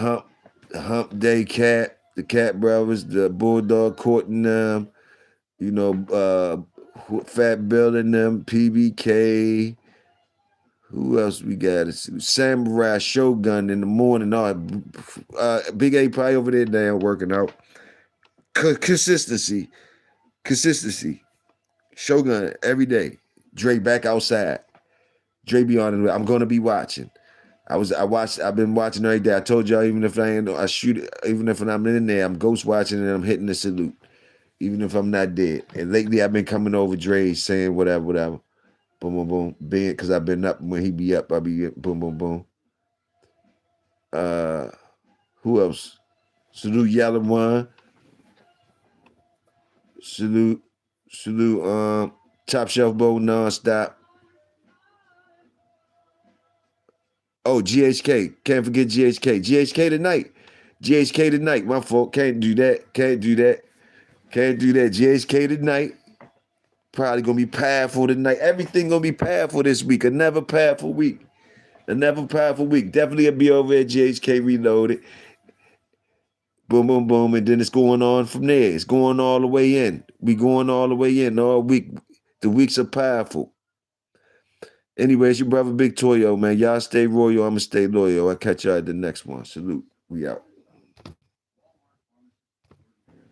Hump Day Cat, the Cat Brothers, the Bulldog Court and them, Fat Bill and them, PBK. Who else we got? Samurai Shogun in the morning. Big A probably over there now working out. Consistency. Shogun every day. Dre back outside. Dre be on it. I'm gonna be watching. I've been watching every day. I told y'all, even if I shoot it, even if I'm in there, I'm ghost watching and I'm hitting the salute. Even if I'm not dead. And lately I've been coming over Dre saying whatever. Boom, boom, boom. Being because I've been up when he be up, I be boom, boom, boom. Who else? Salute Yellow One. Salute Top Shelf Bowl nonstop. Oh, GHK. Can't forget GHK. GHK tonight. My fault. Can't do that. GHK tonight. Probably gonna be powerful tonight. Everything gonna be powerful this week. Another powerful week. Definitely a be over at GHK Reloaded. Boom, boom, boom. And then it's going on from there. It's going all the way in. We going all the way in all week. The weeks are powerful. Anyway, it's your brother Big Toyo, man. Y'all stay royal. I'ma stay loyal. I'll catch y'all at the next one. Salute. We out.